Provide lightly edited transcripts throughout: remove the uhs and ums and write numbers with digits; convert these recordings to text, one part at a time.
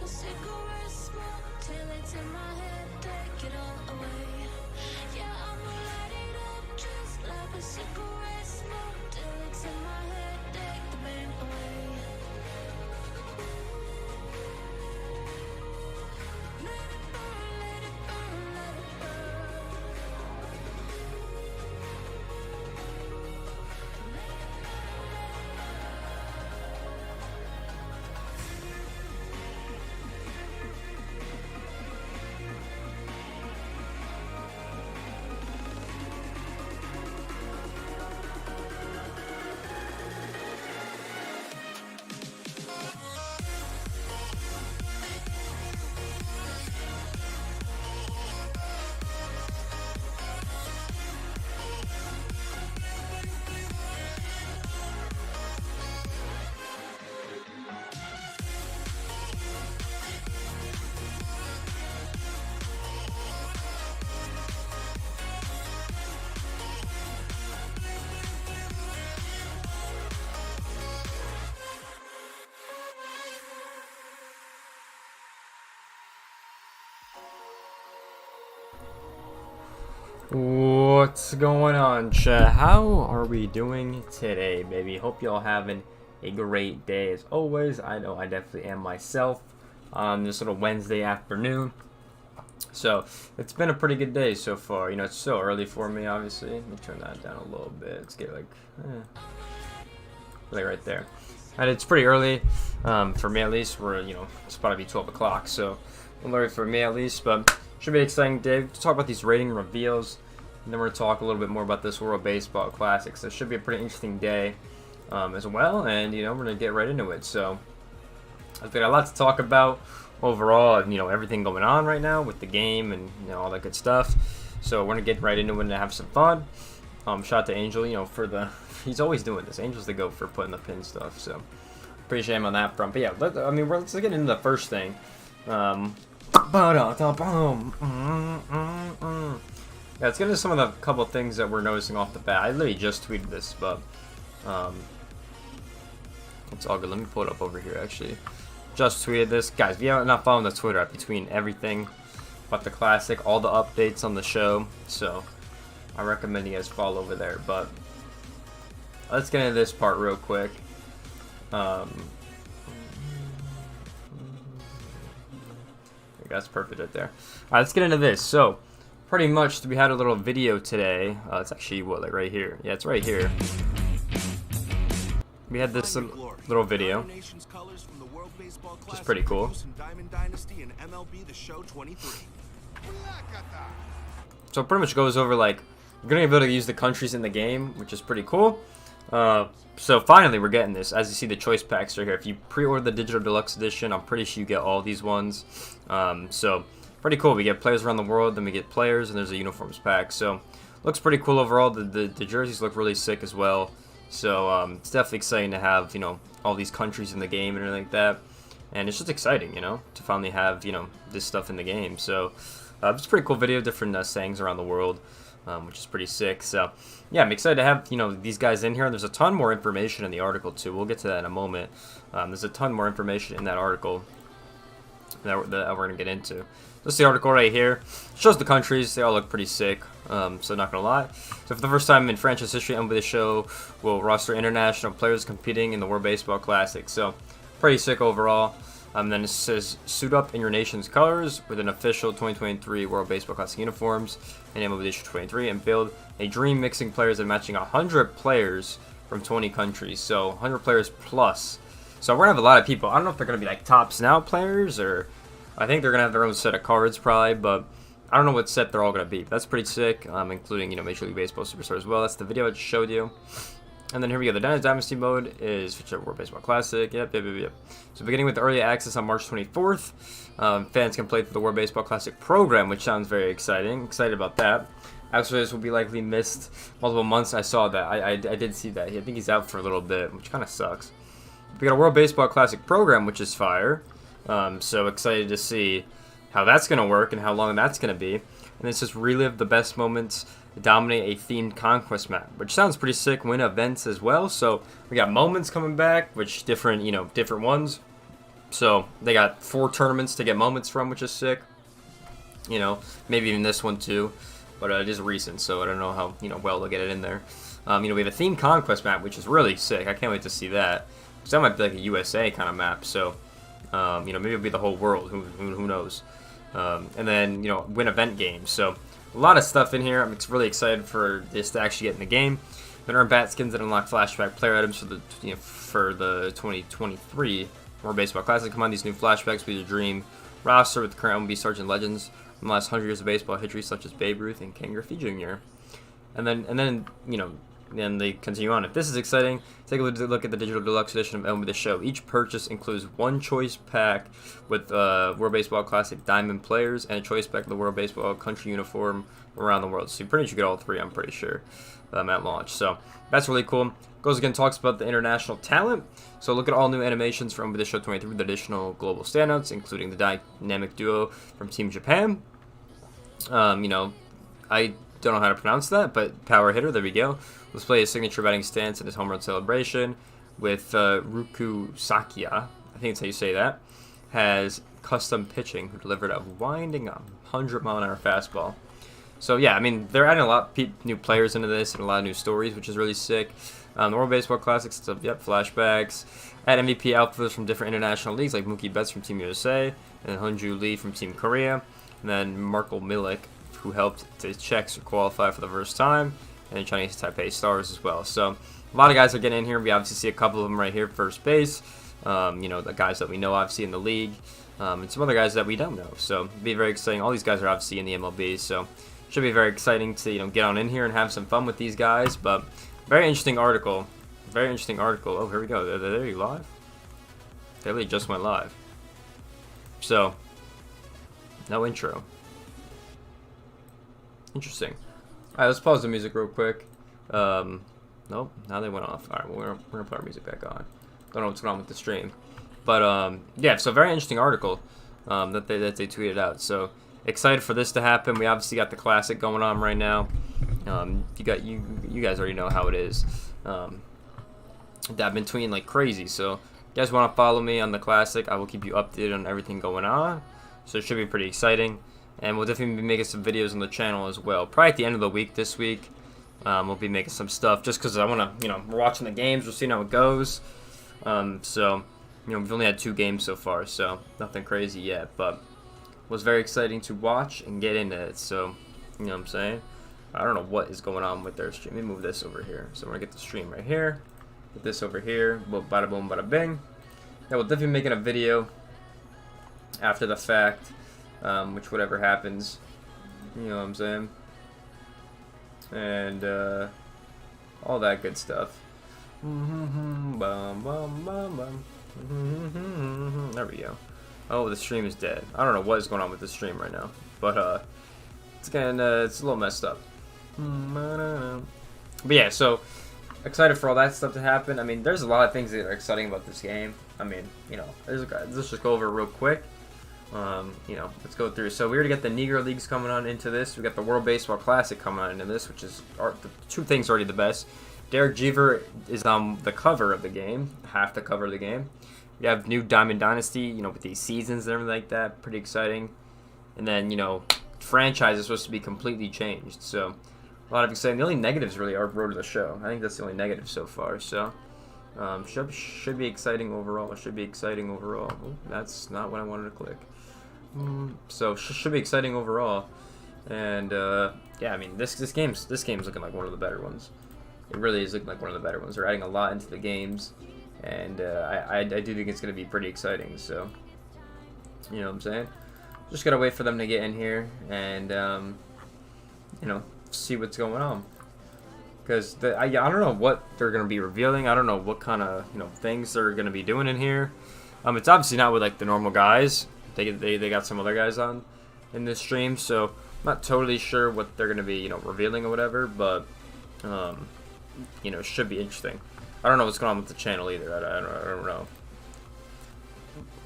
cigarette smoke till it's in my head, take it all away. Yeah, I'ma light it up just like a cigarette smoke till it's in my head, take the pain away. Let it burn, let it burn, let it burn. What's going on, chat? How are we doing today, baby? Hope y'all having a great day as always. I know I definitely am myself on this little Wednesday afternoon. So it's been a pretty good day so far. You know, it's so early for me, obviously. Let me turn that down a little bit. Let's get like right there. And it's pretty early for me at least. We're, you know, it's about to be 12 o'clock, so a little early for me at least, but should be an exciting day to talk about these rating reveals, and then we're going to talk a little bit more about this World Baseball Classic. So it should be a pretty interesting day as well, and you know, we're going to get right into it. So I've got a lot to talk about overall, and you know, everything going on right now with the game and you know, all that good stuff. So we're going to get right into it and have some fun. Shout out to Angel, you know, for the he's always doing this. Angel's the GOAT for putting the pin stuff, so appreciate him on that front. But yeah, let's get into the first thing. Yeah, let's get into some of the couple of things that we're noticing off the bat. I literally just tweeted this, but it's all good. Let me pull it up over here, actually. Just tweeted this. Guys, if you haven't not following the Twitter, I'm between everything about the Classic, all the updates on the show, so I recommend you guys follow over there. But let's get into this part real quick. That's perfect right there. Alright, let's get into this. So, pretty much we had a little video today. It's actually, what, like right here? Yeah, it's right here. We had this little video, which is pretty cool. So it pretty much goes over, like, you're going to be able to use the countries in the game, which is pretty cool. So finally we're getting this. As you see, the choice packs are here. If you pre-order the digital deluxe edition, I'm pretty sure you get all these ones. So pretty cool. We get players around the world, then we get players, and there's a uniforms pack. So looks pretty cool overall. The jerseys look really sick as well. So it's definitely exciting to have, you know, all these countries in the game and everything like that. And it's just exciting, you know, to finally have, you know, this stuff in the game. So it's a pretty cool video, different sayings around the world. Which is pretty sick. So yeah, I'm excited to have, you know, these guys in here. There's a ton more information in the article too. We'll get to that in a moment. There's a ton more information in that article that we're gonna get into. This is the article right here. It shows the countries. They all look pretty sick. So not gonna lie. So for the first time in franchise history, MLB The Show will roster international players competing in the World Baseball Classic. So pretty sick overall. Then it says, suit up in your nation's colors with an official 2023 World Baseball Classic uniforms and MLB The Show 23 and build a dream mixing players and matching 100 players from 20 countries. So 100 players plus. So we're going to have a lot of people. I don't know if they're going to be like tops now players, or I think they're going to have their own set of cards probably, but I don't know what set they're all going to be. But that's pretty sick, including, you know, Major League Baseball Superstar as well. That's the video I just showed you. And then here we go. The Dynasty mode is featured World Baseball Classic. Yep. So beginning with the early access on March 24th, fans can play through the World Baseball Classic program, which sounds very exciting. Excited about that. Actually, this will be likely missed multiple months. I saw that. I did see that. I think he's out for a little bit, which kind of sucks. We got a World Baseball Classic program, which is fire. So excited to see how that's going to work and how long that's going to be. And it says relive the best moments, dominate a themed conquest map, which sounds pretty sick. Win events as well. So we got moments coming back, which different ones. So they got 4 tournaments to get moments from, which is sick. You know, maybe even this one too, but it is recent, so I don't know how well they'll get it in there. You know, we have a themed conquest map, which is really sick. I can't wait to see that. So that might be like a USA kind of map. So you know, maybe it'll be the whole world. Who knows? And then win event games. So a lot of stuff in here. I'm really excited for this to actually get in the game. Then earn bat skins and unlock flashback player items for the 2023 World Baseball Classic. Come on, these new flashbacks with your dream roster with the current MLB stars and legends from the last 100 years of baseball history, such as Babe Ruth and Ken Griffey Jr. And then then they continue on. If this is exciting, take a look at the digital deluxe edition of MLB The Show. Each purchase includes 1 choice pack with World Baseball Classic Diamond players and a choice pack of the World Baseball country uniform around the world. So you pretty much get all 3, I'm pretty sure, at launch. So that's really cool. Goes again, talks about the international talent. So look at all new animations from MLB The Show 23 with additional global standouts, including the dynamic duo from Team Japan. I don't know how to pronounce that, but power hitter, there we go. Let's play his signature batting stance and his home run celebration with Ruku Sakia, I think that's how you say that, has custom pitching, who delivered a winding 100-mile-an-hour fastball. So yeah, I mean, they're adding a lot of new players into this and a lot of new stories, which is really sick. The World Baseball Classic stuff, yep, flashbacks. Add MVP outfielders from different international leagues, like Mookie Betts from Team USA, and Hyunjoo Lee from Team Korea, and then Markel Milik, who helped the Czechs qualify for the first time, and Chinese Taipei Stars as well. So a lot of guys are getting in here. We obviously see a couple of them right here, first base. The guys that we know obviously in the league, and some other guys that we don't know. So it'll be very exciting. All these guys are obviously in the MLB, so should be very exciting to get on in here and have some fun with these guys. But very interesting article. Very interesting article. Oh, here we go. There you live. They really just went live. So no intro. Interesting. All right, let's pause the music real quick. Nope, now they went off. All right, well, we're gonna put our music back on. Don't know what's going on with the stream, but yeah. So very interesting article that they tweeted out. So excited for this to happen. We obviously got the classic going on right now. You guys already know how it is. I've been tweeting like crazy. So if you guys want to follow me on the classic, I will keep you updated on everything going on. So it should be pretty exciting. And we'll definitely be making some videos on the channel as well. Probably at the end of the week this week, we'll be making some stuff just because I want to, we're watching the games. We're seeing how it goes. So, we've only had 2 games so far, so nothing crazy yet. But it was very exciting to watch and get into it. So, you know what I'm saying? I don't know what is going on with their stream. Let me move this over here. So we're going to get the stream right here. Get this over here. Bada boom, bada bing. Yeah, we'll definitely be making a video after the fact. Which whatever happens, you know what I'm saying, and all that good stuff. There we go. Oh, the stream is dead. I don't know what is going on with the stream right now, but it's a little messed up. But yeah, so excited for all that stuff to happen. I mean, there's a lot of things that are exciting about this game. I mean, let's just go over it real quick. Let's go through. So we already got the Negro Leagues coming on into this. We got the World Baseball Classic coming on into this, which is the 2 things already the best. Derek Jeter is on the cover of the game, half the cover of the game. We have new Diamond Dynasty, with these seasons and everything like that. Pretty exciting. And then, franchise is supposed to be completely changed. So a lot of exciting. The only negatives really are Road to the Show. I think that's the only negative so far. So should be exciting overall. Oh, that's not what I wanted to click. So should be exciting overall, and yeah, I mean this game's looking like one of the better ones. It really is looking like one of the better ones. They're adding a lot into the games, and I do think it's going to be pretty exciting. So you know what I'm saying? Just gotta wait for them to get in here and see what's going on. Because I don't know what they're going to be revealing. I don't know what kind of things they're going to be doing in here. It's obviously not with like the normal guys. They got some other guys on in this stream, so I'm not totally sure what they're going to be revealing or whatever. But should be interesting. I don't know what's going on with the channel either. I don't know.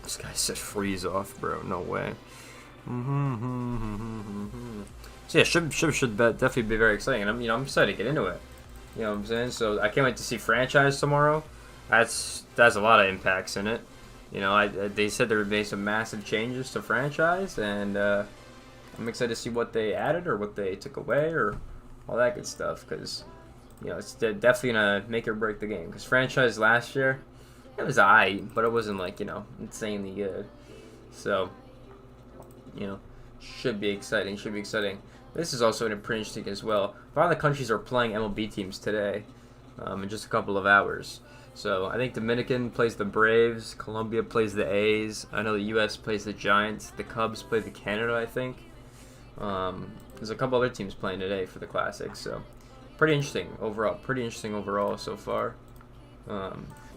This guy said freeze off, bro. No way. So yeah, should definitely be very exciting. And I'm excited to get into it. You know what I'm saying? So I can't wait to see franchise tomorrow. That's a lot of impacts in it. You know, they said they would make some massive changes to franchise, and I'm excited to see what they added or what they took away or all that good stuff. Because you know, it's definitely gonna make or break the game. Because franchise last year, it was alright, but it wasn't like, you know, insanely good. So, you know, should be exciting. Should be exciting. This is also pretty interesting as well. A lot of the countries are playing MLB teams today, in just a couple of hours. So I think Dominican plays the Braves, Colombia plays the A's. I know the U.S. plays the Giants. The Cubs play the Canada, I think. There's a couple other teams playing today for the Classic. So pretty interesting overall. Pretty interesting overall so far.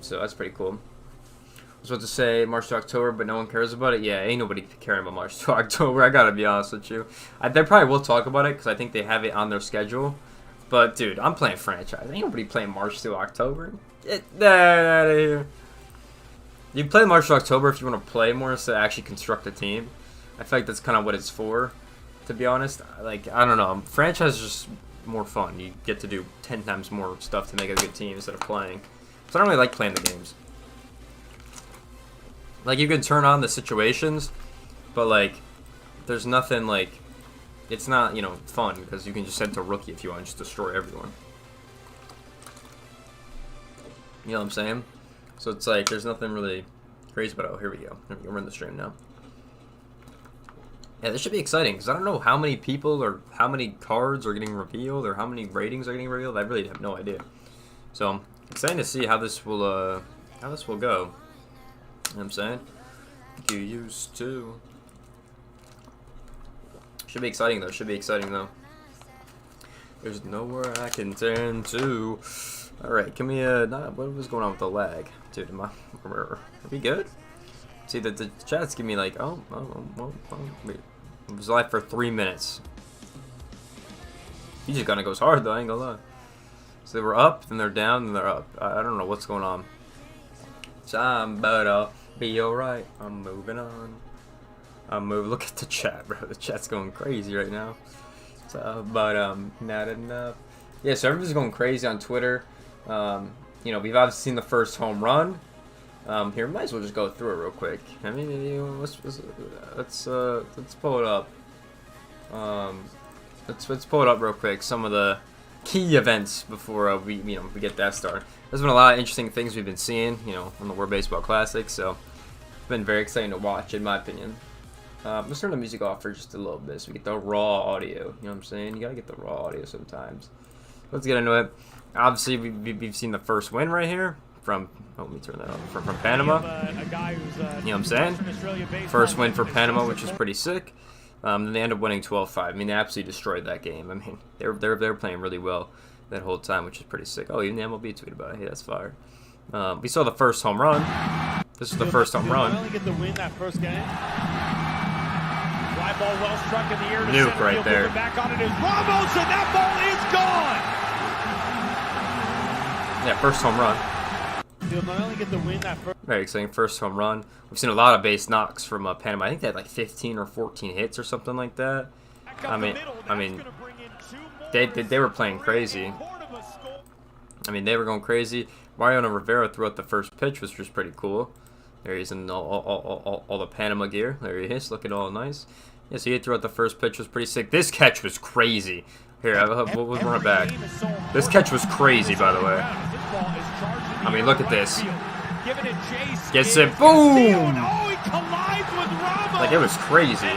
So that's pretty cool. I was about to say March to October, but no one cares about it. Yeah, ain't nobody caring about March to October. I gotta be honest with you. They probably will talk about it because I think they have it on their schedule. But dude, I'm playing franchise. Ain't nobody playing March to October. Get that out of here. You play March to October if you want to play more instead of actually construct a team. I feel like that's kind of what it's for, to be honest. Like, I don't know. Franchise is just more fun. You get to do 10 times more stuff to make a good team instead of playing. So I don't really like playing the games. Like, you can turn on the situations, but, like, there's nothing, like, it's not, you know, fun, because you can just send to rookie if you want and just destroy everyone. You know what I'm saying? So it's like, there's nothing really crazy about it. Oh, here we go. We're in the stream now. Yeah, this should be exciting, because I don't know how many people or how many cards are getting revealed or how many ratings are getting revealed. I really have no idea. So, I'm excited to see how this will go. You know what I'm saying? You used to. Should be exciting though. Should be exciting though. There's nowhere I can turn to. All right, give me a. What was going on with the lag, dude? Are we good? See that the chat's giving me like, oh, wait. It was live for 3 minutes. He just kind of goes hard though. I ain't gonna lie. So they were up, then they're down, then they're up. I don't know what's going on. But I'll be alright. I'm moving on. Look at the chat, bro. The chat's going crazy right now. So, but not enough. Yeah, so everybody's going crazy on Twitter. You know, we've obviously seen the first home run. Here, might as well just go through it real quick. I mean, you know, let's pull it up. Let's pull it up real quick. Some of the key events before we get that started. There's been a lot of interesting things we've been seeing, you know, on the World Baseball Classic, so it's been very exciting to watch, in my opinion. Let's turn the music off for just a little bit so we get the raw audio. You know what I'm saying? You gotta get the raw audio sometimes. Let's get into it. Obviously, we've seen the first win right here from. Oh, let me turn that off. From Panama. You know what I'm saying? First win for Panama, which is pretty sick. Then they end up winning 12-5. I mean, they absolutely destroyed that game. I mean, they were playing really well that whole time, which is pretty sick. Oh, even the MLB tweeted about it. Hey, that's fire. We saw the first home run. This is the first home run. Get the win that first game. Fly ball well struck in the air. Nuke right there. Back on it is Ramos, and that ball is gone. Yeah, first home run. He'll not only get the win that first. Very exciting first home run. We've seen a lot of base knocks from Panama. I think they had like 15 or 14 hits or something like that. I mean, they were playing crazy. I mean, they were going crazy. Mariano Rivera threw out the first pitch, which was pretty cool. There he is in all the Panama gear. There he is, looking all nice. Yeah, so he threw out the first pitch, was pretty sick. This catch was crazy. Here, we'll run it back. This catch was crazy, by the way. I mean, look at this. Gets it, boom! Like, it was crazy.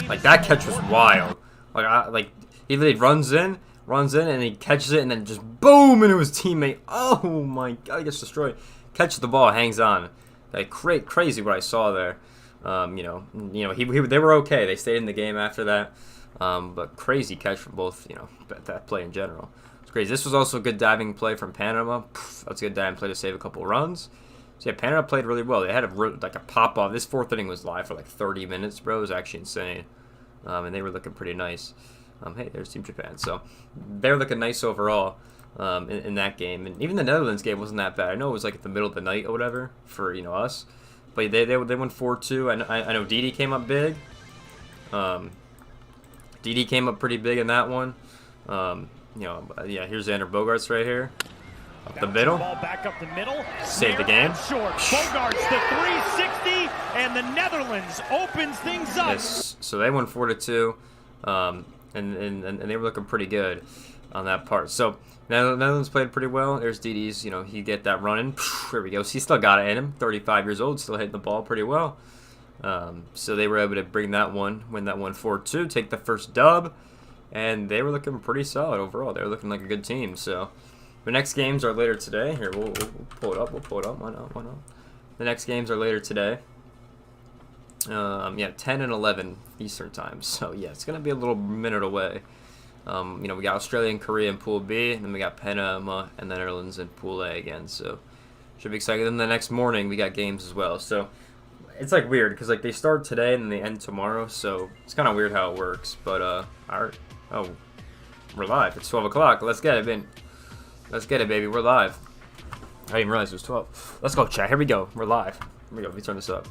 Like, that catch was wild. Like he literally runs in, and he catches it, and then just boom into his teammate. Oh my god, he gets destroyed. Catches the ball, hangs on. Like, crazy what I saw there. You know, they were okay. They stayed in the game after that. But crazy catch from both, you know, that play in general. It's crazy. This was also a good diving play from Panama. That's a good diving play to save a couple runs. So yeah, Panama played really well. They had a pop off. This fourth inning was live for like 30 minutes, bro. It was actually insane. And they were looking pretty nice. Hey, there's Team Japan. So they were looking nice overall in that game. And even the Netherlands game wasn't that bad. I know it was like at the middle of the night or whatever for, you know, us. But they won 4-2. I know Didi came up big. Didi came up pretty big in that one. You know, yeah, here's Xander Bogaerts right here. Up the middle. Ball back up the middle. Save the game. Short. Bogarts the 360, and the Netherlands opens things up. Yes. So they won 4-2, and they were looking pretty good on that part. So Netherlands played pretty well. There's DD's. You know, he get that running. There we go. So he still got it in him. 35 years old, still hitting the ball pretty well. So they were able to bring that one, win that one 4-2, take the first dub, and they were looking pretty solid overall. They were looking like a good team. So the next games are later today. Here, we'll pull it up. We'll pull it up. Why not? Why not? The next games are later today. Yeah, 10 and 11 Eastern time. So yeah, it's gonna be a little minute away. You know, we got Australia and Korea in Pool B, and then we got Panama and the Netherlands in Pool A again. So should be exciting. Then the next morning we got games as well. So it's like weird because like they start today and then they end tomorrow. So it's kind of weird how it works. But oh, we're live. It's 12 o'clock. Let's get it, man. Let's get it, baby. We're live. I didn't realize it was 12. Let's go, chat. Here we go. We're live. Here we go. Let me turn this up.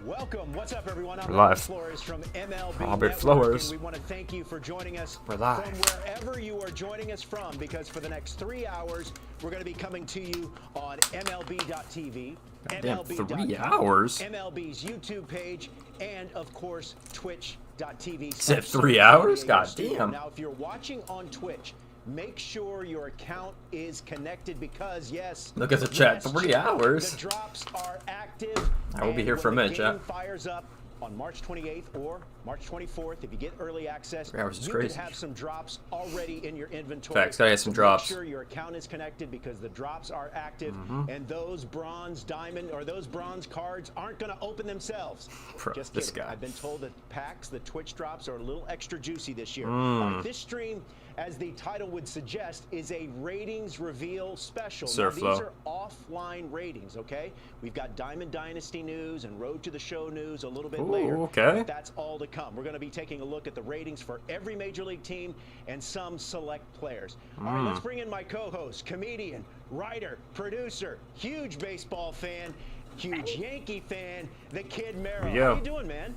Welcome. What's up, everyone? I'm live. Flores from MLB. Robert Network, Flores. and we want to thank you for joining us We're live. from wherever you are joining us from, because for the next 3 hours, we're going to be coming to you on MLB.tv, Goddamn, MLB.com, 3 hours? MLB's YouTube page, and, of course, Twitch.tv. Said 3 hours? God damn. Now, if you're watching on Twitch, make sure your account is connected because, yes, Look at the chat. yes, 3 hours. the drops are active. I will be here and for a when minute, the game chat. fires up on March 28th or March 24th, if you get early access, 3 hours is you crazy. could have some drops already in your inventory. Facts, gotta get some So drops. Make sure your account is connected because the drops are active, and those bronze diamond or those bronze cards aren't going to open themselves. Bro, Just this kidding. guy. I've been told that packs, the Twitch drops, are a little extra juicy this year. This stream, as the title would suggest, is a ratings reveal special. Now, these Surflow. are offline ratings, okay? We've got Diamond Dynasty news and Road to the Show news a little bit Ooh, later. okay. But that's all to come. We're going to be taking a look at the ratings for every Major League team and some select players. All right, let's bring in my co-host, comedian, writer, producer, huge baseball fan, huge Yankee fan, the Kid Merrill. Yo. How you doing, man?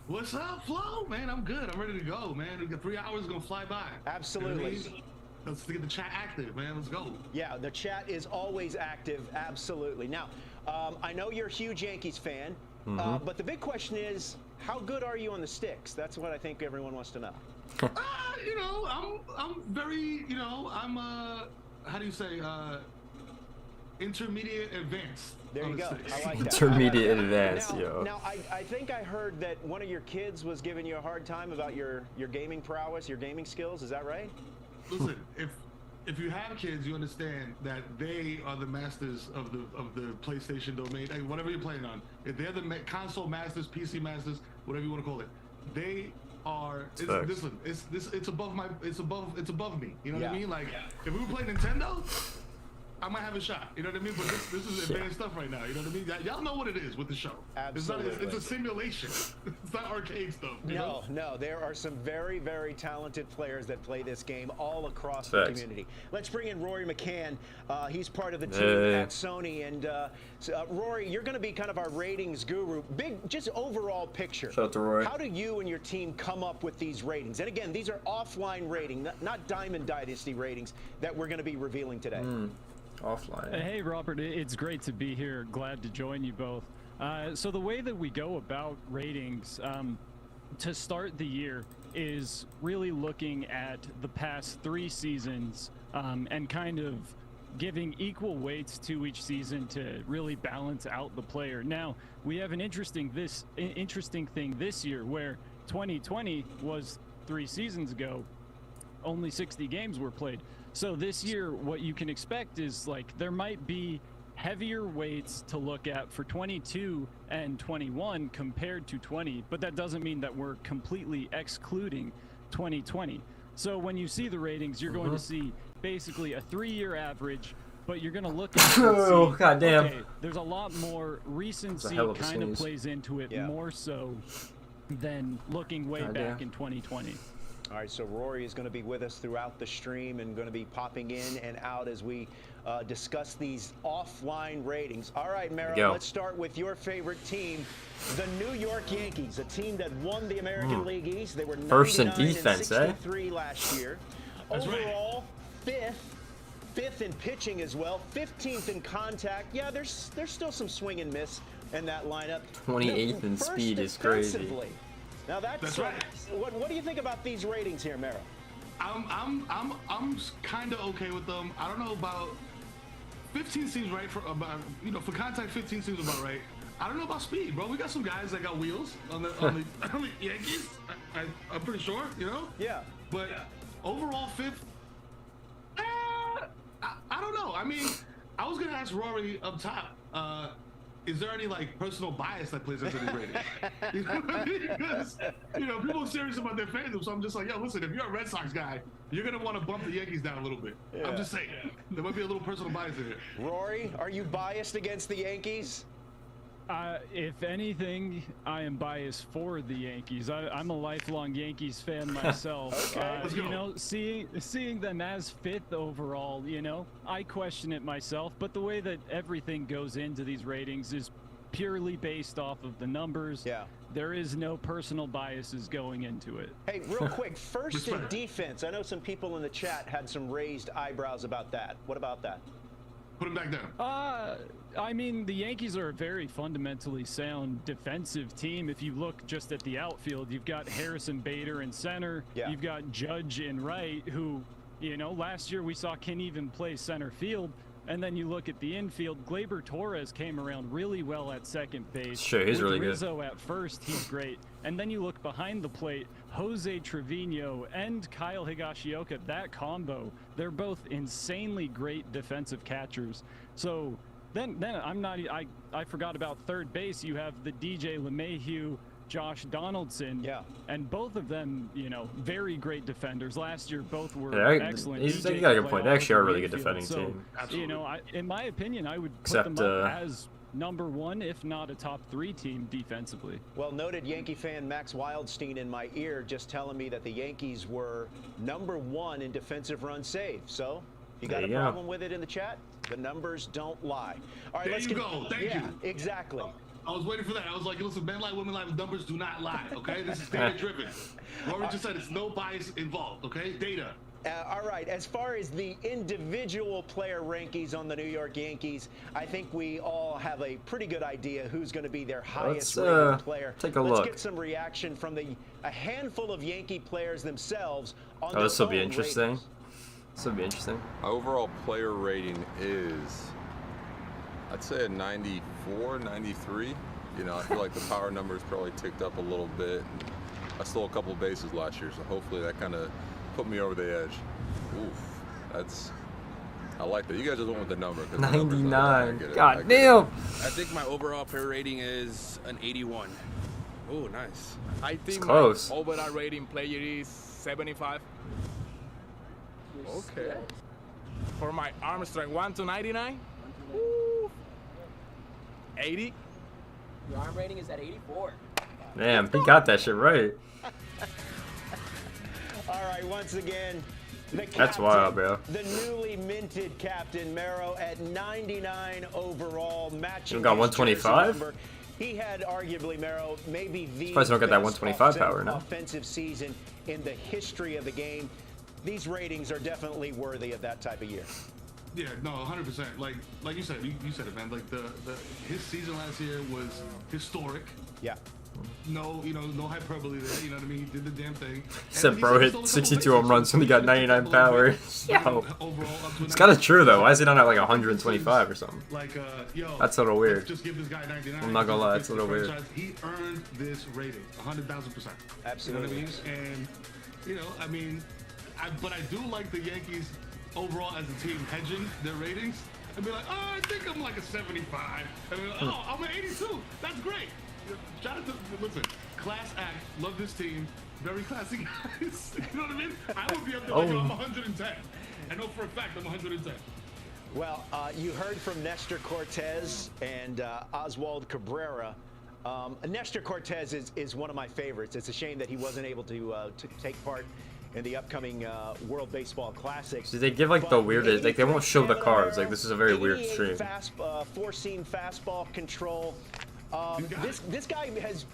What's up, Flo? Man, I'm good. I'm ready to go, man. We got 3 hours gonna fly by. Absolutely. You know what I mean? Let's get the chat active, man. Let's go. Yeah, the chat is always active. Absolutely. Now, I know you're a huge Yankees fan, but the big question is, how good are you on the sticks? That's what I think everyone wants to know. You know, I'm very, you know, I'm how do you say, intermediate advanced. There on you the go. sticks. I like that. Intermediate advanced, now, yo. Now, I think I heard that one of your kids was giving you a hard time about your gaming prowess, your gaming skills. Is that right? Listen, if you have kids, you understand that they are the masters of the PlayStation domain, like whatever you're playing on. If they're the console masters, PC masters, whatever you want to call it, they are. Listen, it's above me. You know what I Yeah. mean? Like if we were playing Nintendo, I might have a shot. You know what I mean? But this is advanced stuff right now. You know what I mean? Y'all know what it is with the show. Absolutely. It's a simulation. It's not arcade stuff. You know? No, there are some very, very talented players that play this game all across the community. Let's bring in Rory McCann. He's part of the team at Sony. And Rory, you're going to be kind of our ratings guru. Just overall picture. Shout out to Rory. How do you and your team come up with these ratings? And again, these are offline ratings, not Diamond Dynasty ratings that we're going to be revealing today. Offline. Hey, Robert, it's great to be here. Glad to join you both. So the way that we go about ratings to start the year is really looking at the past 3 seasons and kind of giving equal weights to each season to really balance out the player. Now, we have an interesting thing this year where 2020 was 3 seasons ago. Only 60 games were played. So this year, what you can expect is like there might be heavier weights to look at for 22 and 21 compared to 20, but that doesn't mean that we're completely excluding 2020. So when you see the ratings, you're going to see basically a 3-year average, but you're going to look at it and see, goddamn. okay, there's a lot more recency hell of a kind of sneeze. plays into it more so than looking way back in 2020. All right, so Rory is going to be with us throughout the stream and going to be popping in and out as we discuss these offline ratings. All right, Merrill, let's start with your favorite team, the New York Yankees, a team that won the American League East. They were 99 First in defense, and 63 last year. That's Overall, 5th 5th in pitching as well, 15th in contact. Yeah, there's still some swing and miss in that lineup. 28th in First speed is crazy. defensively. Now that's right. What do you think about these ratings here, Mero? I'm kind of okay with them. I don't know about 15 seems right for about for contact. 15 seems about right. I don't know about speed, bro. We got some guys that got wheels on the Yankees. I'm pretty sure, Yeah. But overall 5th, I don't know. I mean, I was gonna ask Rory up top. Is there any like personal bias that plays into these ratings? You know what I mean? Because people are serious about their fandom, so I'm just like, yo, listen, if you're a Red Sox guy, you're gonna want to bump the Yankees down a little bit. Yeah. I'm just saying, there might be a little personal bias in here. Rory, are you biased against the Yankees? If anything, I am biased for the Yankees. I'm a lifelong Yankees fan myself. Okay. Let's go. Seeing them as 5th overall, I question it myself. But the way that everything goes into these ratings is purely based off of the numbers. Yeah. There is no personal biases going into it. Hey, real quick, first in defense. I know some people in the chat had some raised eyebrows about that. What about that? Put him back down. I mean, the Yankees are a very fundamentally sound defensive team. If you look just at the outfield, you've got Harrison Bader in center. Yeah. You've got Judge in right, who, last year we saw can even play center field. And then you look at the infield, Gleyber Torres came around really well at second base. Sure, he's really good. Rizzo at first, he's great. And then you look behind the plate, Jose Trevino and Kyle Higashioka, that combo, they're both insanely great defensive catchers. So then I forgot about third base. You have the DJ LeMahieu, Josh Donaldson. Yeah. And both of them, very great defenders. Last year, both were excellent. You got a good point. They actually are a really good defending team. Absolutely. In my opinion, I would put Except, them up as number 1, if not a top 3 team defensively. Well, noted Yankee fan Max Wildstein in my ear just telling me that the Yankees were number 1 in defensive run save. So, you got a problem with it in the chat? The numbers don't lie. All right, There you go. Thank you. Exactly. I was waiting for that. I was like, listen, men lie, women lie, numbers do not lie, okay? This is data driven. Rory just said it's no bias involved, okay? Data. All right, as far as the individual player rankings on the New York Yankees, I think we all have a pretty good idea who's going to be their highest rated player. Take a look. Let's get some reaction from a handful of Yankee players themselves on their this will be own interesting. ratings. This will be interesting. My overall player rating is, I'd say a 94, 93. I feel like the power numbers probably ticked up a little bit. I stole a couple of bases last year, so hopefully that kind of put me over the edge. Oof, I like that. You guys just went with the number. 99. God damn. I think my overall player rating is an 81. Oh, nice. I think close. my overall rating player is 75. Okay. For my arm strength, 1 to 99. 80. Your arm rating is at 84. Damn, he got that shit right. All right, once again, the captain, That's wild, bro. The newly minted captain, Mero, at 99 overall, matching. You got his jersey 125? number. He had arguably, Mero, maybe the Surprised you don't get that best 125 power now. offensive season in the history of the game. These ratings are definitely worthy of that type of year. Yeah, no, 100%. Like you said, you said it, man. Like his season last year was historic. Yeah. No, no hyperbole there. You know what I mean? He did the damn thing. Said bro hit 62 home runs when he got 99 power. Yo. It's kind of true though. Why is he not at like 125 or something? Like, yo. That's a little weird. Just give this guy 99. I'm not gonna lie, it's a little weird. He earned this rating, 100,000%. Absolutely. You know what I mean? And I mean, but I do like the Yankees overall as a team hedging their ratings and be like, oh, I think I'm like a 75. I mean, oh, I'm an 82. That's great. Shout out to, listen, class act, love this team, very classy guys. You know what I mean? I would be up there like, I'm 110. I know for a fact I'm 110. Well, you heard from Nestor Cortez and Oswald Cabrera. Nestor Cortez is one of my favorites. It's a shame that he wasn't able to take part in the upcoming World Baseball Classic. So they give like the weirdest, like they won't show the cards. Like this is a very weird stream. Four-seam fastball control. This guy has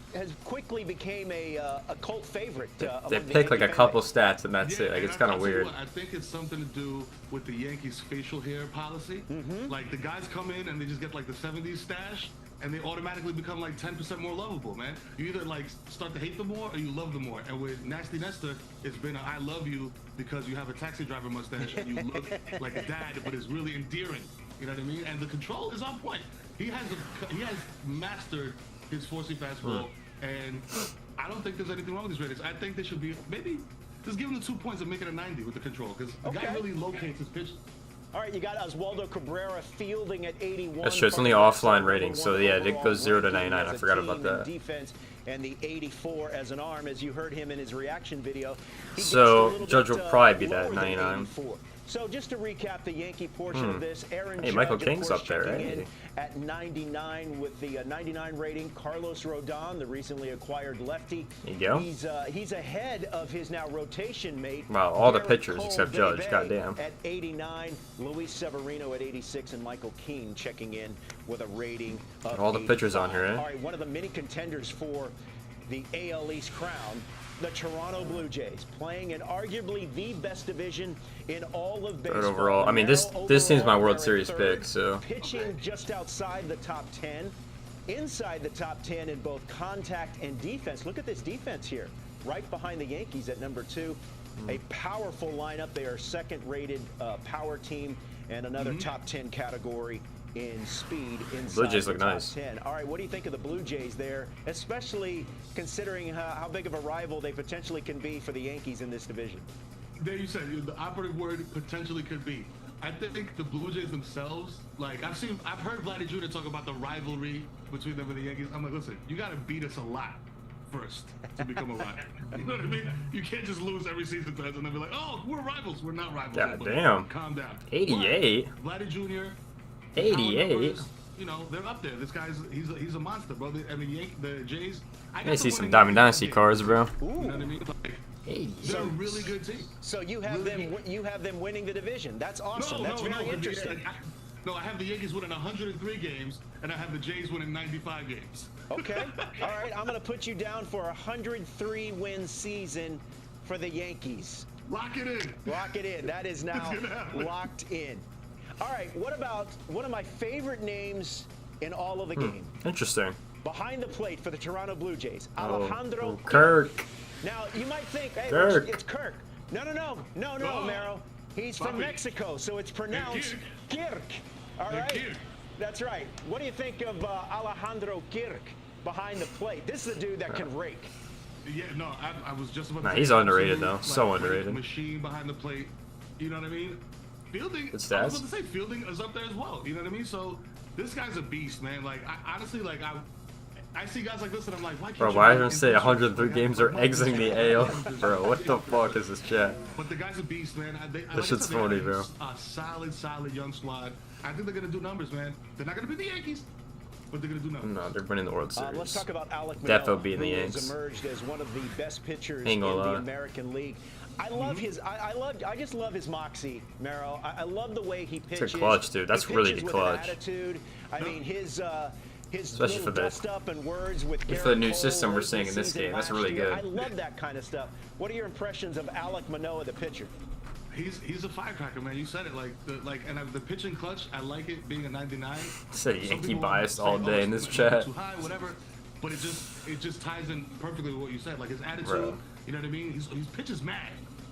quickly became a cult favorite. They pick like a couple stats and that's it. Like it's kind of weird. I think it's something to do with the Yankees' facial hair policy. Like the guys come in and they just get like the 70s stash, and they automatically become like 10% more lovable, man. You either like start to hate them more or you love them more. And with Nasty Nestor, it's been I love you because you have a taxi driver mustache and you look like a dad, but it's really endearing. You know what I mean? And the control is on point. He has mastered his 4-seam fastball, and I don't think there's anything wrong with these ratings. I think they should be maybe just give him the 2 points and make it a 90 with the control, because the guy really locates his pitch. All right, you got Oswaldo Cabrera fielding at 81. That's true. It's only offline rating, so yeah, it goes 0 to 99. I forgot about that. Defense and the 84 as an arm, as you heard him in his reaction video. So Judge will probably be that 99. So just to recap the Yankee portion of this, Aaron Hey, Judge, Michael King's of course, up there, checking hey. in at 99 with the 99 rating. Carlos Rodon, the recently acquired lefty. There you go. He's ahead of his now rotation mate. Wow, all the Garrett pitchers Cole, except Judge. baby, Goddamn. At 89, Luis Severino at 86, and Michael Keane checking in with a rating of All the pitchers on here, eh? All right, one of the many contenders for the AL East crown, the Toronto Blue Jays, playing in arguably the best division in all of baseball. Third overall. I mean, this team's my World Series pick, so. Pitching just outside the top 10, inside the top 10 in both contact and defense. Look at this defense here, right behind the Yankees at number 2. A powerful lineup. They are second-rated power team and another top 10 category in speed inside Blue Jays the look top nice. 10. All right, what do you think of the Blue Jays there, especially considering how big of a rival they potentially can be for the Yankees in this division? There you said the operative word potentially could be. I think the Blue Jays themselves, like I've heard Vladdy Jr. talk about the rivalry between them and the Yankees. I'm like, listen, you got to beat us a lot first to become a rival. You know what I mean? You can't just lose every season to us and then be like, oh, we're rivals. We're not rivals. God damn. Calm down. 88. But Vladdy Jr. 88. Numbers, you know, they're up there. This guy's he's a monster, bro. I mean, the Jays. I see some Diamond Dynasty cards, bro. Ooh. You know what I mean? Like, 88. they're a really good team. So you have them winning the division. That's awesome. That's very interesting. I have the Yankees winning 103 games, and I have the Jays winning 95 games. Okay. All right. I'm going to put you down for a 103-win season for the Yankees. Lock it in. Lock it in. That is now locked in. All right. What about one of my favorite names in all of the game? Interesting. Behind the plate for the Toronto Blue Jays, Alejandro Kirk. Now, you might think, hey, Kirk. it's Kirk. No, Mero. He's from Mexico, so it's pronounced Kirk. All right? That's right. What do you think of Alejandro Kirk behind the plate? This is a dude that can rake. Yeah, no, I was just about to say. He's underrated, though. Like, So underrated. Machine behind the plate. You know what I mean? Fielding. Good I was stats. about to say fielding is up there as well. You know what I mean? So this guy's a beast, man. Like honestly, like I see guys like this and I'm like, why can't Bro, you why run did I say into 103 this? games are exiting the AL? Bro, what the fuck is this chat? But the guy's a beast, man. This shit's funny, bro. A solid young squad. I think they're gonna do numbers, man. They're not gonna be the Yankees, but they're gonna do numbers. No, they're winning the World Series. Let's talk about Alec Manoah, Defo beating the who Yanks. has emerged as one of the best pitchers in Ain't gonna the lie. American League. I love his. I just love his moxie, Mero. I love the way he pitches. It's a clutch, dude. That's He really pitches the with an clutch. attitude. I mean, his Especially little for the- dust up and words with for Garrett the new Cole system we're late seeing in this season game. That's last really year. good. I love that kind of stuff. What are your impressions of Alec Manoah, the pitcher? He's a firecracker, man. You said it, and the pitching clutch. I like it being a 99. Say Some Yankee people biased say, all "Oh, day it's in this too chat. high, whatever. But it just ties in perfectly with what you said. Like his attitude, Bro. you know what I mean? He pitches mad.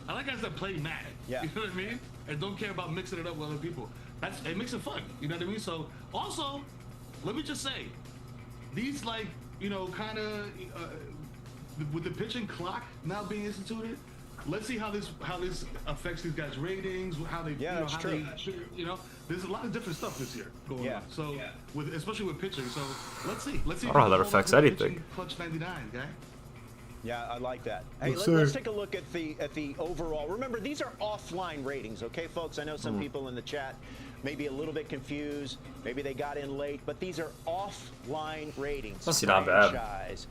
I like guys that play mad. Yeah. You know what I mean? And don't care about mixing it up with other people. It makes it fun. You know what I mean? So also, let me just say, these kind of with the pitching clock now being instituted. Let's see how this affects these guys' ratings. How they, that's true. There's a lot of different stuff this year going on. So especially with pitching. So let's see. I don't know how that affects anything. Clutch 99, guy. Yeah, I like that. Hey, Yes, let's sir. take a look at the overall. Remember, these are offline ratings, okay, folks? I know some people in the chat may be a little bit confused. Maybe they got in late, but these are offline ratings. That's not bad. Franchise,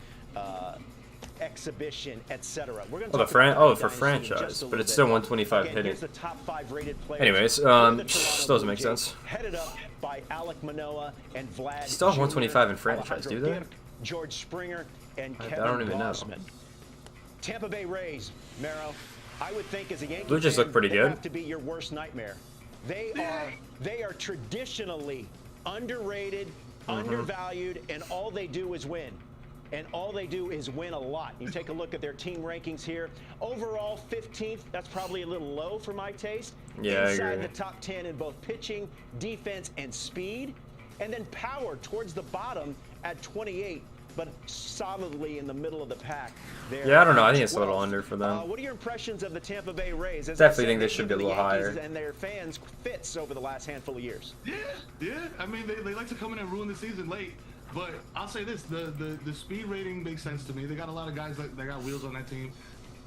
exhibition, etc. We're going Oh, to for franchise, but it's still 125 hitting. Here's the top 5 rated players. Anyways, for the Toronto still doesn't Blue make Jays, sense. Headed up by Alec Manoah and Vlad. Still have Jr., 125 in franchise, Alejandro do they? Gimp, George Springer, and I Kevin don't even know. Gausman. Tampa Bay Rays, Mero. I would think as a Yankee Blue Jays fan, look pretty they good. have to be your worst nightmare. They are traditionally underrated, undervalued, and all they do is win. And all they do is win a lot. You take a look at their team rankings here. Overall, 15th. That's probably a little low for my taste. Yeah, I Inside agree. the top 10 in both pitching, defense, and speed. And then power towards the bottom at 28, but solidly in the middle of the pack. Yeah, I don't know. I think it's a little under for them. What are your impressions of the Tampa Bay Rays? As Definitely I said, think they they've should be a given little the Yankees higher. and their fans fits over the last handful of years. Yeah. I mean, they like to come in and ruin the season late. But I'll say this: the speed rating makes sense to me. They got a lot of guys that got wheels on that team.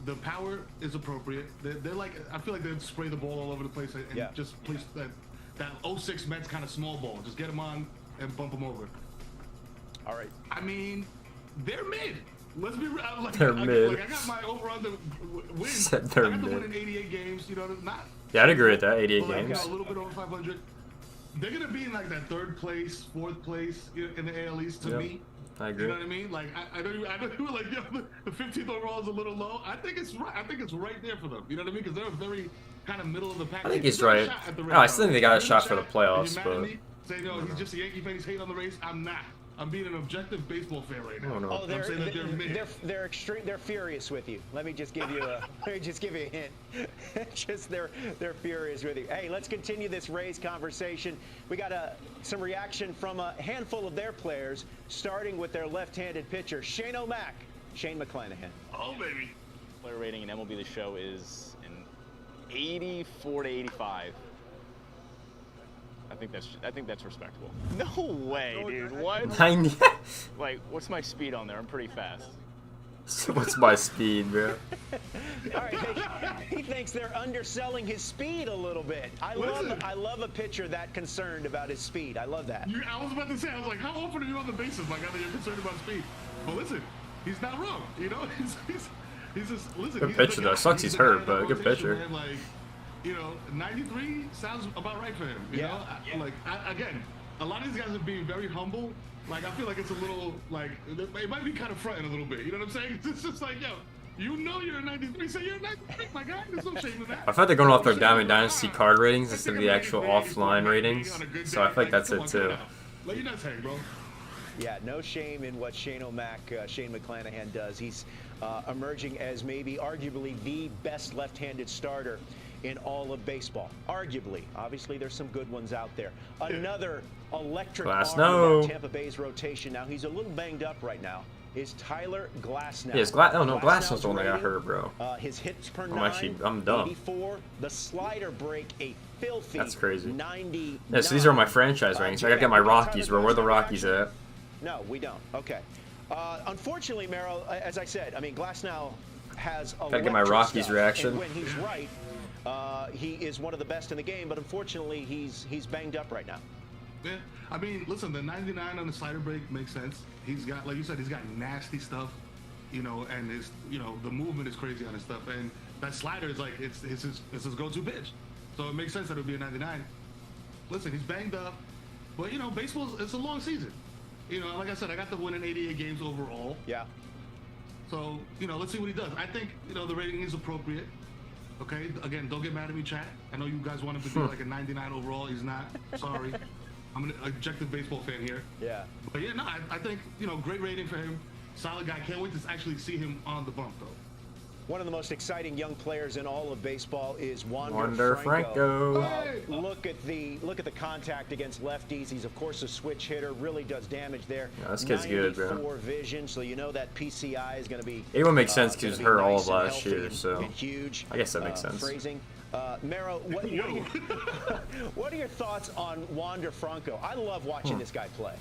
The power is appropriate. They're like, I feel like they'd spray the ball all over the place and just place that 06 Mets kind of small ball. Just get them on and bump them over. All right. I mean, they're mid. Let's be real. Like, They're mid. Like I got my over-under win. Said they're I got the mid. win in 88 games. You know, not. Yeah, I'd agree with that. 88 but like, games. a little bit over 500. They're gonna be in like that 3rd place, 4th place in the AL East to Yep. me. I agree. You know what I mean? Like I know you were like, yo, the 15th overall is a little low. I think it's right. I think it's right there for them. You know what I mean? Because they're a very kind of middle of the pack. I think team. he's They got a right. shot at the No, Rays, I still think they got a though. shot for the If playoffs, you're mad but at me, say no, he's just a Yankee fan. He's hating on the Rays. I'm not. I'm being an objective baseball fan right now. I don't know. Oh, I'm saying that they're mid. they're extreme. They're furious with you. Let me just give you a hint. Just they're furious with you. Hey, let's continue this Rays conversation. We got some reaction from a handful of their players, starting with their left-handed pitcher, Shane McClanahan. Oh baby. Player rating in MLB The Show is an 84 to 85. I think that's respectable. No way, dude. What? 90. Like, what's my speed on there? I'm pretty fast. What's my speed, bro? All right, he thinks they're underselling his speed a little bit. I love a pitcher that concerned about his speed. I love that. I was about to say, I was like, how often are you on the bases? Like, are you concerned about speed? But listen, he's not wrong. You know, he's just listen. Good he's pitcher, the though. guy. Sucks he's the guy hurt, in but the good rotation, pitcher. Man. Like, you know, 93 sounds about right for him. You know, again, a lot of these guys are being very humble. Like, I feel like it's a little, like, it might be kind of fronting a little bit. You know what I'm saying? It's just like, yo, you know you're a 93, so you're a 93, my guy. There's no shame in that. I feel like they're going off their Diamond Dynasty card ratings instead of the actual offline ratings. So I feel like that's it, too. Let your nuts hang, bro. Yeah, no shame in what Shane McClanahan does. He's emerging as maybe arguably the best left-handed starter in all of baseball. Arguably. Obviously, there's some good ones out there. Another electric arm in that Tampa Bay's rotation. Now, he's a little banged up right now. Is Tyler Glasnow. Yes, Glasnow's the one that got hurt, bro. His hits per 9, I'm dumb. 84. The slider break, a filthy That's crazy. 90. Yeah, so these are my franchise rankings. I gotta get my Rockies, bro. Where are the Rockies at? No, we don't. Okay. Unfortunately, Merrill, as I said, I mean, Glasnow has a Gotta get my Rockies stuff, reaction. and when he's right, he is one of the best in the game, but unfortunately, he's banged up right now. Yeah, I mean, listen, the 99 on the slider break makes sense. He's got, like you said, he's got nasty stuff, you know, and his, you know, the movement is crazy on his stuff, and that slider is like it's his go-to pitch, so it makes sense that it would be a 99. Listen, he's banged up, but you know, baseball's it's a long season. You know, like I said, I got the win in 88 games overall. Yeah. So you know, let's see what he does. I think you know the rating is appropriate. Okay, again, don't get mad at me, chat. I know you guys want him to be like a 99 overall. He's not. Sorry. I'm an objective baseball fan here. Yeah. But yeah, no, I think, you know, great rating for him. Solid guy. Can't wait to actually see him on the bump, though. One of the most exciting young players in all of baseball is Wander Franco. Look at the contact against lefties. He's of course a switch hitter. Really does damage there. Yeah, this kid's good, bro. 94 vision, so you know that PCI is going to be. It would make sense because he was hurt all nice of and last healthy year, so and huge. I guess that makes sense. Phrasing. Mero, what are your thoughts on Wander Franco? I love watching this guy play.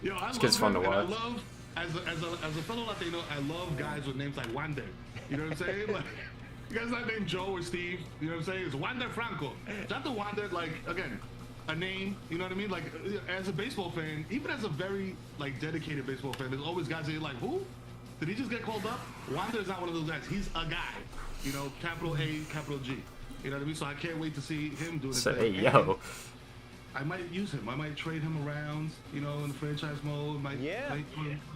Yo, This kid's fun to watch. I love, as a fellow Latino, I love guys with names like Wander. You know what I'm saying? Like, you guys not named Joe or Steve. You know what I'm saying? It's Wander Franco. Not the Wander, like, again, a name. You know what I mean? Like, as a baseball fan, even as a very, like, dedicated baseball fan, there's always guys that you're like, who? Did he just get called up? Wander is not one of those guys. He's a guy. You know, capital A, capital G. You know what I mean? So I can't wait to see him doing So, it. hey, yo. I might use him. I might trade him around, you know, in the franchise mode. Might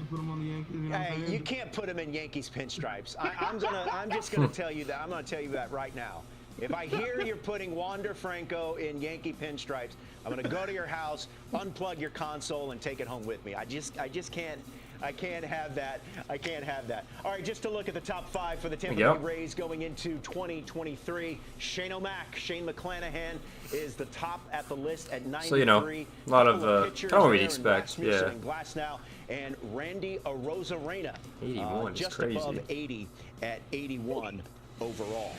put him on the Yankees. You know what I'm Hey, saying? you can't put him in Yankees pinstripes. I'm just gonna tell you that. I'm gonna tell you that right now. If I hear you're putting Wander Franco in Yankee pinstripes, I'm gonna go to your house, unplug your console, and take it home with me. I just can't. I can't have that. I can't have that. All right, just to look at the top 5 for the Tampa Bay Rays going into 2023. Shane McClanahan is the top at the list at 93. So, you know, a lot of what we'd expect. Yeah. Glasnow and Randy Arozarena 81 is just crazy. above 80 at 81 overall.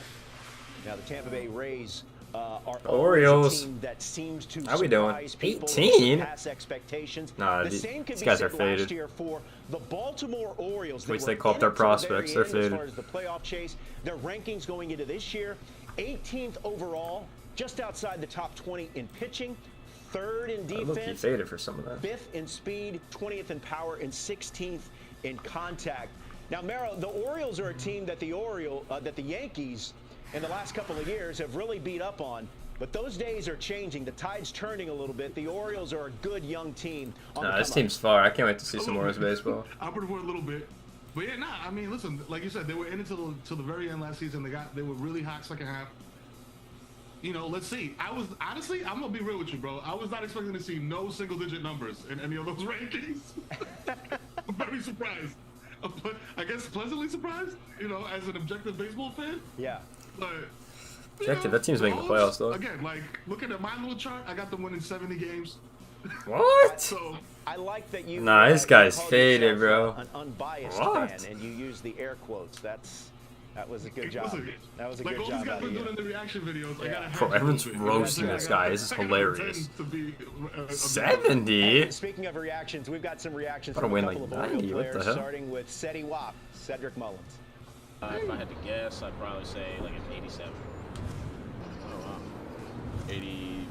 Now the Tampa Bay Rays are Orioles. a team that seems to How we doing? surprise people, 18? surpass expectations. Nah, the same could these be guys said are faded. last year for the Baltimore Orioles. Which were they call up in their it to the very prospects. They're end faded. As far as the playoff chase, their rankings going into this year, 18th overall, just outside the top 20 in pitching, 3rd in I look, he defense, faded for some of that. 5th in speed, 20th in power, and 16th in contact. Now, Mero, the Orioles are a team that the Yankees in the last couple of years have really beat up on. But those days are changing. The tide's turning a little bit. The Orioles are a good young team. Nah, this team's far. I can't wait to see some Orioles baseball. I'll put it for a little bit. But yeah, I mean, listen, like you said, they were in it till the very end last season. They were really hot second half. You know, let's see. Honestly, I'm gonna be real with you, bro. I was not expecting to see no single-digit numbers in any of those rankings. I'm very surprised. I guess pleasantly surprised. You know, as an objective baseball fan. Yeah. But Objective, that team's making the playoffs though. Again, like looking at my little chart, I got them winning 70 games. What? So I like that you. Nah, this guy's called faded, yourself bro. An unbiased What? fan, and you use the air quotes. That was a good job. Listen, That was a like good all job. these guys out been of you. doing in the reaction videos. Yeah. Bro, everyone's roasting this guy. This is hilarious. 70? Speaking of reactions, we've got some reactions Gotta from a win couple like of Oriole 90, what the players, hell? starting with Seti Wap, Cedric Mullins. If I had to guess, I'd probably say like an 87. Oh, wow. 86.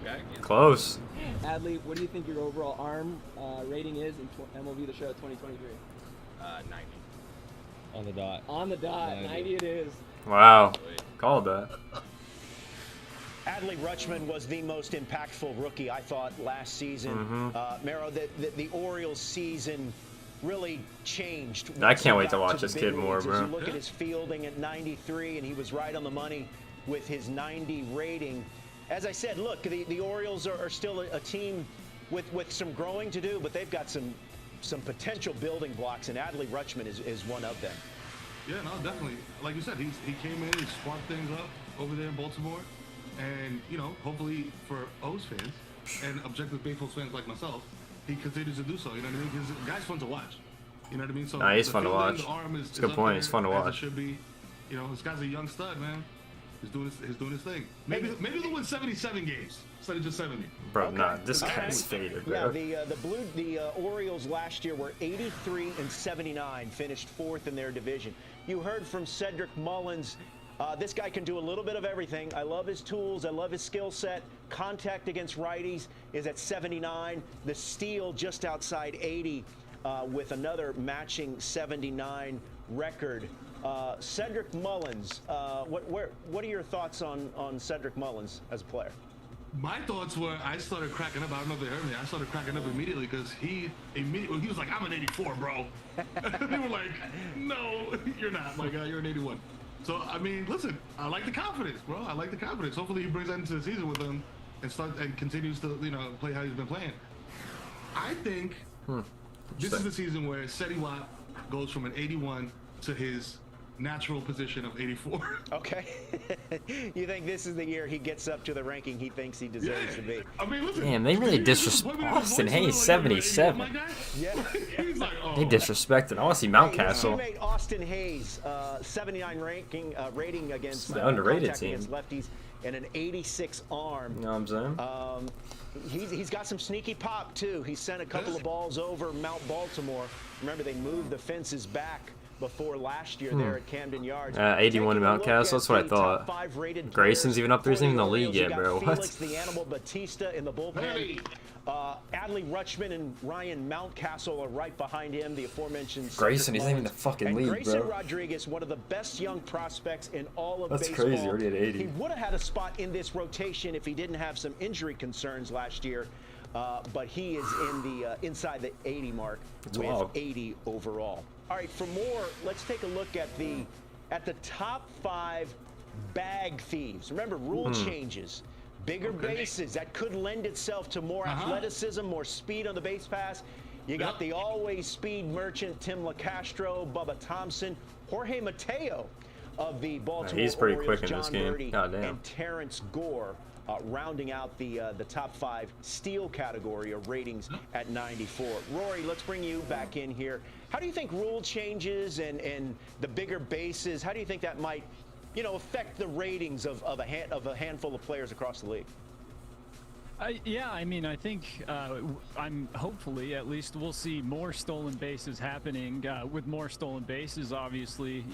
Okay. Close. Adley, what do you think your overall arm rating is in MLB The Show 2023? 90. On the dot. On the dot, 90 it is. Wow. Called that. Adley Rutschman was the most impactful rookie, I thought, last season. Mero, the Orioles season really changed. I can't once wait to he got watch the this big kid more, leagues. bro. As you look at his fielding at 93, and he was right on the money with his 90 rating. As I said, look, the Orioles are still a team with some growing to do, but they've got some potential building blocks, and Adley Rutschman is one of them. Yeah, no, definitely. Like you said, he came in, he sparked things up over there in Baltimore, and you know, hopefully for O's fans and objective baseball fans like myself, he continues to do so. You know what I mean? Because the guy's fun to watch. You know what I mean? So Nah, he's the fun to fielding, watch. The arm is It's a good up point. there It's fun to as watch. It should be. You know, this guy's a young stud, man. He's doing his thing. Maybe they'll win 77 games instead of just 70. Bro, Okay. nah, this Okay. guy's faded, Yeah, bro. the Orioles last year were 83 and 79, finished 4th in their division. You heard from Cedric Mullins. This guy can do a little bit of everything. I love his tools. I love his skill set. Contact against righties is at 79. The steal just outside 80 with another matching 79 record. Cedric Mullins, what are your thoughts on Cedric Mullins as a player? My thoughts were, I started cracking up. I don't know if they heard me. I started cracking up immediately because he was like, I'm an 84, bro. They were like, no, you're not. Like, you're an 81. So, I mean, listen, I like the confidence, bro. I like the confidence. Hopefully he brings that into the season with them and continues to, you know, play how he's been playing. I think this is the season where Seti Wap goes from an 81 to his natural position of 84. Okay. You think this is the year he gets up to the ranking he thinks he deserves to be? I mean, listen, Damn, they really disrespect Austin Hayes, 77. Yeah. He's like, oh. They disrespected. I want to see Mountcastle. His teammate Austin Hayes, 79 rating against the underrated contact team. against lefties and an 86 arm. You know what I'm saying? He's got some sneaky pop too. He sent a couple of balls over Mount Baltimore. Remember, they moved the fences back before last year there at Camden Yards. 81 to Taking a look Mountcastle, that's what I at the top thought. 5 rated Grayson's players even up there, for he's not even in the Orioles. league You yet, got bro. Felix What? the Animal Batista in the bullpen. Adley Rutschman and Ryan Mountcastle are right behind him. The aforementioned Grayson, he's not even in the fucking and league, Grayson bro. Rodriguez, one of the best young prospects in all of That's baseball. crazy, already at 80. He would have had a spot in this rotation if he didn't have some injury concerns last year. But he is in the inside the 80 mark with wild. 80 overall. All right, for more, let's take a look at the top 5 bag thieves. Remember, rule changes. Bigger bases, that could lend itself to more athleticism, more speed on the base pass. You got the always speed merchant, Tim LaCastro, Bubba Thompson, Jorge Mateo of the Baltimore he's pretty Orioles, quick in this John game. Birdie, God damn. and Terrence Gore, rounding out the top 5 steal category of ratings at 94. Rory, let's bring you back in here. How do you think rule changes and the bigger bases, how do you think that might affect the ratings of a handful of players across the league? Yeah, I mean, I think I'm hopefully at least we'll see more stolen bases happening. With more stolen bases, obviously,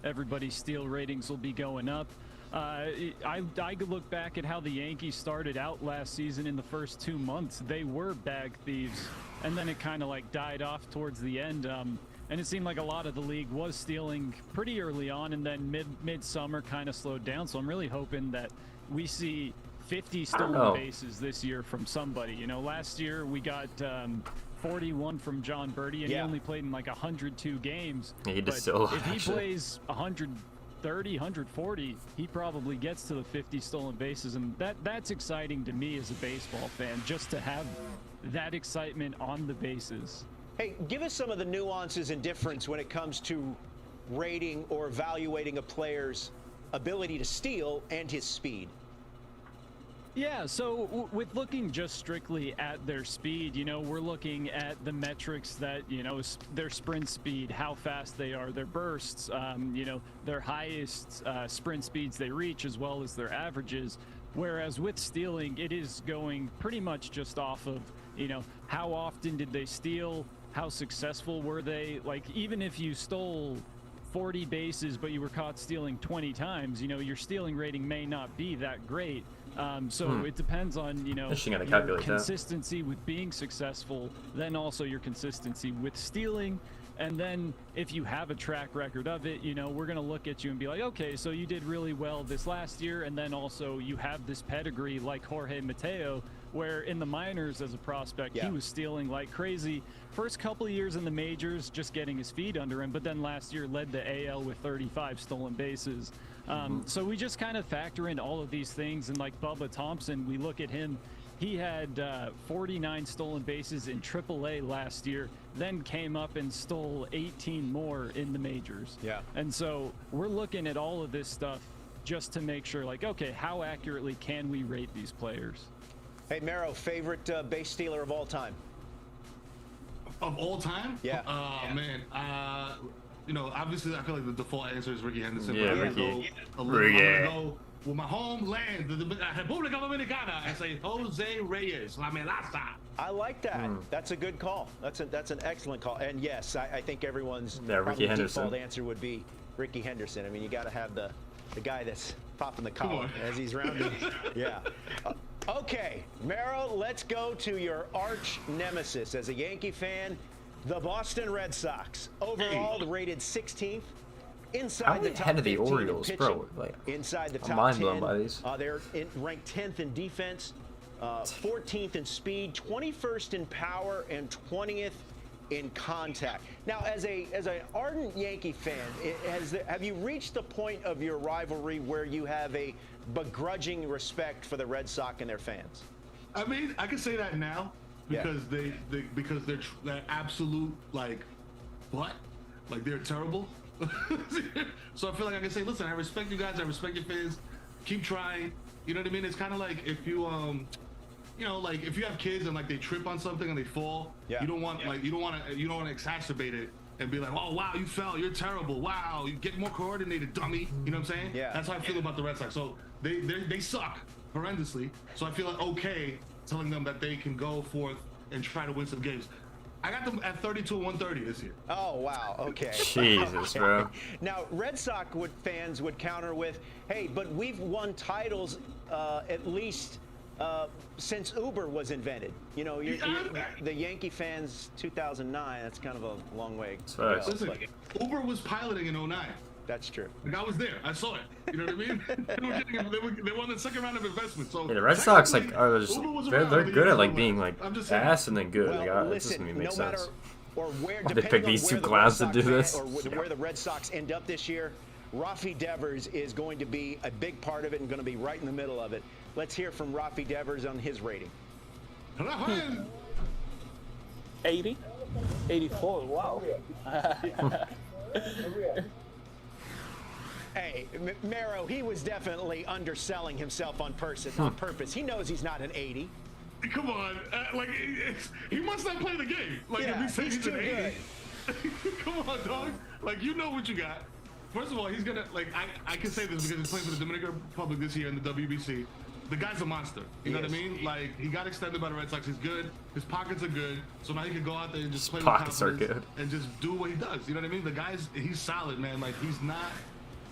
everybody's steal ratings will be going up. I could look back at how the Yankees started out last season. In the first 2 months, they were bag thieves, and then it kind of like died off towards the end. And it seemed like a lot of the league was stealing pretty early on, and then mid-summer kind of slowed down. So I'm really hoping that we see 50 stolen bases this year from somebody. Last year we got 41 from John Birdie, and he only played in like 102 games. Yeah, he did steal a lot, if he actually. plays 130, 140, he probably gets to the 50 stolen bases, and that's exciting to me as a baseball fan, just to have that excitement on the bases. Hey, give us some of the nuances and difference when it comes to rating or evaluating a player's ability to steal and his speed. Yeah, so with looking just strictly at their speed, we're looking at the metrics that, their sprint speed, how fast they are, their bursts, their highest sprint speeds they reach, as well as their averages. Whereas with stealing, it is going pretty much just off of, how often did they steal, how successful were they? Like, even if you stole 40 bases, but you were caught stealing 20 times, your stealing rating may not be that great. So it depends on, your consistency with being successful, then also your consistency with stealing. And then if you have a track record of it, we're going to look at you and be like, okay, so you did really well this last year. And then also you have this pedigree like Jorge Mateo, where in the minors as a prospect, he was stealing like crazy. First couple of years in the majors, just getting his feet under him. But then last year led the AL with 35 stolen bases. So we just kind of factor in all of these things. And like Bubba Thompson, we look at him. He had 49 stolen bases in AAA last year, then came up and stole 18 more in the majors. Yeah. And so we're looking at all of this stuff just to make sure, like, okay, how accurately can we rate these players? Hey, Mero, favorite base stealer of all time? Of all time? Yeah. Oh, man. Obviously, I feel like the default answer is Ricky Henderson. Yeah, but Ricky. I'm gonna go with my homeland, the República Dominicana, and say Jose Reyes, La Melaza. I like that. That's a good call. That's an excellent call. And yes, I think everyone's Ricky Henderson. default answer would be Ricky Henderson. I mean, you got to have the guy that's popping the collar as he's rounding. Yeah. Okay, Mero, let's go to your arch nemesis. As a Yankee fan, the Boston Red Sox. Overall, rated 16th. Inside the top ahead of the 15 in Orioles, pitching, bro? Like, inside the I'm top mind 10. blown by these. They're ranked 10th in defense, 14th in speed, 21st in power, and 20th in contact. Now, as an ardent Yankee fan, have you reached the point of your rivalry where you have a begrudging respect for the Red Sox and their fans? I mean, I can say that now because they're absolute like they're terrible. So I feel like I can say, listen, I respect you guys, I respect your fans, keep trying. You know what I mean? It's kind of like if you like if you have kids and like they trip on something and they fall, you don't want to exacerbate it and be like, oh wow, you fell, you're terrible, wow, you get more coordinated, dummy. You know what I'm saying? Yeah. That's how I feel about the Red Sox. So they suck horrendously. So I feel like okay telling them that they can go forth and try to win some games. I got them at 32 and 130 this year. Oh, wow. Okay. Jesus, bro. Now, Red Sox fans would counter with, hey, but we've won titles at least since Uber was invented. You know, the Yankee fans, 2009. That's kind of a long way. To go, listen, Uber was piloting in 09. That's true. Like, I was there. I saw it. You know what I mean? they won the second round of investment. So yeah, the Red Sox like are just, they're good at like being like ass and then good. Well, like, listen, it doesn't make sense. Or where, they pick these two clowns to do this, or where the Red Sox end up this year, Rafi Devers is going to be a big part of it and going to be right in the middle of it. Let's hear from Rafi Devers on his rating. 80, 84. Wow. Hey, Mero, he was definitely underselling himself on purpose. He knows he's not an 80. Come on, like he must not play the game. Like yeah, if he's too good. Come on, dog. Like you know what you got. First of all, he's gonna like I can say this because he's playing for the Dominican Republic this year in the WBC. The guy's a monster. You know what I mean? Like he got extended by the Red Sox. He's good. His pockets are good. So now he can go out there and just play with confidence and just do what he does. You know what I mean? He's solid, man. Like he's not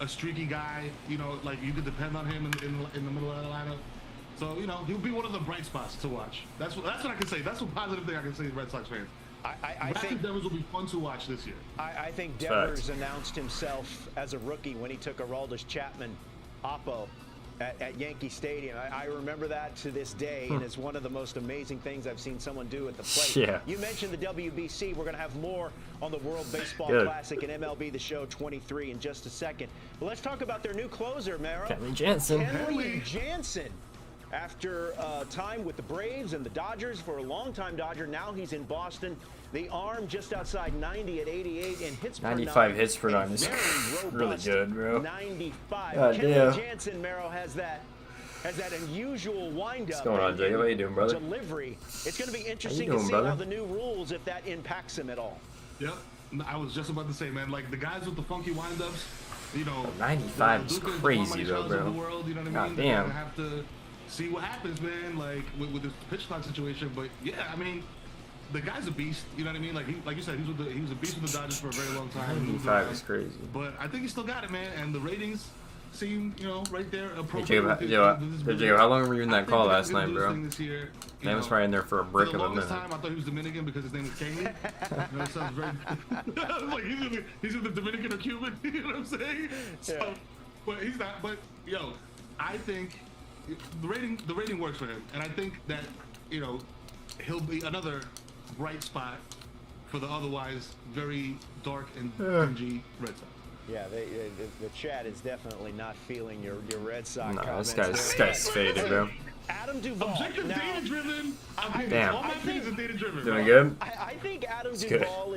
a streaky guy. You know, like you could depend on him in the middle of the lineup. So, you know, he'll be one of the bright spots to watch. That's what I can say. That's a positive thing I can say to Red Sox fans. I think Devers will be fun to watch this year. I think Devers announced himself as a rookie when he took Aroldis Chapman oppo at Yankee Stadium. I remember that to this day, and it's one of the most amazing things I've seen someone do at the plate. Yeah. You mentioned the WBC. We're going to have more on the World Baseball Classic and MLB The Show 23 in just a second. But let's talk about their new closer, Mero. Kenley Jansen. Kenley Jansen. After time with the Braves and the Dodgers for a long-time Dodger, now he's in Boston. The arm just outside 90 at 88 and hits per 95 hits per 9 is really good, bro. 95. God Kenley Jansen, Mero, has that unusual windup. What's going on, Jay? How you doing, brother? Delivery. It's going to be interesting to see how the new rules, if that impacts him at all. Yep. I was just about to say, man, like the guys with the funky windups, you know. 95 is crazy, though, bro. You know what I mean? God damn. Have to see what happens, man, like with this pitch clock situation. But yeah, I mean, the guy's a beast. You know what I mean? Like like you said, he was a beast with the Dodgers for a very long time. 95 is crazy. But I think he still got it, man. And the ratings seem, you know, right there. Hey, Jacob, how long were you in that call last night, bro? Man was probably in there for a brick of a minute. Time, I thought he was Dominican because his name is Kenley. That sounds very like he's either Dominican or Cuban. You know what I'm saying? So, but he's not. But yo, I think the rating works for him, and I think that, you know, he'll be another bright spot for the otherwise very dark and dingy Red Sox. Yeah, the chat is definitely not feeling your Red Sox comments. This guy's faded, bro. Adam Duvall. Objective, data-driven. Damn. All my opinions are data-driven. Doing good? I think Adam Duvall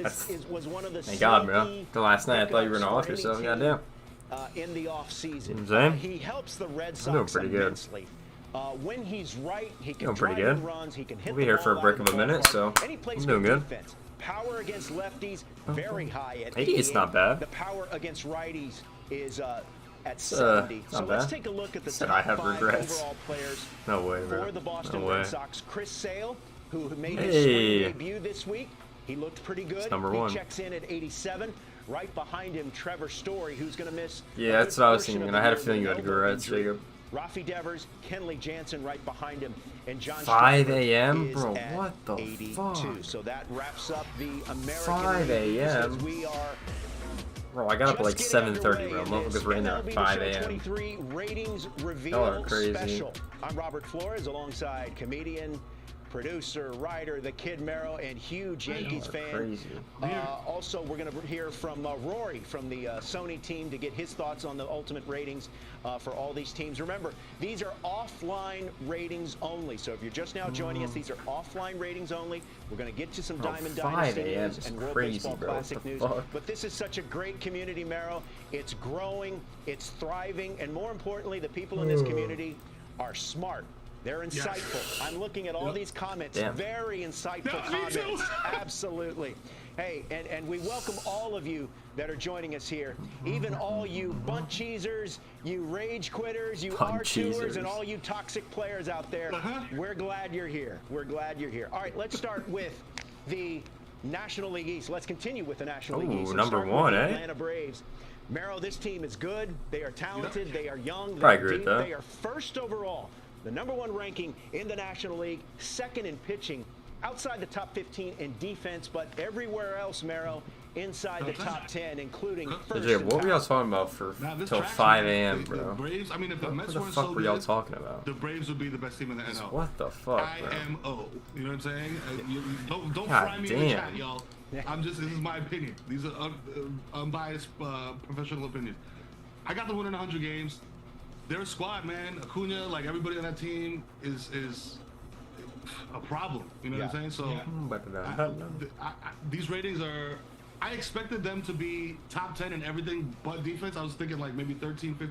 was one of the Thank God, bro. The last night I thought you were gonna off yourself. Goddamn. In the off-season. He helps the Red Sox immensely. When he's right, he can drive in runs, he can hit we'll be here for a break of a minute, so I'm doing good. Defense. Power against lefties, very high at 80. It's not bad. The power against righties is at 70. So let's take a look at the top 5 overall players for the Boston Red Sox. Chris Sale, who made his spring debut this week, he looked pretty good. He checks in at 87. Right behind him, Trevor Story, who's going to miss. Yeah, that's what I was thinking. I had a feeling you had to go Reds, Jacob. Rafi Devers, Kenley Jansen right behind him, and John 5 a.m. Bro, what the 82. fuck? So that wraps up the American 5 a.m. We are Bro, I got up at like 7:30, bro. Motherfuckers were in there at 5 a.m. Ratings reveal special. I'm Robert Flores alongside comedian, producer, writer, the Kid Mero, and huge Yankees fan. Also, we're going to hear from Rory from the Sony team to get his thoughts on the ultimate ratings for all these teams. Remember, these are offline ratings only. So if you're just now joining us, these are offline ratings only. We're going to get to some Diamond Dynasty news and World Baseball Classic news. But this is such a great community, Mero. It's growing, it's thriving, and more importantly, the people in this community are smart. They're insightful. I'm looking at all these comments. Very insightful comments. Absolutely. Hey, and we welcome all of you that are joining us here. Even all you bunt cheesers, you rage quitters, you R2ers, and all you toxic players out there. We're glad you're here. We're glad you're here. All right, let's start with the National League East. Let's continue with the National League East. Number one, Atlanta Braves. Mero, this team is good. They are talented. They are young. They are deep. They are first overall. the #1 ranking in the National League, second in pitching, outside the top 15 in defense, but everywhere else, Mero, inside the top 10, including first. Jay, what were y'all talking about for till 5 a.m., bro? The Braves, I mean, if the Mets What the weren't fuck so were y'all good, talking about? the Braves would be the best team in the NL. What the fuck, bro? IMO. You know what I'm saying? Don't God fry me in the damn. chat, y'all. This is my opinion. These are unbiased professional opinions. I got them winning 100 games. Their squad, man, Acuna, like everybody on that team is a problem. You know what I'm saying? So these ratings are. I expected them to be top 10 in everything but defense. I was thinking like maybe 13 to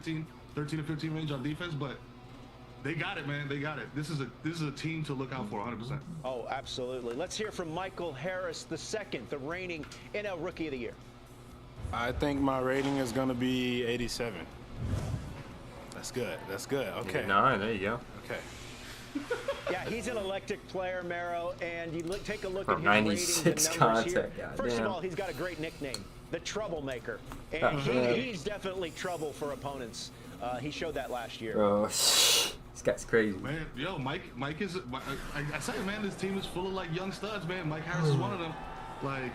15 range on defense, but they got it, man. They got it. This is a team to look out for 100%. Oh, absolutely. Let's hear from Michael Harris II, the reigning NL Rookie of the Year. I think my rating is going to be 87. That's good. That's good. Okay. 9, there you go. Okay. Yeah, he's an electric player, Mero, and you take a look at his 96 ratings and numbers here. contact, First of goddamn. all, he's got a great nickname, the Troublemaker, and he's definitely trouble for opponents. He showed that last year. Bro, this guy's crazy. Man, yo, Mike is. I say, man, this team is full of like young studs, man. Mike Harris is one of them. Like,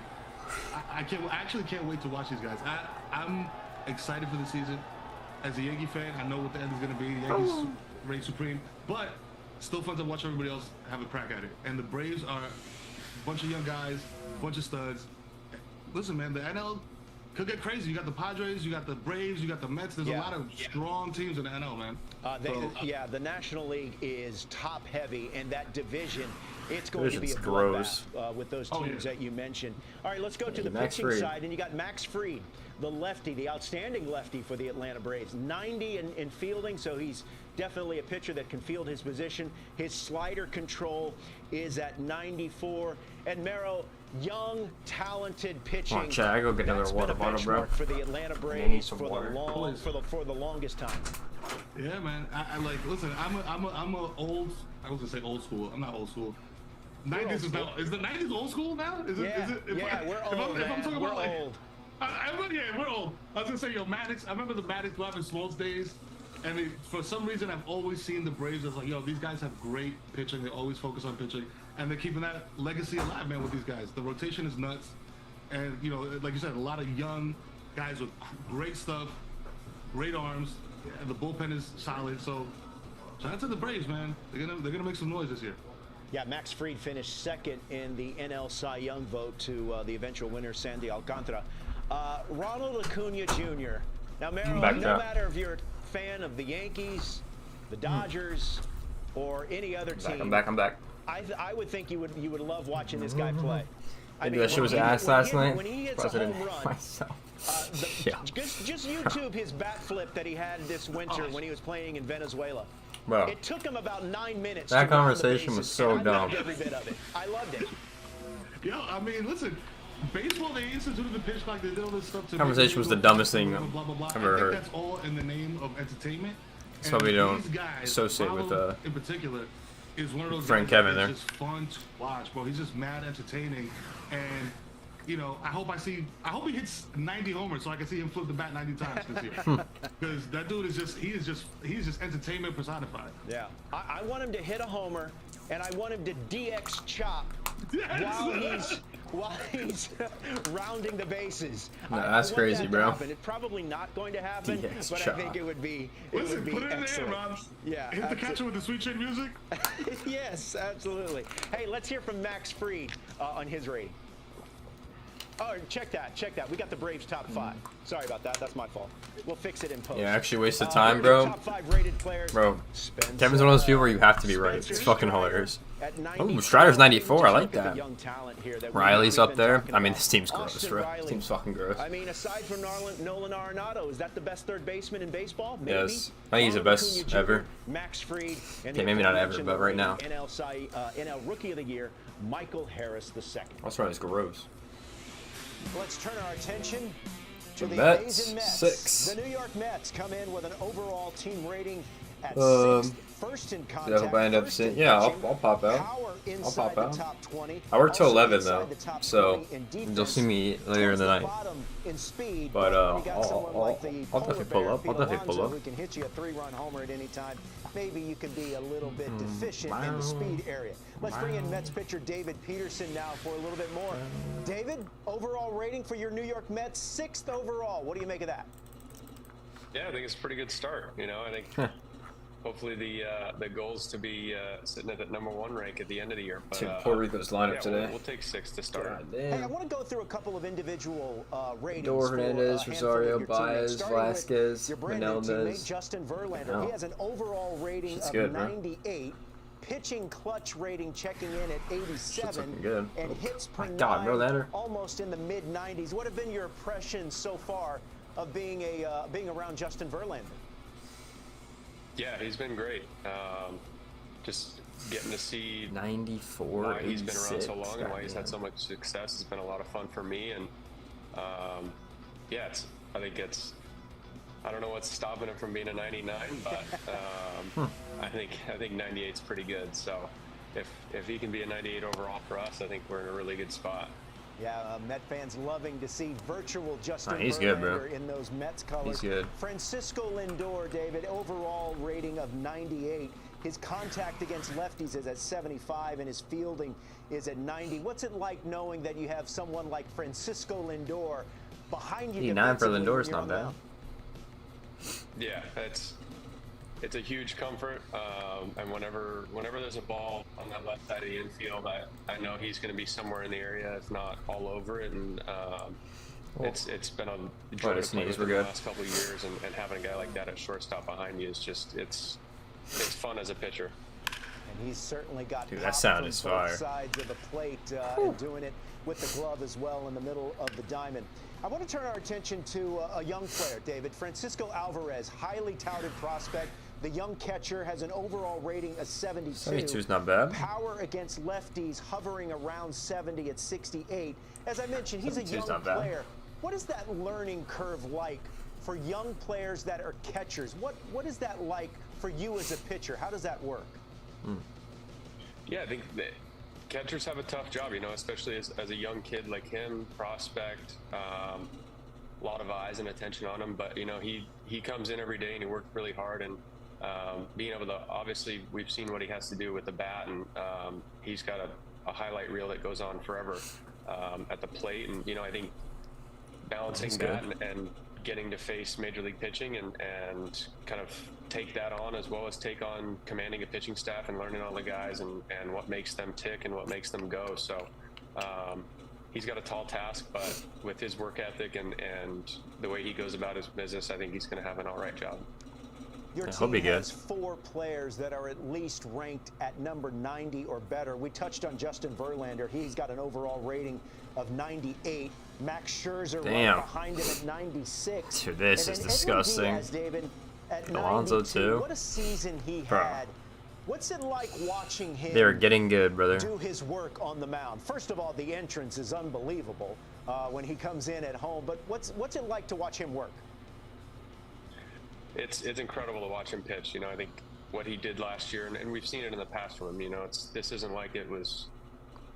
I actually can't wait to watch these guys. I'm excited for the season. As a Yankee fan, I know what the end is going to be. The Yankees reign supreme, but still fun to watch everybody else have a crack at it. And the Braves are a bunch of young guys, a bunch of studs. Listen, man, the NL could get crazy. You got the Padres, you got the Braves, you got the Mets. There's a lot of strong teams in the NL, man. The National League is top heavy, and that division, it's going to be a gross bloodbath with those teams that you mentioned. All right, let's go to the Max pitching Fried. side, and you got Max Fried, the lefty, the outstanding lefty for the Atlanta Braves. 90 in fielding, so he's definitely a pitcher that can field his position. His slider control is at 94. And Mero, young, talented pitching. Come on, Chad, I go get another water bottle, bro. For the Atlanta I need Braves some for water. for the longest time. Yeah, man. I like. Listen, I'm a old. I was gonna say old school. I'm not old school. 90s is now. Is the 90s old school now? Is it? We're old. If I'm talking about like, old. We're old. I was gonna say, yo, Maddox. I remember the Maddox, Glove, and Smoltz days. And for some reason, I've always seen the Braves as like, yo, these guys have great pitching. They always focus on pitching, and they're keeping that legacy alive, man. With these guys, the rotation is nuts, and you know, like you said, a lot of young guys with great stuff, great arms, and the bullpen is solid. So, shout out to the Braves, man. They're gonna make some noise this year. Yeah, Max Fried finished second in the NL Cy Young vote to the eventual winner, Sandy Alcantara. Ronald Acuna Jr. Now, Mero, no matter if you're a fan of the Yankees, the Dodgers, or any other team, I'm back. I would think you would love watching this guy play. Maybe that shit was ass last night. When he hits a home run, just YouTube his bat flip that he had this winter when he was playing in Venezuela. Bro, it took him about 9 minutes. That to conversation was so dumb. I loved every bit of it. I loved it. Yo, I mean, listen. Baseball, they instituted the pitch clock. They did all this stuff to. Conversation was the dumbest thing I've ever heard. I think that's all in the name of entertainment. That's why we don't associate with in particular, is one of those friend guys Kevin that's there. just fun to watch, bro. He's just mad entertaining, and you know, I hope he hits 90 homers so I can see him flip the bat 90 times this year. Because that dude is just entertainment personified. Yeah, I want him to hit a homer, and I want him to DX chop while he's rounding the bases. No, that's crazy, bro. It's probably not going to happen, DX but chop. I think it would be. Listen, put it in excellent. there, Rob. Yeah, hit the catcher with the sweet chin music. Yes, absolutely. Hey, let's hear from Max Fried on his rating. Oh, check that. We got the Braves top 5. Sorry about that. That's my fault. We'll fix it in post. Yeah, actually wasted time, bro. Top 5 rated players. Bro, Kevin's one of those people where you have to be right. It's fucking hilarious. Oh, Strider's 94. I like that. Riley's up there. I mean, this team's gross, bro. This team's fucking gross. I mean, aside from Nolan Arenado, is that the best third baseman in baseball? Maybe. Yes. I think he's the best ever. Max Fried. And okay, maybe not ever, but right now. NL Rookie of the Year, Michael Harris II. That's right, it's gross. Let's turn our attention to the Mets, amazing Mets. 6. The New York Mets come in with an overall team rating at sixth, first in I hope I end up seeing. Yeah, I'll pop out. I'll pop out. I work till 11 though, so you'll see me later in the night. But I'll definitely pull up. I'll definitely pull up. Who can hit you a 3-run homer at any time. Maybe you can be a little bit deficient in the speed area. Let's bring in Mets pitcher David Peterson now for a little bit more. David, overall rating for your New York Mets, 6th overall. What do you make of that? Yeah, I think it's a pretty good start. You know, I think hopefully the goal is to be sitting at that #1 rank at the end of the year. But, Puerto Rico's lineup today. We'll take 6 to start. Hey, I want to go through a couple of individual ratings. Hernandez, Rosario, Baez, Velasquez, your brand new teammate, Menendez. Justin Verlander. He has an overall rating of 98. Pitching clutch rating checking in at 87. Good. And hits per Verlander. almost in the mid-90s. What have been your impressions so far of being around Justin Verlander? Yeah, he's been great. Just getting to see 94. Why he's been around so long and why he's had so much success has been a lot of fun for me. And yeah, I don't know what's stopping him from being a 99, but I think 98's pretty good. So if he can be a 98 overall for us, I think we're in a really good spot. Yeah, Met fans loving to see virtual Justin he's Verlander good, bro. in those Mets colors. He's good. Francisco Lindor, David, overall rating of 98. His contact against lefties is at 75, and his fielding is at 90. What's it like knowing that you have someone like Francisco Lindor behind you? 89 for Lindor is not bad. Yeah, it's a huge comfort, and whenever there's a ball on that left side of the infield, I know he's going to be somewhere in the area, if not all over it, and it's been a joy to play with him the last couple of years, and having a guy like that at shortstop behind you is just it's fun as a pitcher. And he's certainly got that sound is fire. Both sides of the plate and doing it with the glove as well in the middle of the diamond. I want to turn our attention to a young player, David. Francisco Alvarez, highly touted prospect. The young catcher has an overall rating of 72. 72 is not bad. Power against lefties hovering around 70 at 68. As I mentioned, he's a young player. What is that learning curve like for young players that are catchers? What is that like for you as a pitcher? How does that work? Yeah, I think that catchers have a tough job, you know, especially as a young kid like him, prospect, a lot of eyes and attention on him. But, you know, he comes in every day and he worked really hard, and being able to, obviously, we've seen what he has to do with the bat, and he's got a highlight reel that goes on forever at the plate. And, you know, I think balancing that and getting to face major league pitching and kind of take that on, as well as take on commanding a pitching staff and learning all the guys and what makes them tick and what makes them go. So he's got a tall task, but with his work ethic and the way he goes about his business, I think he's going to have an all right job. Your team has 4 players that are at least ranked at number 90 or better. We touched on Justin Verlander. He's got an overall rating of 98. Max Scherzer right behind him at 96. Dude, this is disgusting. David, at Alonso 92. too. What a season he had. What's it like watching him They're getting good, brother. do his work on the mound? First of all, the entrance is unbelievable when he comes in at home. But what's it like to watch him work? It's incredible to watch him pitch. You know, I think what he did last year, and we've seen it in the past from him. You know, this isn't like it was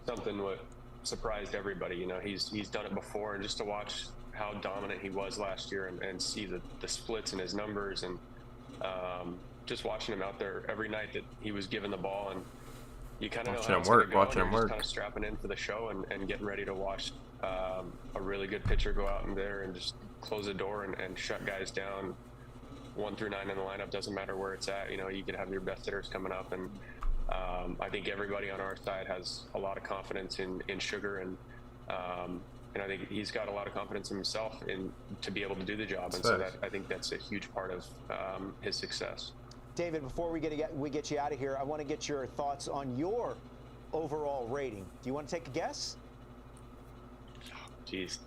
something what surprised everybody. You know, he's done it before, and just to watch how dominant he was last year and see the splits in his numbers, and just watching him out there every night that he was given the ball, and you kind of know how it's going to go, and you're just kind of strapping in for the show and getting ready to watch a really good pitcher go out in there and just close the door and shut guys down. 1 through 9 in the lineup, doesn't matter where it's at. You know, you could have your best hitters coming up, and I think everybody on our side has a lot of confidence in Sugar, and I think he's got a lot of confidence in himself to be able to do the job, and so I think that's a huge part of his success. David, before we get you out of here, I want to get your thoughts on your overall rating. Do you want to take a guess? Jeez.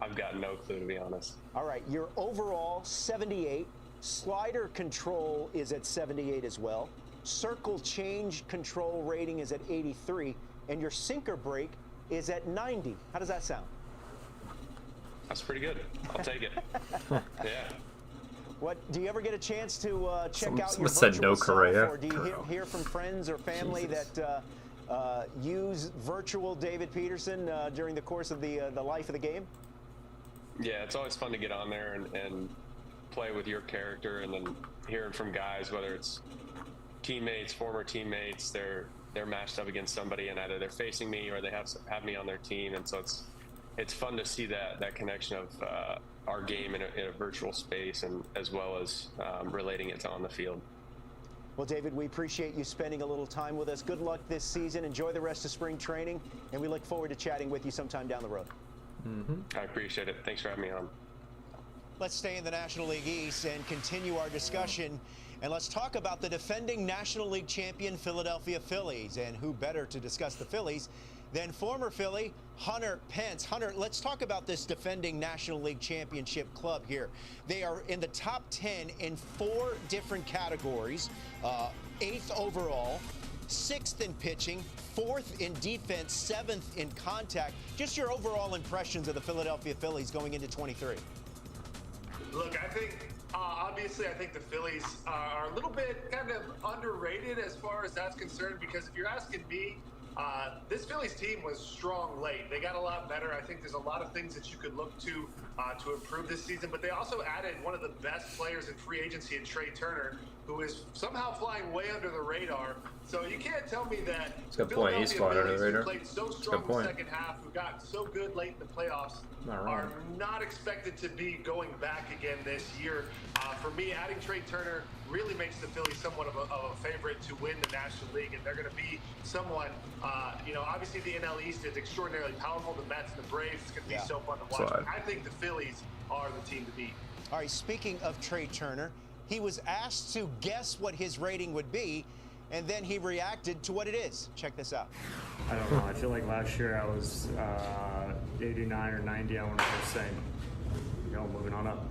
I've got no clue, to be honest. All right, your overall 78. Slider control is at 78 as well. Circle change control rating is at 83, and your sinker break is at 90. How does that sound? That's pretty good. I'll take it. Yeah. What do you ever get a chance to check out someone your said virtual no self, Correa. or do you hear from friends or family that use virtual David Peterson during the course of the life of the game? Yeah, it's always fun to get on there and play with your character, and then hearing from guys, whether it's teammates, former teammates, they're matched up against somebody, and either they're facing me or they have me on their team, and so it's fun to see that connection of our game in a virtual space, and as well as relating it to on the field. Well, David, we appreciate you spending a little time with us. Good luck this season. Enjoy the rest of spring training, and we look forward to chatting with you sometime down the road. I appreciate it. Thanks for having me on. Let's stay in the National League East and continue our discussion. And let's talk about the defending National League champion Philadelphia Phillies. And who better to discuss the Phillies than former Philly Hunter Pence. Hunter, let's talk about this defending National League championship club here. They are in the top 10 in 4 different categories. 8th overall, 6th in pitching, 4th in defense, 7th in contact. Just your overall impressions of the Philadelphia Phillies going into 23. Look, I think, obviously, I think the Phillies are a little bit kind of underrated as far as that's concerned, because if you're asking me, this Phillies team was strong late. They got a lot better. I think there's a lot of things that you could look to improve this season, but they also added one of the best players in free agency in Trey Turner, who is somehow flying way under the radar. So you can't tell me that That's a good point. He's flying under the radar. Played so strong in the second half, who got so good late in the playoffs, are not expected to be going back again this year. For me, adding Trey Turner really makes the Phillies somewhat of a favorite to win the National League, and they're going to be someone, obviously the NL East is extraordinarily powerful. The Mets and the Braves is going to be so fun to watch. But I think the Phillies are the team to beat. All right, speaking of Trey Turner, he was asked to guess what his rating would be, and then he reacted to what it is. Check this out. I don't know. I feel like last year I was 89 or 90. I want to say, moving on up.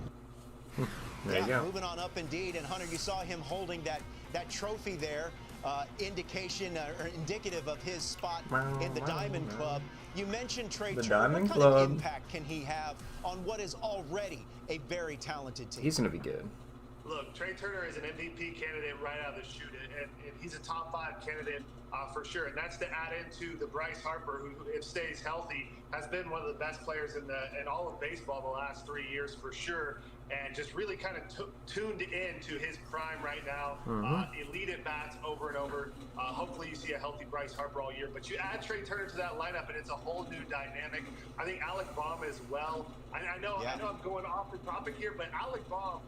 There you go. Moving on up indeed. And Hunter, you saw him holding that trophy there, indication or indicative of his spot in the Diamond Club. You mentioned Trey Turner. What kind of impact can he have on what is already a very talented team? He's going to be good. Look, Trey Turner is an MVP candidate right out of the chute, and he's a top 5 candidate for sure. And that's to add into the Bryce Harper, who, if stays healthy, has been one of the best players in all of baseball the last 3 years for sure, and just really kind of tuned into his prime right now. Elite at bats over and over. Hopefully you see a healthy Bryce Harper all year. But you add Trey Turner to that lineup, and it's a whole new dynamic. I think Alec Baum as well. I know I'm going off the topic here, but Alec Baum,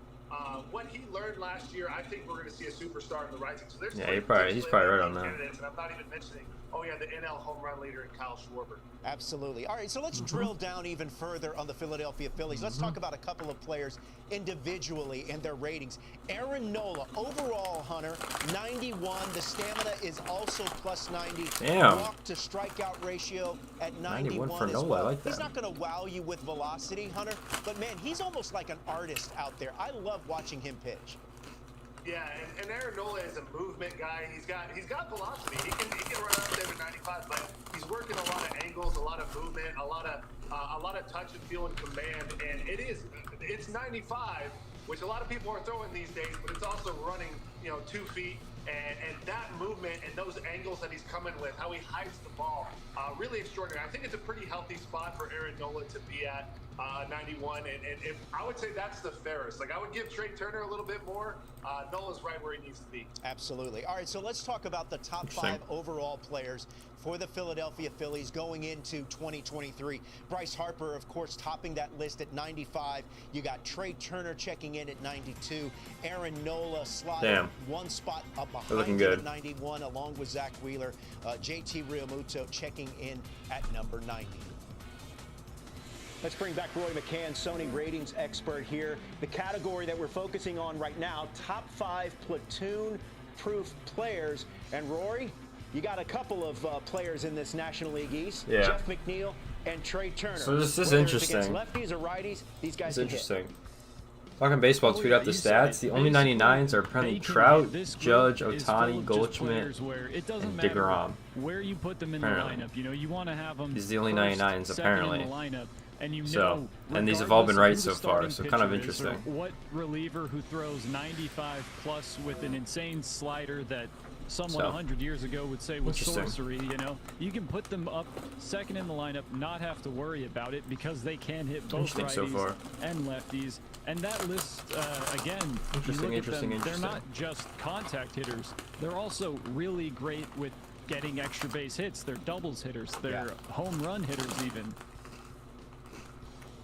what he learned last year, I think we're going to see a superstar in the rising. So there's he's probably right on that. And I'm not even mentioning, the NL home run leader in Kyle Schwarber. Absolutely. All right, so let's drill down even further on the Philadelphia Phillies. Let's talk about a couple of players individually and their ratings. Aaron Nola, overall, Hunter, 91. The stamina is also plus 90. Damn. Walk to strikeout ratio at 91 for as Nola. well. I like that. He's not going to wow you with velocity, Hunter, but man, he's almost like an artist out there. I love watching him pitch. Yeah, and Aaron Nola is a movement guy. He's got velocity. He can run up there to 95, but he's working a lot of angles, a lot of movement, a lot of touch and feel and command. And it's 95, which a lot of people are throwing these days, but it's also running 2 feet. And that movement and those angles that he's coming with, how he hides the ball, really extraordinary. I think it's a pretty healthy spot for Aaron Nola to be at 91. And if I would say that's the fairest. Like, I would give Trey Turner a little bit more. Nola's right where he needs to be. Absolutely. All right, so let's talk about the top 5 overall players for the Philadelphia Phillies going into 2023. Bryce Harper, of course, topping that list at 95. You got Trey Turner checking in at 92. Aaron Nola slotted one spot up behind him at 91, along with Zach Wheeler. JT Realmuto checking in at number 90. Let's bring back Roy McCann, Sony ratings expert here. The category that we're focusing on right now, top 5 platoon-proof players. And Rory, you got a couple of players in this National League East. Yeah. Jeff McNeil and Trey Turner. So this is interesting. Lefties or righties, these guys it's interesting. Talking baseball, tweet out the stats. The only 99s are apparently Trout, Judge, Ohtani, Goldschmidt, and DeGrom. Where you put them in the lineup, you want to have them. These are the only 99s apparently. In the lineup. And you So, know, and these have all been right regardless of so who the far, starting so kind of pitcher is, or interesting. what reliever who throws 95 plus with an insane slider that someone 100 years ago would say was Interesting. sorcery, you know, you can put them up second in the lineup, not have to worry about it because they can hit both Interesting so righties far. and lefties. And that list, again, Interesting, you look at them, interesting. they're not just contact hitters. They're also really great with getting extra base hits. They're doubles hitters. They're home run hitters even.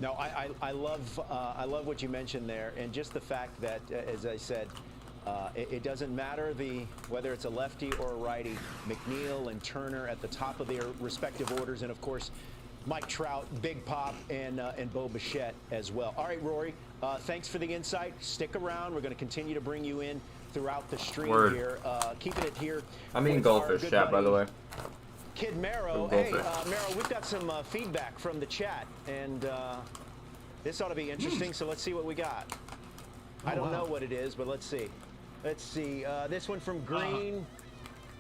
No, I love what you mentioned there, and just the fact that, as I said, it doesn't matter whether it's a lefty or a righty. McNeil and Turner at the top of their respective orders, and of course, Mike Trout, Big Pop, and Bo Bichette as well. All right, Rory, thanks for the insight. Stick around. We're going to continue to bring you in throughout the stream here. Keeping it here. I'm eating goldfish, chat, by the way. Kid Mero, hey, Mero, we've got some feedback from the chat, and this ought to be interesting, so let's see what we got. I don't know what it is, but let's see. Let's see. This one from Green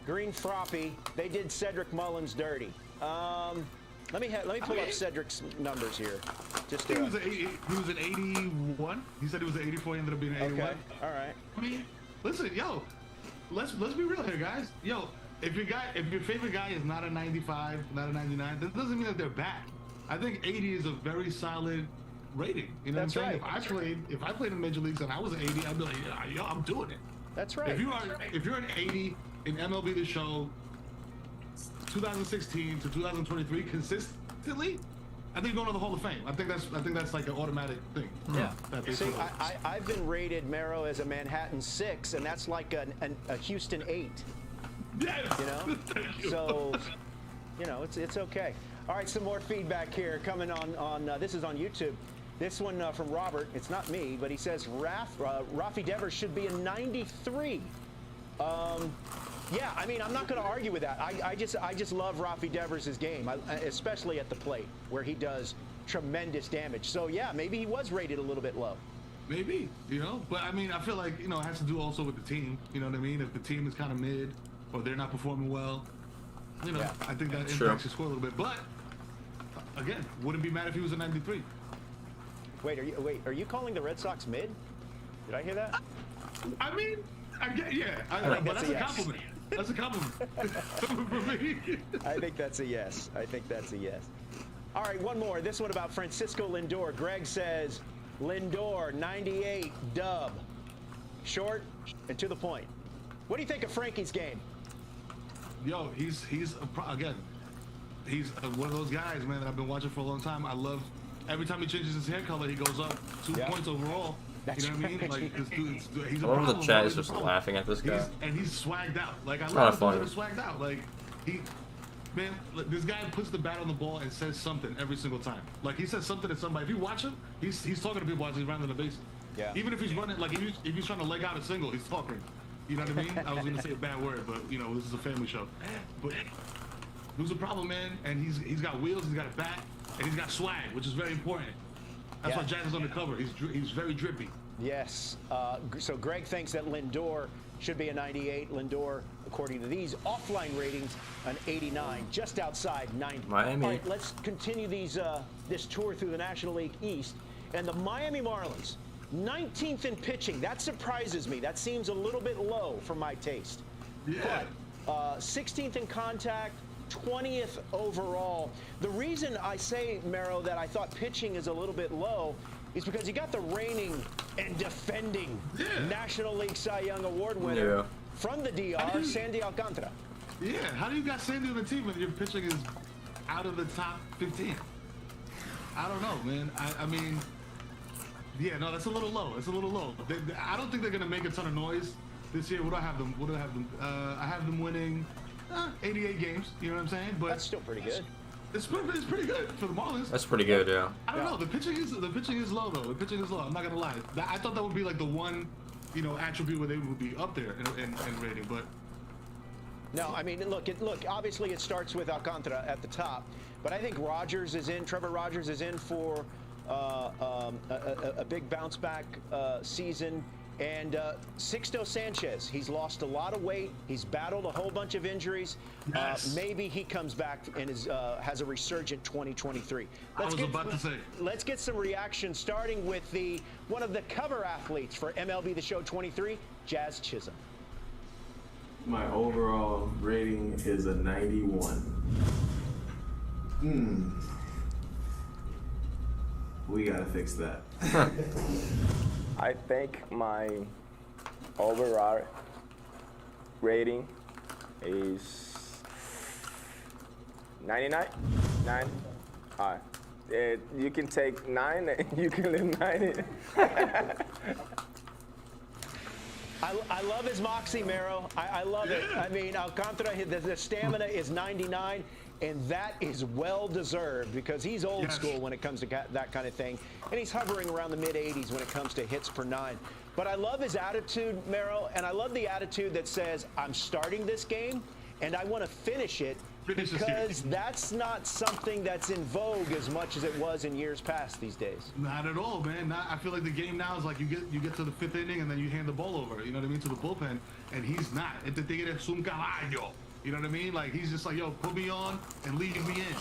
Froppy. They did Cedric Mullins dirty. Let me pull up Cedric's numbers here. Just he was an 81. He said he was an 84. He ended up being an 81. Okay. All right. I mean, listen, yo, let's be real here, guys. Yo, if your favorite guy is not a 95, not a 99, that doesn't mean that they're bad. I think 80 is a very solid rating. You know what I'm saying? Right. If I played in major leagues and I was an 80, I'd be like, yeah, yo, I'm doing it. That's right. If you're an 80 in MLB The Show 2016 to 2023 consistently, I think you're going to the Hall of Fame. I think that's like an automatic thing. Yeah. See, I've been rated, Mero, as a Manhattan 6, and that's like a Houston 8. Yes. You know? Thank you. So, you know, it's okay. All right, some more feedback here coming on this is on YouTube. This one from Robert. It's not me, but he says Rafi Devers should be a 93. Yeah, I mean, I'm not going to argue with that. I just love Rafi Devers' game, especially at the plate, where he does tremendous damage. So yeah, maybe he was rated a little bit low. Maybe, you know, but I mean, I feel like, you know, it has to do also with the team. You know what I mean? If the team is kind of mid or they're not performing well, you know, I think that impacts your score a little bit. But again, wouldn't be mad if he was a 93. Wait, are you calling the Red Sox mid? Did I hear that? I mean, yeah, but that's a compliment. That's a compliment for me. I think that's a yes. All right, one more. This one about Francisco Lindor. Greg says, Lindor, 98, dub. Short and to the point. What do you think of Frankie's game? Yo, he's again, he's one of those guys, man, that I've been watching for a long time. I love every time he changes his hair color, he goes up 2 points overall. That's you know what I mean? Like, this dude, he's a All problem. the chat is just laughing at this guy. He's swagged out. Like, I Not love funny. that he's swagged out. Like, man, this guy puts the bat on the ball and says something every single time. Like, he says something to somebody. If you watch him, he's talking to people as he's rounding the bases. Yeah. Even if he's running, like, if he's trying to leg out a single, he's talking. You know what I mean? I was gonna say a bad word, but you know, this is a family show. But there's a problem, man, and he's got wheels, he's got a bat, and he's got swag, which is very important. That's why Jack is on the cover. He's very drippy. Yes. So Greg thinks that Lindor should be a 98. Lindor, according to these offline ratings, an 89, just outside 90. Miami. All right, let's continue this tour through the National League East. And the Miami Marlins, 19th in pitching. That surprises me. That seems a little bit low for my taste. Yeah. But 16th in contact, 20th overall. The reason I say, Mero, that I thought pitching is a little bit low is because you got the reigning and defending National League Cy Young Award winner from the DR, Sandy Alcantara. Yeah, how do you got Sandy on the team when your pitching is out of the top 15? I don't know, man. I mean, yeah, no, that's a little low. It's a little low. I don't think they're going to make a ton of noise this year. What do I have them? I have them winning 88 games. You know what I'm saying? But that's still pretty good. It's pretty good for the Marlins. That's pretty good, yeah. I don't know. The pitching is low though. The pitching is low. I'm not gonna lie. I thought that would be like the one, you know, attribute where they would be up there in rating, but. No, I mean, look. Obviously, it starts with Alcantara at the top, but I think Trevor Rogers is in for a big bounce back season. And Sixto Sanchez, he's lost a lot of weight. He's battled a whole bunch of injuries. Yes. Maybe he comes back and has a resurgent 2023. Let's get some reactions, starting with one of the cover athletes for MLB The Show 23, Jazz Chisholm. My overall rating is a 91. We gotta fix that. I think my overall rating is 99. 9. You can take 9 and you can leave 9. I love his moxie, Mero. I love it. I mean, Alcantara, the stamina is 99, and that is well-deserved because he's old school when it comes to that kind of thing, and he's hovering around the mid-80s when it comes to hits per 9. But I love his attitude, Mero, and I love the attitude that says, I'm starting this game, and I want to finish it, because that's not something that's in vogue as much as it was in years past these days. Not at all, man. I feel like the game now is like you get to the 5th inning and then you hand the ball over, you know what I mean, to the bullpen, and he's not. Es un caballo. You know what I mean? Like, he's just like, yo, put me on and leave me in.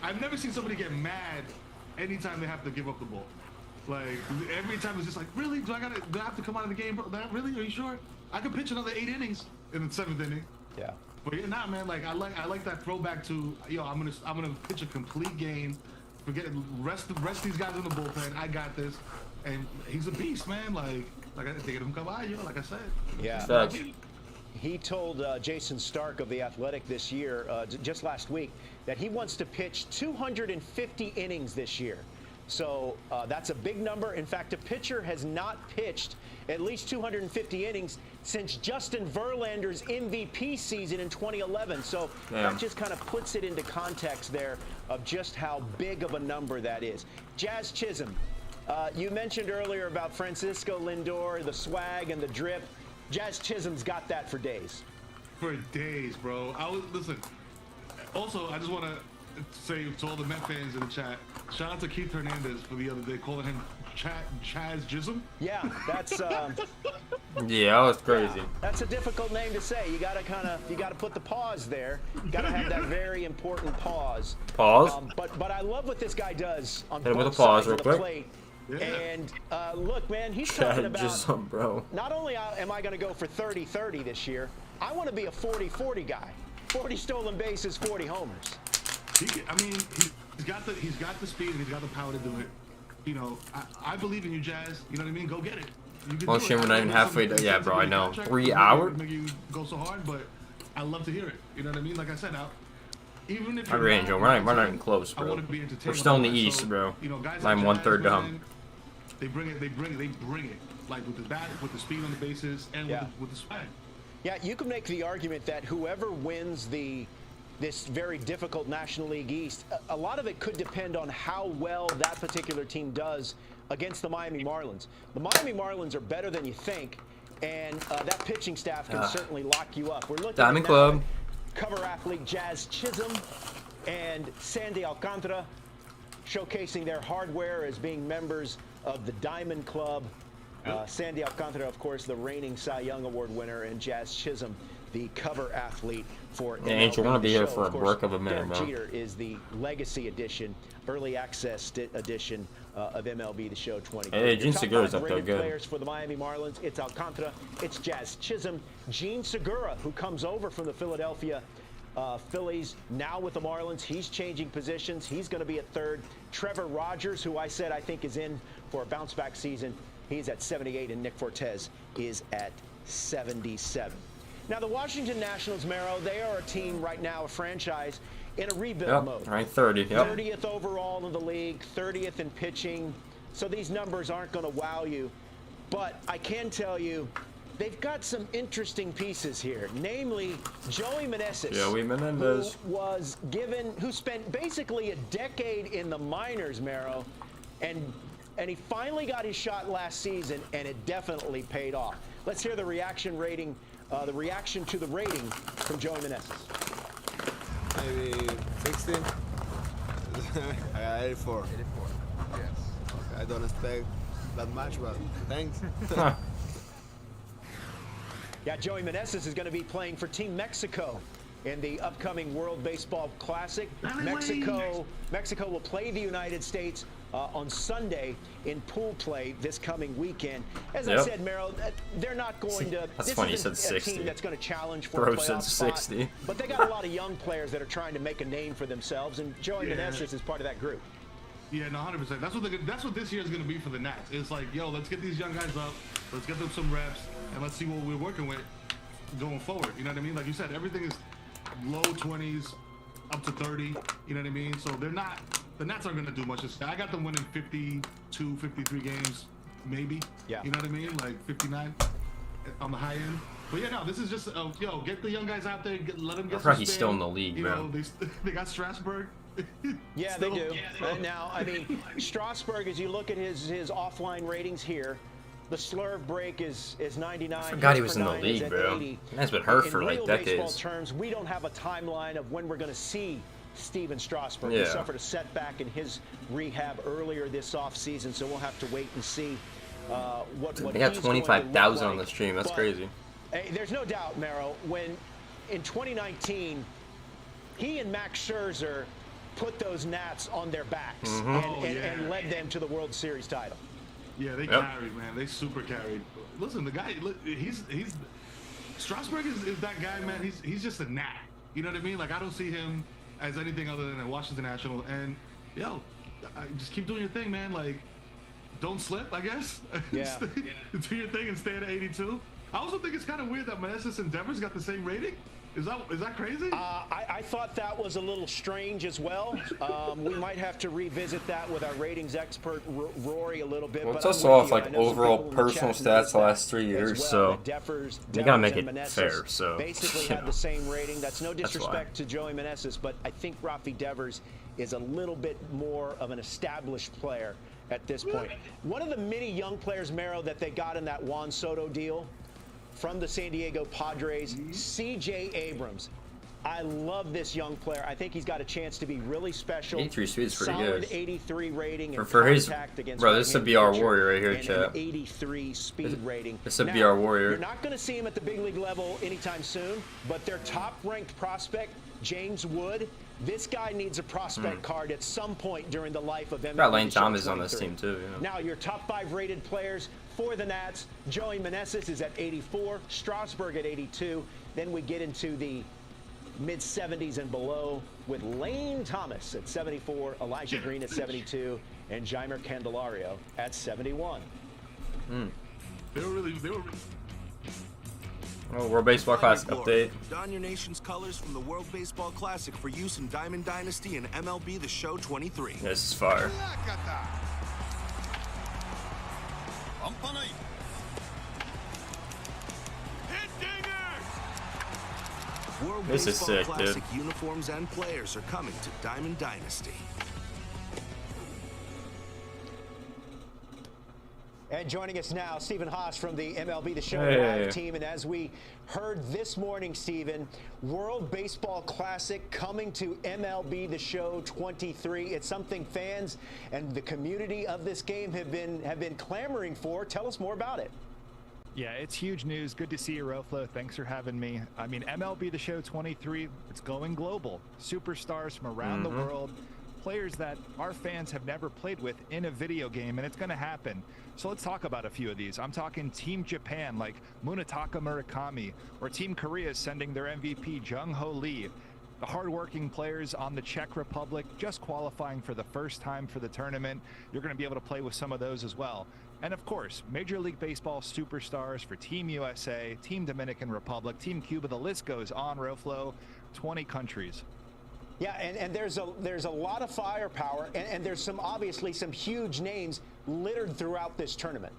I've never seen somebody get mad anytime they have to give up the ball. Like, every time it's just like, really? Do I have to come out of the game, bro? Really? Are you sure? I could pitch another 8 innings in the 7th inning. Yeah. But yeah, nah, man. Like, I like that throwback to, yo, I'm gonna pitch a complete game. Rest these guys in the bullpen. I got this. And he's a beast, man. Like I take it from caballo, like I said. Yeah. He told Jason Stark of The Athletic this year, just last week, that he wants to pitch 250 innings this year. So that's a big number. In fact, a pitcher has not pitched at least 250 innings since Justin Verlander's MVP season in 2011. So that just kind of puts it into context there of just how big of a number that is. Jazz Chisholm, you mentioned earlier about Francisco Lindor, the swag and the drip. Jazz Chisholm's got that for days. For days, bro. Listen. Also, I just want to say to all the Met fans in the chat, shout out to Keith Hernandez for the other day calling him Chaz Chisholm. Yeah, that's yeah, that was crazy. That's a difficult name to say. You gotta put the pause there. You gotta have that very important pause. Pause. But I love what this guy does on Hit him with both a pause sides real of the quick. plate. Yeah. And look, man, he's talking about Chisholm, bro. Not only am I going to go for 30-30 this year, I want to be a 40-40 guy. 40 stolen bases, 40 homers. He's got the speed and he's got the power to do it. You know, I believe in you, Jazz. You know what I mean? Go get it. Oh shit, we're not even halfway done. Yeah, bro, I know. 3 hours? Make you go so hard, but I love to hear it. You know what I mean? Like I said, even if we're not even close, bro. We're still in the East, bro. You know, guys I'm like 1/3 done. They bring it. Like with the bat, with the speed on the bases, and with the swag. Yeah, you can make the argument that whoever wins this very difficult National League East, a lot of it could depend on how well that particular team does against the Miami Marlins. The Miami Marlins are better than you think, and that pitching staff can certainly lock you up. We're looking Diamond at Club. Cover athlete Jazz Chisholm and Sandy Alcantara showcasing their hardware as being members of the Diamond Club. Sandy Alcantara, of course, the reigning Cy Young Award winner, and Jazz Chisholm, the cover athlete for Yeah, Angel, want to be here for a work of a minute, Derek bro. Jeter is the legacy edition, early access edition of MLB The Show 20. Hey, Gene Segura's up there, good. Players for the Miami Marlins, it's Alcantara, it's Jazz Chisholm, Gene Segura, who comes over from the Philadelphia Phillies, now with the Marlins. He's changing positions. He's going to be at third. Trevor Rogers, who I said I think is in for a bounce-back season, he's at 78, and Nick Fortes is at 77. Now, the Washington Nationals, Mero, they are a team right now, a franchise, in a rebuild mode. Ranked 30, 30th overall in the league, 30th in pitching. So these numbers aren't going to wow you. But I can tell you, they've got some interesting pieces here, namely Joey Meneses, who spent basically a decade in the minors, Mero, and he finally got his shot last season, and it definitely paid off. Let's hear the reaction to the rating from Joey Meneses. Maybe 16. I got 84. 84. Yes. I don't expect that much, but thanks. Yeah, Joey Meneses is going to be playing for Team Mexico in the upcoming World Baseball Classic. Mexico will play the United States on Sunday in pool play this coming weekend. As I said, Merrill, they're not going to. That's this funny. You isn't said a 60. team that's going to challenge for a Bro playoff said spot, 60. but they got a lot of young players that are trying to make a name for themselves, and Joey Meneses is part of that group. Yeah, no, 100%. That's what this year is going to be for the Nats. It's like, yo, let's get these young guys up, let's get them some reps, and let's see what we're working with going forward. You know what I mean? Like you said, everything is low 20s up to 30. You know what I mean? So the Nats aren't going to do much this year. I got them winning 52, 53 games, maybe. Yeah. You know what I mean? Like 59 on the high end. But yeah, no, this is just, yo, get the young guys out there, let them get some he's still in the league, you bro. know, they got Strasburg. Yeah, they do. Now, I mean, Strasburg, as you look at his offline ratings here, the slurve break is 99. I forgot he was in the league, bro. Man's been hurt for like decades. In real baseball terms, we don't have a timeline of when we're going to see Steven Strasburg. He suffered a setback in his rehab earlier this offseason, so we'll have to wait and see what they got 25,000 on the like. stream. That's crazy. Hey, there's no doubt, Merrill, when in 2019, he and Max Scherzer put those Nats on their backs and led them to the World Series title. Yeah, they carried, man. They super carried. Listen, the guy, he's Strasburg is that guy, man. He's just a Nat. You know what I mean? Like, I don't see him as anything other than a Washington National. And, yo, just keep doing your thing, man. Like, don't slip, I guess. Yeah. Do your thing and stay at 82. I also think it's kind of weird that Meneses and Devers got the same rating. Is that crazy? I thought that was a little strange as well. We might have to revisit that with our ratings expert Rory a little bit. Well, it's but also off like overall personal stats the last 3 years, so they gotta make it fair. So basically had the same rating. That's no disrespect to Joey Meneses, but I think Rafi Devers is a little bit more of an established player at this point. One of the many young players, Mero, that they got in that Juan Soto deal from the San Diego Padres, C.J. Abrams. I love this young player. I think he's got a chance to be really special. 83 speed is pretty Solid good. 83 rating and for his, contact against bro, this is a BR Warrior right here, and chat. an 83 speed rating. This is a Now, BR Warrior. You're not going to see him at the big league level anytime soon, but their top-ranked prospect, James Wood, this guy needs a prospect card at some point during the life of MLB. Got Lane Thomas on this team too. You know? Now, your top 5 rated players for the Nats, Joey Meneses is at 84, Strasburg at 82. Then we get into the mid-70s and below with Lane Thomas at 74, Elijah Green at 72, and Jeimer Candelario at 71. They were really. Oh, World Baseball Classic update. Don your nation's colors from the World Baseball Classic for use in Diamond Dynasty and MLB The Show 23. This is fire. World This is Baseball sick, Classic dude. uniforms and players are coming to Diamond Dynasty. And joining us now, Stephen Haas from the MLB The Show Hey. Live team. And as we heard this morning, Stephen, World Baseball Classic coming to MLB The Show 23. It's something fans and the community of this game have been clamoring for. Tell us more about it. Yeah, it's huge news. Good to see you, Roflo. Thanks for having me. I mean, MLB The Show 23, it's going global. Superstars from around the world, players that our fans have never played with in a video game, and it's going to happen. So let's talk about a few of these. I'm talking Team Japan, like Munetaka Murakami, or Team Korea is sending their MVP, Jung-Ho Lee. The hardworking players on the Czech Republic just qualifying for the first time for the tournament. You're going to be able to play with some of those as well. And of course, Major League Baseball superstars for Team USA, Team Dominican Republic, Team Cuba, the list goes on, Roflo, 20 countries. Yeah, and there's a lot of firepower, and there's obviously some huge names littered throughout this tournament.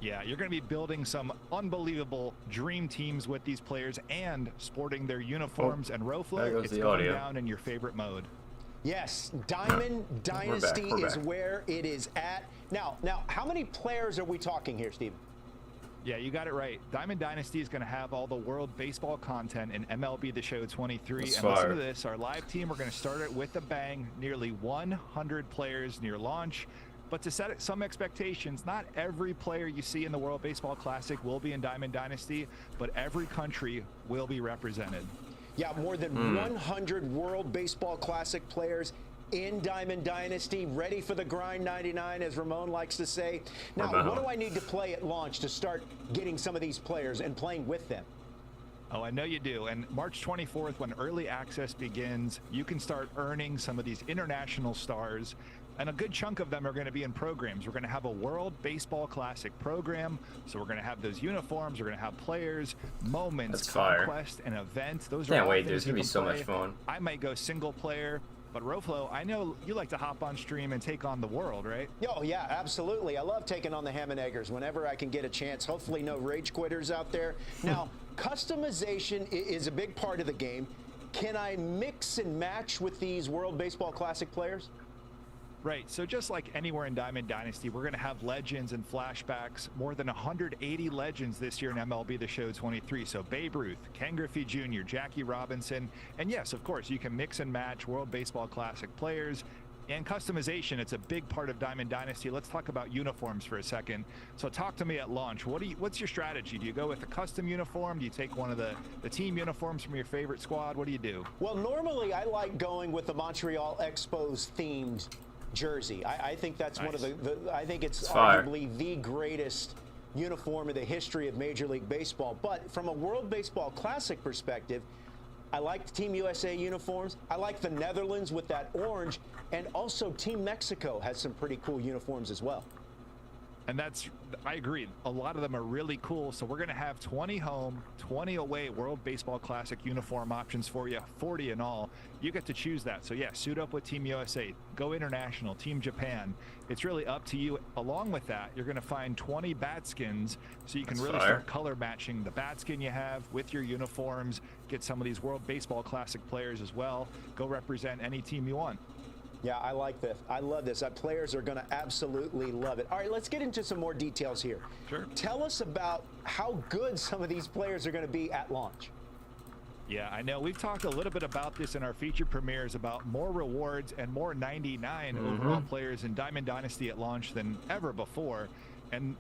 Yeah, you're going to be building some unbelievable dream teams with these players and sporting their uniforms. And Roflo, it's going down in your favorite mode. Yes, Diamond Dynasty is where it is at. Now, how many players are we talking here, Steve? Yeah, you got it right. Diamond Dynasty is going to have all the World Baseball content in MLB The Show 23. That's and fire. Listen to this. Our live team, we're going to start it with a bang. Nearly 100 players near launch. But to set some expectations, not every player you see in the World Baseball Classic will be in Diamond Dynasty, but every country will be represented. Yeah, more than 100 World Baseball Classic players in Diamond Dynasty, ready for the grind 99, as Ramon likes to say. Now, what do I need to play at launch to start getting some of these players and playing with them? Oh, I know you do. And March 24th, when early access begins, you can start earning some of these international stars. And a good chunk of them are going to be in programs. We're going to have a World Baseball Classic program. So we're going to have those uniforms. We're going to have players, moments, conquest, and events. Those Can't are wait, dude. It's going to be so much fun. I might go single player. But Roflo, I know you like to hop on stream and take on the world, right? Oh, yeah, absolutely. I love taking on the ham and eggers whenever I can get a chance. Hopefully no rage quitters out there. Now, customization is a big part of the game. Can I mix and match with these World Baseball Classic players? Right, so just like anywhere in Diamond Dynasty, we're going to have legends and flashbacks. More than 180 legends this year in MLB The Show 23. So Babe Ruth, Ken Griffey Jr., Jackie Robinson, and yes, of course, you can mix and match World Baseball Classic players. And customization, it's a big part of Diamond Dynasty. Let's talk about uniforms for a second. So talk to me at launch. What's your strategy? Do you go with a custom uniform? Do you take one of the team uniforms from your favorite squad? What do you do? Well, normally I like going with the Montreal Expos themed jersey. I think that's one of I think it's arguably the greatest uniform in the history of Major League Baseball. But from a World Baseball Classic perspective, I like the Team USA uniforms. I like the Netherlands with that orange. And also Team Mexico has some pretty cool uniforms as well. And I agree. A lot of them are really cool. So we're going to have 20 home, 20 away World Baseball Classic uniform options for you, 40 in all. You get to choose that. So yeah, suit up with Team USA, go international, Team Japan. It's really up to you. Along with that, you're going to find 20 bat skins, so you can really start color matching the bat skin you have with your uniforms, get some of these World Baseball Classic players as well. Go represent any team you want. Yeah, I like this. I love this. Players are going to absolutely love it. All right, let's get into some more details here. Sure. Tell us about how good some of these players are going to be at launch. Yeah, I know. We've talked a little bit about this in our feature premieres about more rewards and more 99 overall players in Diamond Dynasty at launch than ever before. And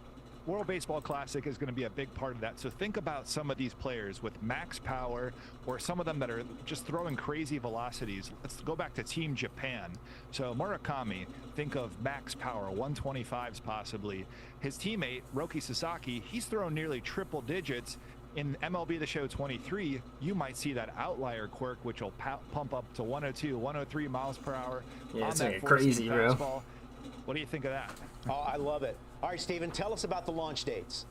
World Baseball Classic is going to be a big part of that. So think about some of these players with max power or some of them that are just throwing crazy velocities. Let's go back to Team Japan. So Murakami, think of max power, 125s possibly. His teammate, Roki Sasaki, he's thrown nearly triple digits. In MLB The Show 23, you might see that outlier quirk, which will pump up to 102, 103 miles per hour. Yeah, it's like crazy, bro. What do you think of that? Oh, I love it. All right, Steven, tell us about the launch dates.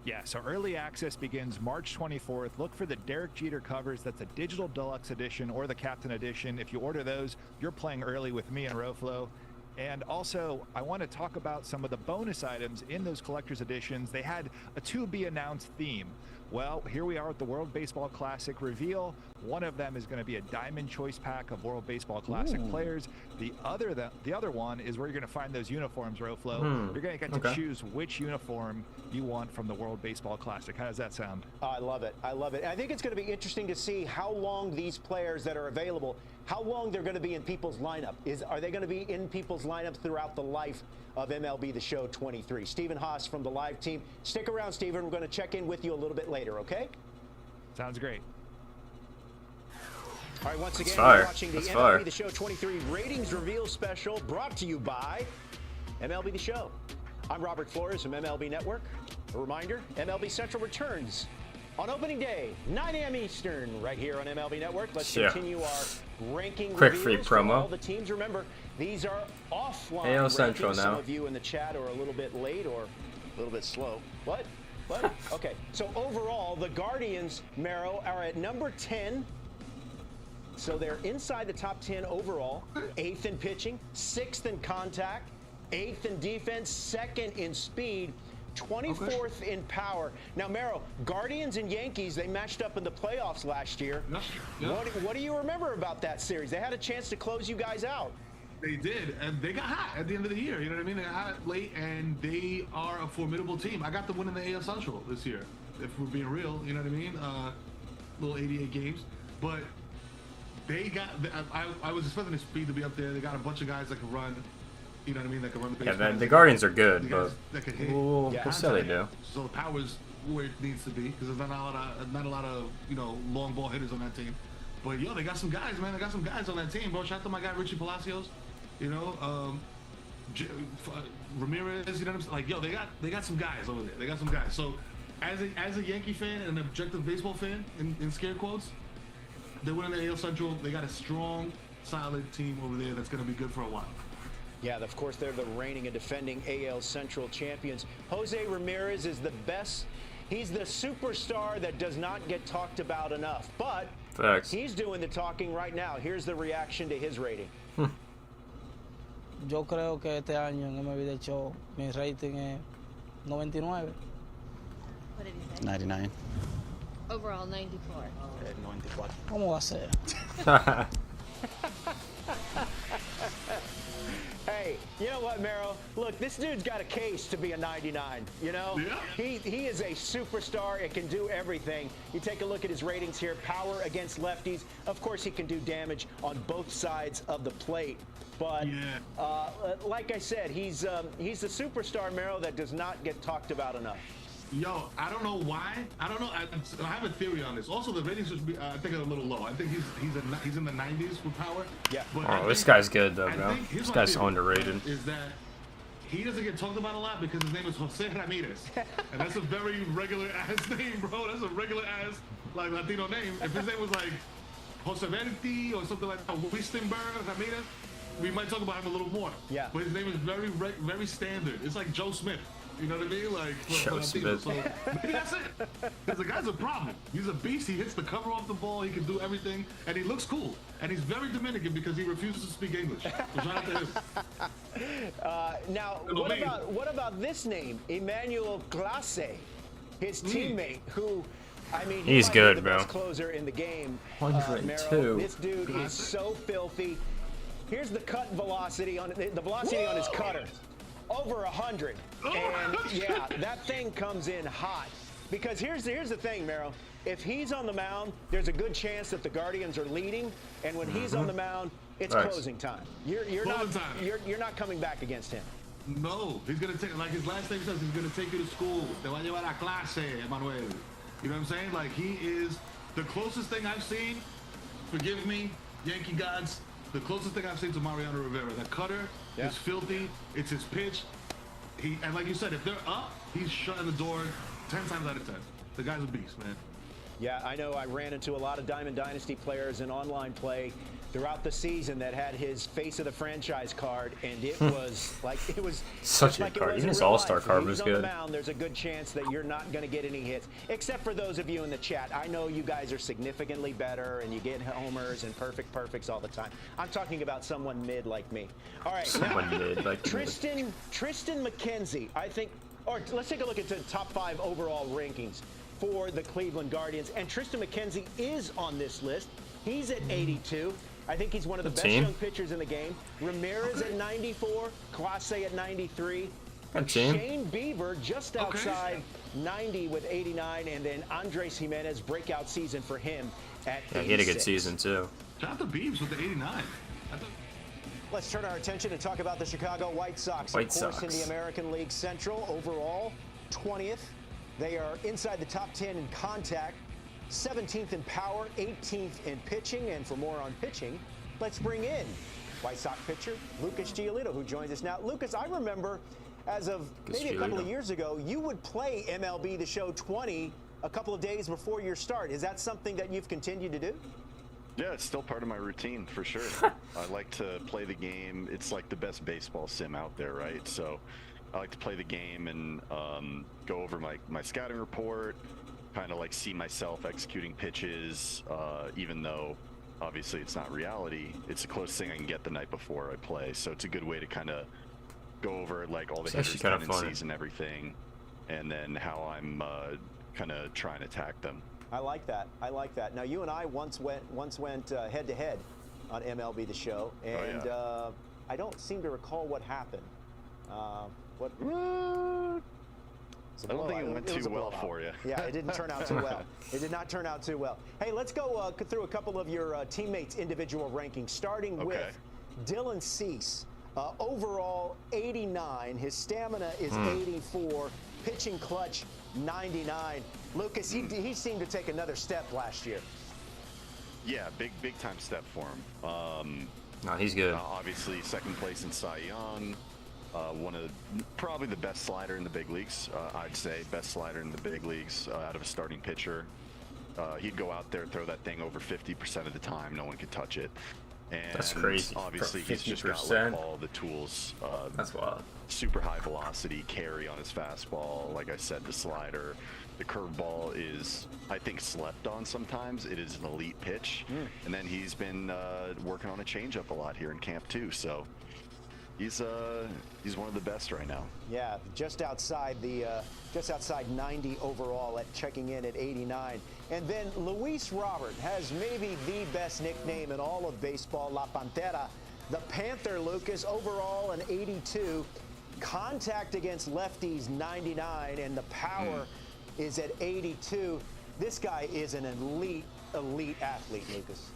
Yeah, so early access begins March 24th. Look for the Derek Jeter covers. That's a digital deluxe edition or the Captain edition. If you order those, you're playing early with me and Roflo. And also, I want to talk about some of the bonus items in those collector's editions. They had a to-be-announced theme. Well, here we are with the World Baseball Classic reveal. One of them is going to be a Diamond Choice Pack of World Baseball Classic players. The other one is where you're going to find those uniforms, Roflo. You're going to get to choose which uniform you want from the World Baseball Classic. How does that sound? Oh, I love it. I love it. I think it's going to be interesting to see how long these players that are available, how long they're going to be in people's lineup. Are they going to be in people's lineup throughout the life of MLB The Show 23? Stephen Haas from the live team. Stick around, Stephen. We're going to check in with you a little bit later, okay? Sounds great. All right, once again, you're watching the MLB The Show 23 Ratings Reveal Special brought to you by MLB The Show. I'm Robert Flores from MLB Network. A reminder, MLB Central returns on opening day, 9 a.m. Eastern, right here on MLB Network. Let's continue our ranking quick free reveals promo. for all the teams. Remember, these are offline AL Central rankings. now. Some of you in the chat are a little bit late or a little bit slow. What? Okay, so overall, the Guardians, Mero, are at number 10. So they're inside the top 10 overall, 8th in pitching, 6th in contact, 8th in defense, 2nd in speed, 24th in power. Now, Mero, Guardians and Yankees, they matched up in the playoffs last year. What do you remember about that series? They had a chance to close you guys out. They did, and they got hot at the end of the year. You know what I mean? They got hot late, and they are a formidable team. I got the win in the AL Central this year, if we're being real. You know what I mean? Little 88 games, but they got. I was expecting the speed to be up there. They got a bunch of guys that can run. You know what I mean? That can run the Yeah, base. the Guardians are good, The but guys that can hit. we'll see how they do. So the power's where it needs to be because there's not a lot of long ball hitters on that team. But yo, they got some guys, man. They got some guys on that team, bro. Shout out to my guy Richie Palacios. Ramirez. You know what I'm saying? Like, yo, they got some guys over there. They got some guys. So as a Yankee fan and an objective baseball fan, in scare quotes, they're winning the AL Central. They got a strong, solid team over there that's going to be good for a while. Yeah, of course, they're the reigning and defending AL Central champions. Jose Ramirez is the best. He's the superstar that does not get talked about enough. But Facts. He's doing the talking right now. Here's the reaction to his rating. Yo creo que este año en MLB The Show mi rating es 99. What did he say? 99. Overall, 94. 94. ¿Cómo va a ser? Hey, you know what, Mero? Look, this dude's got a case to be a 99, you know? Yeah. He is a superstar and can do everything. You take a look at his ratings here. Power against lefties. Of course, he can do damage on both sides of the plate. But like I said, he's the superstar, Mero, that does not get talked about enough. Yo, I don't know why. I don't know. I have a theory on this. Also, the ratings should be, I think, are a little low. I think he's in the 90s with power. Yeah. Oh, this guy's good though, bro. This guy's underrated. Is that he doesn't get talked about a lot because his name is Jose Ramirez, and that's a very regular ass name, bro. That's a regular ass like Latino name. If his name was like Jose Verti or something like that, Wistenberg Ramirez, we might talk about him a little more. Yeah. But his name is very standard. It's like Joe Smith. You know what I mean? Like, Joe Smith. So maybe that's it. Because the guy's a problem. He's a beast. He hits the cover off the ball. He can do everything. And he looks cool. And he's very Dominican because he refuses to speak English. So shout out to him. Now, what about this name? Emmanuel Clase, his teammate, who, I mean, he's might good, be the bro. best closer in the game. 102. This dude is so filthy. Here's the cut velocity on the velocity on his cutter. Over 100. And yeah, that thing comes in hot. Because here's the thing, Mero. If he's on the mound, there's a good chance that the Guardians are leading, and when he's on the mound, it's closing time. You're not coming back against him. No, he's gonna take, like his last name says, he's gonna take you to school. Te va a llevar a clase, Emmanuel. You know what I'm saying? Like, he is the closest thing I've seen. Forgive me, Yankee gods. The closest thing I've seen to Mariano Rivera. That cutter is filthy. It's his pitch. And like you said, if they're up, he's shutting the door 10 times out of 10. The guy's a beast, man. Yeah, I know I ran into a lot of Diamond Dynasty players in online play throughout the season that had his face of the franchise card, and it was like such a card. Even his All-Star card was good. On the mound, there's a good chance that you're not going to get any hits, except for those of you in the chat. I know you guys are significantly better, and you get homers and perfects all the time. I'm talking about someone mid like me. All right, someone mid like Tristan McKenzie, I think. Or let's take a look at the top 5 overall rankings for the Cleveland Guardians, and Tristan McKenzie is on this list. He's at 82. I think he's one of the best young pitchers in the game. Ramirez at 94, Clase at 93. Shane Bieber just outside 90 with 89, and then Andres Jimenez, breakout season for him at 86. He had a good season too. Shout out to Biebs with the 89. Let's turn our attention and talk about the Chicago White Sox. Of course, in the American League Central, overall 20th. They are inside the top 10 in contact, 17th in power, 18th in pitching. And for more on pitching, let's bring in White Sox pitcher Lucas Giolito, who joins us now. Lucas, I remember as of maybe a couple of years ago, you would play MLB The Show 20 a couple of days before your start. Is that something that you've continued to do? Yeah, it's still part of my routine for sure. I like to play the game. It's like the best baseball sim out there, right? So I like to play the game and go over my scouting report, kind of like see myself executing pitches, even though obviously it's not reality. It's the closest thing I can get the night before I play. So it's a good way to kind of go over like all the hitters' tendencies and everything, and then how I'm kind of trying to attack them. I like that. I like that. Now, you and I once went head to head on MLB The Show, and I don't seem to recall what happened. I don't think it went too well for you. Yeah, it didn't turn out too well. It did not turn out too well. Hey, let's go through a couple of your teammates' individual rankings, starting with Dylan Cease. Overall, 89. His stamina is 84. Pitching clutch, 99. Lucas, he seemed to take another step last year. Yeah, big time step for him. No, he's good. Obviously, second place in Cy Young. One of probably the best slider in the big leagues. I'd say best slider in the big leagues out of a starting pitcher. He'd go out there, throw that thing over 50% of the time. No one could touch it. And that's crazy. Obviously, he's just got like, all the tools. That's wild. Super high velocity, carry on his fastball. Like I said, the slider. The curveball is, I think, slept on sometimes. It is an elite pitch. And then he's been working on a changeup a lot here in camp too. So he's one of the best right now. Yeah, just outside 90 overall at checking in at 89. And then Luis Robert has maybe the best nickname in all of baseball, La Pantera. The Panther, Lucas, overall an 82. Contact against lefties, 99, and the power is at 82. This guy is an elite athlete, Lucas.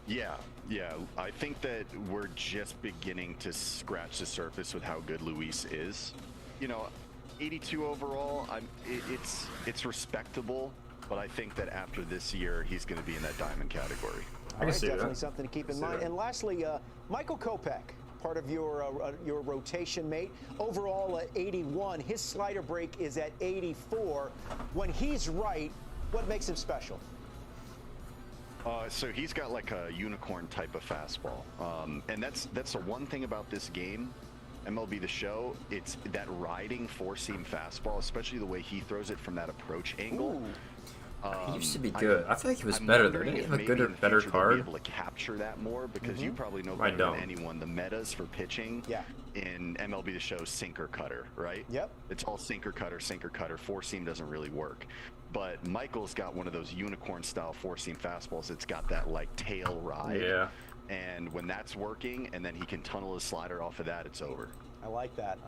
Yeah. I think that we're just beginning to scratch the surface with how good Luis is. 82 overall, it's respectable, but I think that after this year, he's going to be in that diamond category. All right, definitely something to keep in mind. And lastly, Michael Kopech, part of your rotation mate, overall at 81. His slider break is at 84. When he's right, what makes him special? So he's got like a unicorn type of fastball, and that's the one thing about this game, MLB The Show. It's that riding four-seam fastball, especially the way he throws it from that approach angle. He used to be good. I feel like he was better though. Didn't he have a good or better card? Be able to capture that more because you probably know better than anyone the metas for pitching in MLB The Show sinker cutter, right? Yep. It's all sinker cutter. Four seam doesn't really work. But Michael's got one of those unicorn style four seam fastballs. It's got that like tail ride. Yeah. And when that's working, and then he can tunnel his slider off of that, it's over. I like that.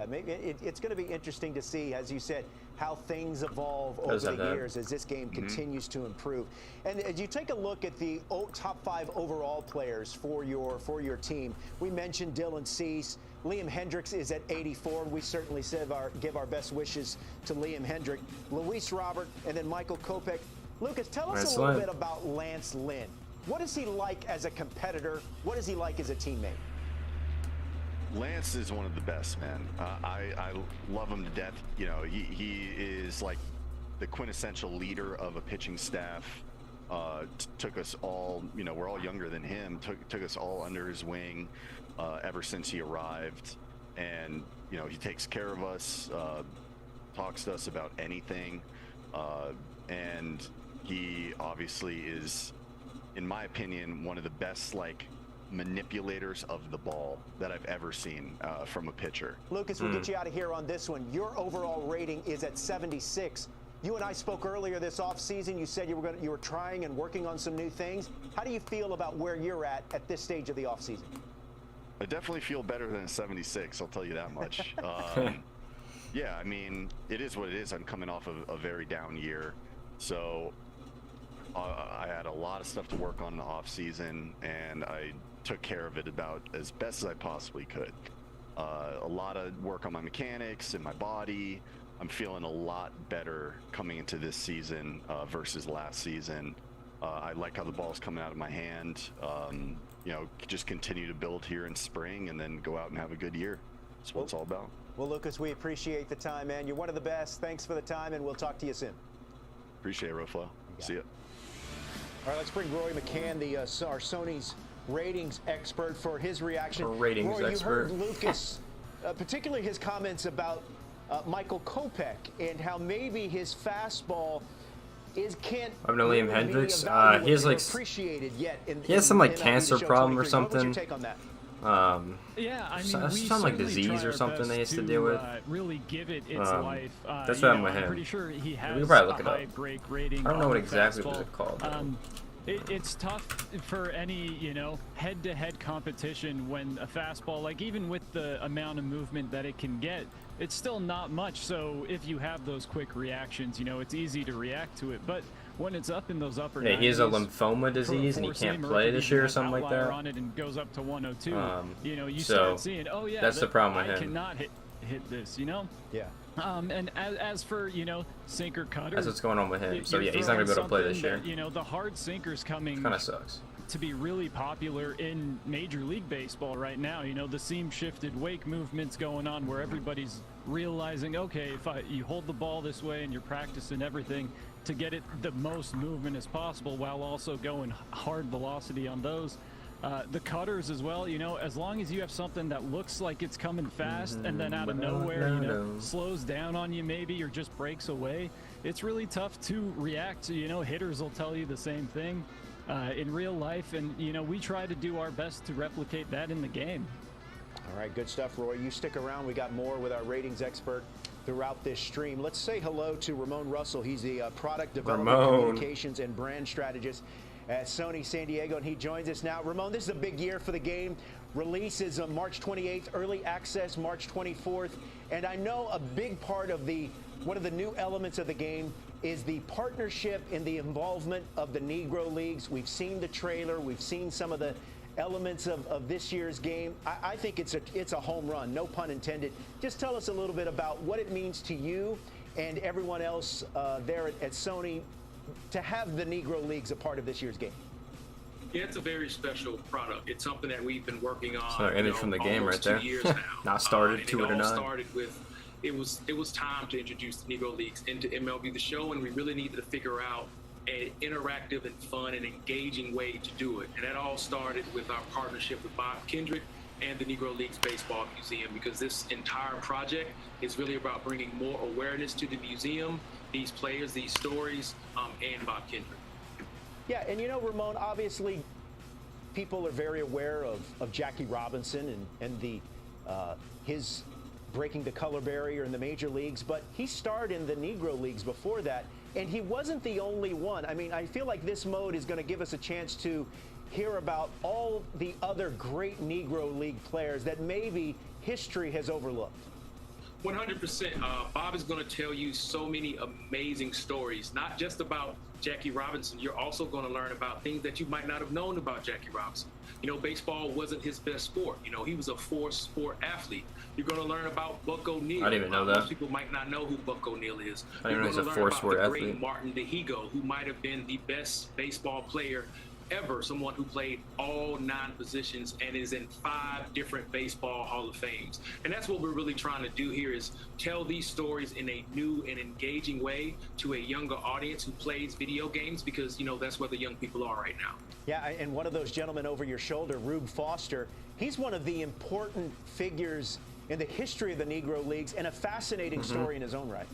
Maybe it's going to be interesting to see, as you said, how things evolve over the years as this game continues to improve. And as you take a look at the top 5 overall players for your team, we mentioned Dylan Cease. Liam Hendricks is at 84. We certainly give our best wishes to Liam Hendricks. Luis Robert, and then Michael Kopech. Lucas, tell us a little bit about Lance Lynn. What is he like as a competitor? What is he like as a teammate? Lance is one of the best, man. I love him to death. He is like the quintessential leader of a pitching staff. Took us all, we're all younger than him, took us all under his wing ever since he arrived. And, he takes care of us, talks to us about anything. And he obviously is, in my opinion, one of the best, manipulators of the ball that I've ever seen from a pitcher. Lucas, we'll get you out of here on this one. Your overall rating is at 76. You and I spoke earlier this offseason. You said you were trying and working on some new things. How do you feel about where you're at this stage of the offseason? I definitely feel better than a 76, I'll tell you that much. Yeah, I mean, it is what it is. I'm coming off of a very down year. So I had a lot of stuff to work on in the offseason, and I took care of it about as best as I possibly could. A lot of work on my mechanics and my body. I'm feeling a lot better coming into this season versus last season. I like how the ball's coming out of my hand. Just continue to build here in spring and then go out and have a good year. That's what it's all about. Well, Lucas, we appreciate the time, man. You're one of the best. Thanks for the time, and we'll talk to you soon. Appreciate it, Roflo. See ya. All right, let's bring Roy McCann, our Sony's ratings expert, for his reaction. Roy, you heard Lucas, particularly his comments about Michael Kopech and how maybe his fastball can't. I know Liam Hendricks. He has appreciated yet. He has some cancer problem or something. What was your take on that? Yeah, I mean, some disease or something they used to deal with. Really give it its life. That's what I'm with him. I'm pretty sure he has we probably look a it high up. break rating. I don't know what on exactly fastball. was it called. It's tough for any, head-to-head competition when a fastball, even with the amount of movement that it can get, it's still not much. So if you have those quick reactions, it's easy to react to it. But when it's up in those upper Yeah, he has a 90s, lymphoma disease and he can't four-seamer play could this even year or have something like outlier that. on it and goes up to 102. You know, you so start seeing, oh yeah, that's the problem with I him. cannot hit this, you know. Yeah. And as for, you know, sinker cutter, That's what's going on with him. So you're yeah, he's not gonna be able to play throwing this year. something that, you know, the hard sinkers coming Kind of sucks. to be really popular in Major League Baseball right now. You know, the seam shifted wake movement's going on where everybody's realizing, okay, if you hold the ball this way and you're practicing everything to get it the most movement as possible while also going hard velocity on those. The cutters as well, you know, as long as you have something that looks like it's coming fast and then out of nowhere, you know, slows down on you maybe or just breaks away, it's really tough to react to. You know, hitters will tell you the same thing in real life, and, you know, we try to do our best to replicate that in the game. All right, good stuff, Roy. You stick around. We got more with our ratings expert throughout this stream. Let's say hello to Ramon Russell. He's the product development, communications, and brand strategist at Sony San Diego, and he joins us now. Ramon, this is a big year for the game. Release is on March 28th, early access March 24th, and I know a big part of one of the new elements of the game is the partnership and the involvement of the Negro Leagues. We've seen the trailer, we've seen some of the elements of this year's game. I think it's a home run, no pun intended. Just tell us a little bit about what it means to you and everyone else there at Sony to have the Negro Leagues a part of this year's game. Yeah, it's a very special product. It's something that we've been working on. So image from the game right there. 2 years now. Not started, 2 and or 9. It all started with it was time to introduce the Negro Leagues into MLB The Show, and we really needed to figure out an interactive and fun and engaging way to do it. And that all started with our partnership with Bob Kendrick and the Negro Leagues Baseball Museum, because this entire project is really about bringing more awareness to the museum, these players, these stories, and Bob Kendrick. Yeah, and you know, Ramon, obviously people are very aware of Jackie Robinson and his breaking the color barrier in the major leagues, but he starred in the Negro Leagues before that, and he wasn't the only one. I mean, I feel like this mode is going to give us a chance to hear about all the other great Negro League players that maybe history has overlooked. 100%. Bob is going to tell you so many amazing stories, not just about Jackie Robinson. You're also going to learn about things that you might not have known about Jackie Robinson. You know, baseball wasn't his best sport. You know, he was a four-sport athlete. You're going to learn about Buck O'Neil. I didn't even know that. Most people might not know who Buck O'Neil is. I didn't know he's a four-sport athlete. Great Martin DeHigo, who might have been the best baseball player ever, someone who played all 9 positions and is in 5 different baseball Hall of Fames. And that's what we're really trying to do here, is tell these stories in a new and engaging way to a younger audience who plays video games, because, you know, that's where the young people are right now. Yeah, and one of those gentlemen over your shoulder, Rube Foster, he's one of the important figures in the history of the Negro Leagues and a fascinating story in his own right.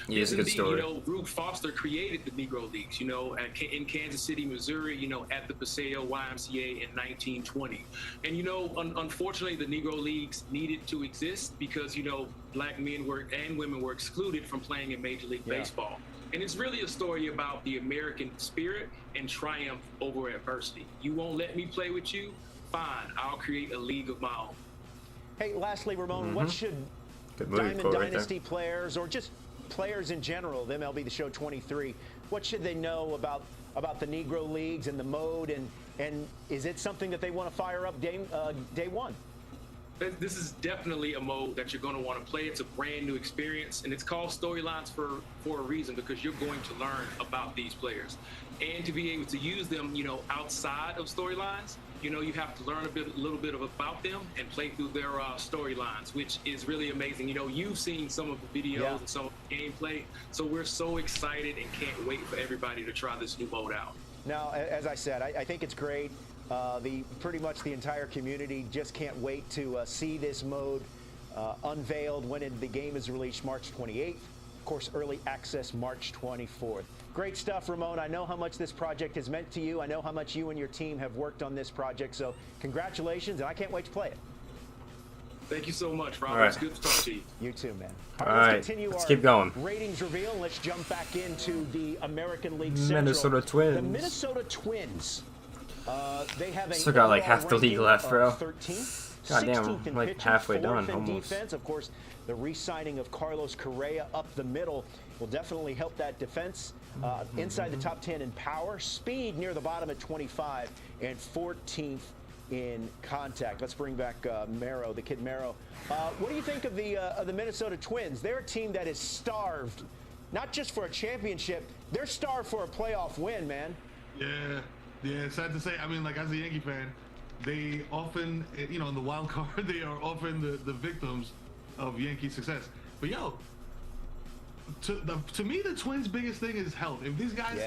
He is a good story. You know, Rube Foster created the Negro Leagues, you know, in Kansas City, Missouri, you know, at the Paseo YMCA in 1920. And, you know, unfortunately, the Negro Leagues needed to exist because, you know, black men and women were excluded from playing in Major League Baseball. And it's really a story about the American spirit and triumph over adversity. You won't let me play with you? Fine, I'll create a league of my own. Hey, lastly, Ramon, what should Diamond Dynasty players, or just players in general, the MLB The Show 23, what should they know about the Negro Leagues and the mode, and is it something that they want to fire up day one? This is definitely a mode that you're going to want to play. It's a brand new experience, and it's called Storylines for a reason, because you're going to learn about these players. And to be able to use them, you know, outside of storylines, you know, you have to learn a little bit about them and play through their storylines, which is really amazing. You know, you've seen some of the videos and some of the gameplay, so we're so excited and can't wait for everybody to try this new mode out. Now, as I said, I think it's great. Pretty much the entire community just can't wait to see this mode unveiled when the game is released March 28th. Of course, early access March 24th. Great stuff, Ramon. I know how much this project has meant to you. I know how much you and your team have worked on this project. So congratulations, and I can't wait to play it. Thank you so much, Robert. Right. It's good to talk to you. You too, man. All right, let's keep going. Ratings reveal. Let's jump back into the American League Central. Minnesota Twins. The Minnesota Twins. They have Still got like half the league left, bro. 13th, God damn, 16th in like pitching, halfway 4th done in almost. defense. Of course, The re-signing of Carlos Correa up the middle will definitely help that defense. Inside the top 10 in power, speed near the bottom at 25, and 14th in contact. Let's bring back Mero, the kid Mero. What do you think of the Minnesota Twins? They're a team that is starved, not just for a championship, they're starved for a playoff win, man. Yeah, it's sad to say. I mean, like, as a Yankee fan, they often, you know, in the wild card, they are often the victims of Yankee success. But yo, to me, the Twins' biggest thing is health. If these guys,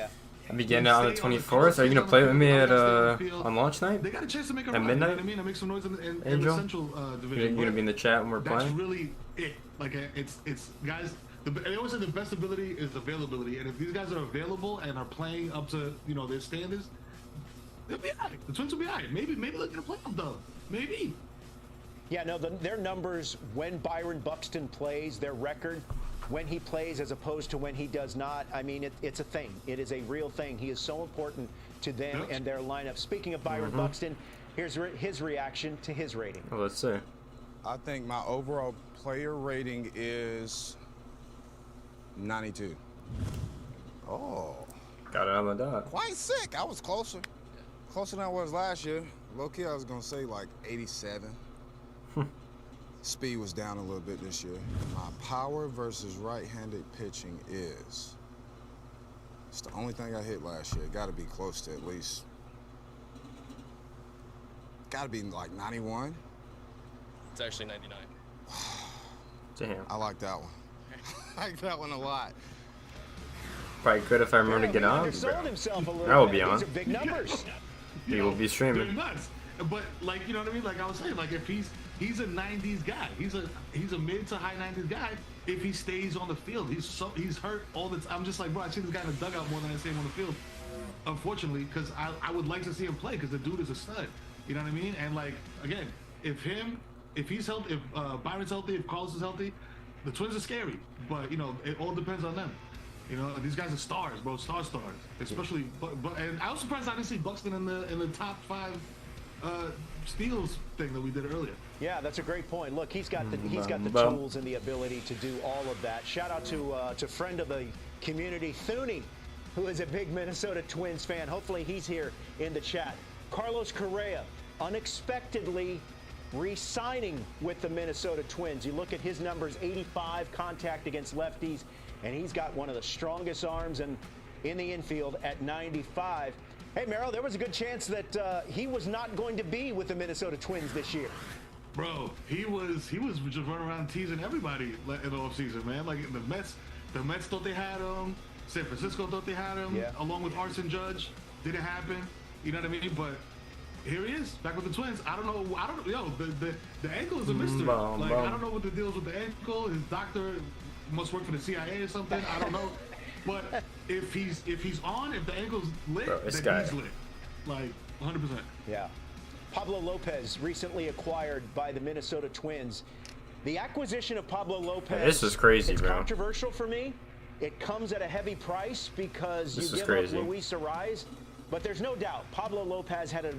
I'm beginning on the 24th. Are you gonna play with me at on launch night? they got a chance to make a at run. midnight. You know what I mean? I make some noise in the Angel? Central division. You're gonna be in the chat when we're That's playing. really it. Like, it's guys. They always say the best ability is availability, and if these guys are available and are playing up to, you know, their standards, they'll be all right. The Twins will be all right. Maybe they'll get a playoff though. Maybe. Yeah, no, their numbers when Byron Buxton plays, their record when he plays as opposed to when he does not, I mean, it's a thing. It is a real thing. He is so important to them and their lineup. Speaking of Byron Buxton, here's his reaction to his rating. Well, let's see. I think my overall player rating is 92. Oh. Got it on the dot. Quite sick. I was closer. Closer than I was last year. Low-key, I was going to say like 87. Speed was down a little bit this year. My power versus right-handed pitching is. It's the only thing I hit last year. Got to be close to at least. Got to be like 91. It's actually 99. Damn. I like that one. I like that one a lot. Probably could if I remember to get on. I will be on. These are big numbers. He will be They're streaming. nuts. But, like, you know what I mean? Like I was saying, like, if he's a 90s guy, he's a mid to high 90s guy. If he stays on the field, he's hurt all the time. I'm just like, bro, I see this guy in the dugout more than I see him on the field. Unfortunately, because I would like to see him play because the dude is a stud. You know what I mean? And, like, again, if he's healthy, if Byron's healthy, if Carlos is healthy, the Twins are scary. But, you know, it all depends on them. You know, these guys are stars, bro, stars. Especially, but and I was surprised I didn't see Buxton in the top 5 steals thing that we did earlier. Yeah, that's a great point. Look, he's got the tools and the ability to do all of that. Shout out to friend of the community, Thuney, who is a big Minnesota Twins fan. Hopefully he's here in the chat. Carlos Correa, unexpectedly re-signing with the Minnesota Twins. You look at his numbers, 85 contact against lefties, and he's got one of the strongest arms in the infield at 95. Hey, Merrill, there was a good chance that he was not going to be with the Minnesota Twins this year. Bro, he was just running around teasing everybody in the offseason, man. Like, the Mets thought they had him. San Francisco thought they had him, along with Arson Judge. Didn't happen. You know what I mean? But here he is, back with the Twins. I don't know. The ankle is a mystery. I don't know what the deal is with the ankle. His doctor must work for the CIA or something. I don't know. But if the ankle's lit, then he's lit. Like, 100%. Yeah. Pablo Lopez, recently acquired by the Minnesota Twins. The acquisition of Pablo Lopez. This is crazy, it's bro. Controversial for me. It comes at a heavy price because you give up Luis Ariz. But there's no doubt Pablo Lopez had a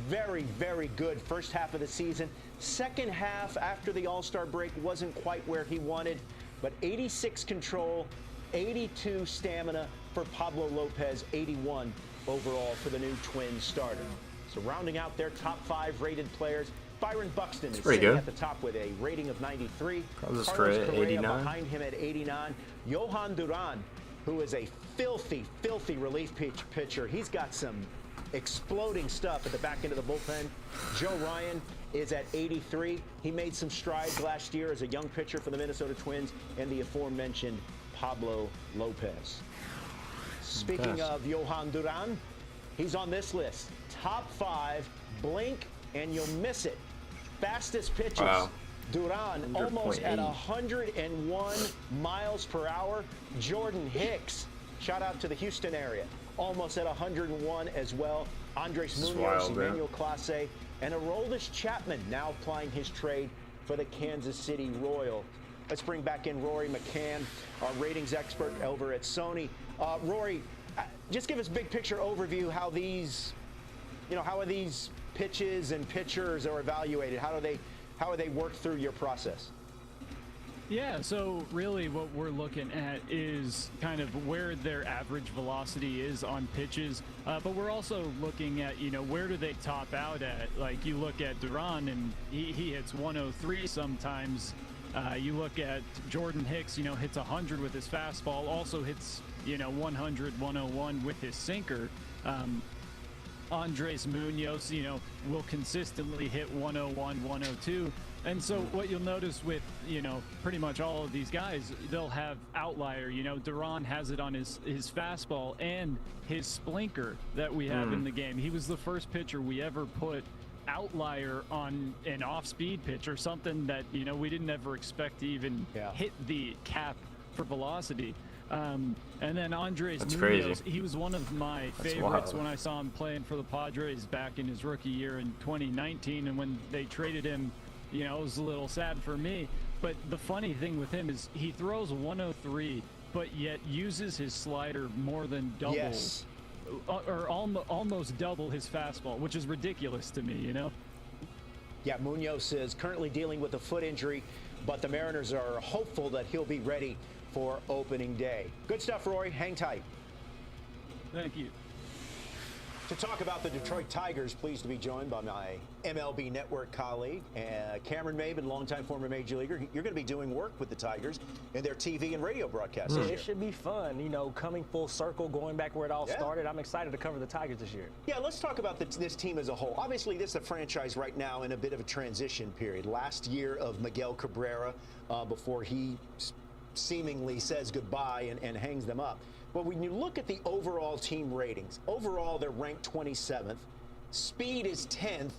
very, very good first half of the season. Second half, after the All-Star break, wasn't quite where he wanted. But 86 control, 82 stamina for Pablo Lopez, 81 overall for the new Twins starter. So rounding out their top 5 rated players, Byron Buxton is sitting at the top with a rating of 93. Carlos Correa 89. Behind him at 89. Johan Duran, who is a filthy, filthy relief pitcher. He's got some exploding stuff at the back end of the bullpen. Joe Ryan is at 83. He made some strides last year as a young pitcher for the Minnesota Twins, and the aforementioned Pablo Lopez. Speaking of Johan Duran, he's on this list. Top 5, blink and you'll miss it. Fastest pitches. Wow. Duran almost at 101 miles per hour. Jordan Hicks, shout out to the Houston area, almost at 101 as well. Andres Munoz, Emmanuel Clase, and Aroldis Chapman now applying his trade for the Kansas City Royals. Let's bring back in Rory McCann, our ratings expert over at Sony. Rory, just give us a big picture overview how these, how are these pitches and pitchers are evaluated? How are they worked through your process? Yeah, so really what we're looking at is kind of where their average velocity is on pitches, but we're also looking at, where do they top out at? Like, you look at Duran, and he hits 103 sometimes. You look at Jordan Hicks, hits 100 with his fastball, also hits, 100, 101 with his sinker. Andres Munoz, will consistently hit 101, 102. And so what you'll notice with, pretty much all of these guys, they'll have outlier. Duran has it on his fastball and his splinker that we have in the game. He was the first pitcher we ever put outlier on an off-speed pitch, or something that, we didn't ever expect to even hit the cap for velocity. And then Andres Munoz, he was one of my favorites when I saw him playing for the Padres back in his rookie year in 2019. And when they traded him, it was a little sad for me. But the funny thing with him is he throws 103, but yet uses his slider more than double, or almost double his fastball, which is ridiculous to me, Yeah, Munoz is currently dealing with a foot injury, but the Mariners are hopeful that he'll be ready for opening day. Good stuff, Rory. Hang tight. Thank you. To talk about the Detroit Tigers, pleased to be joined by my MLB Network colleague, Cameron Maben, longtime former Major Leaguer. You're going to be doing work with the Tigers in their TV and radio broadcasts this year. It should be fun, coming full circle, going back where it all started. I'm excited to cover the Tigers this year. Yeah, let's talk about this team as a whole. Obviously, this is a franchise right now in a bit of a transition period. Last year of Miguel Cabrera, before he seemingly says goodbye and hangs them up. But when you look at the overall team ratings, overall they're ranked 27th. Speed is 10th.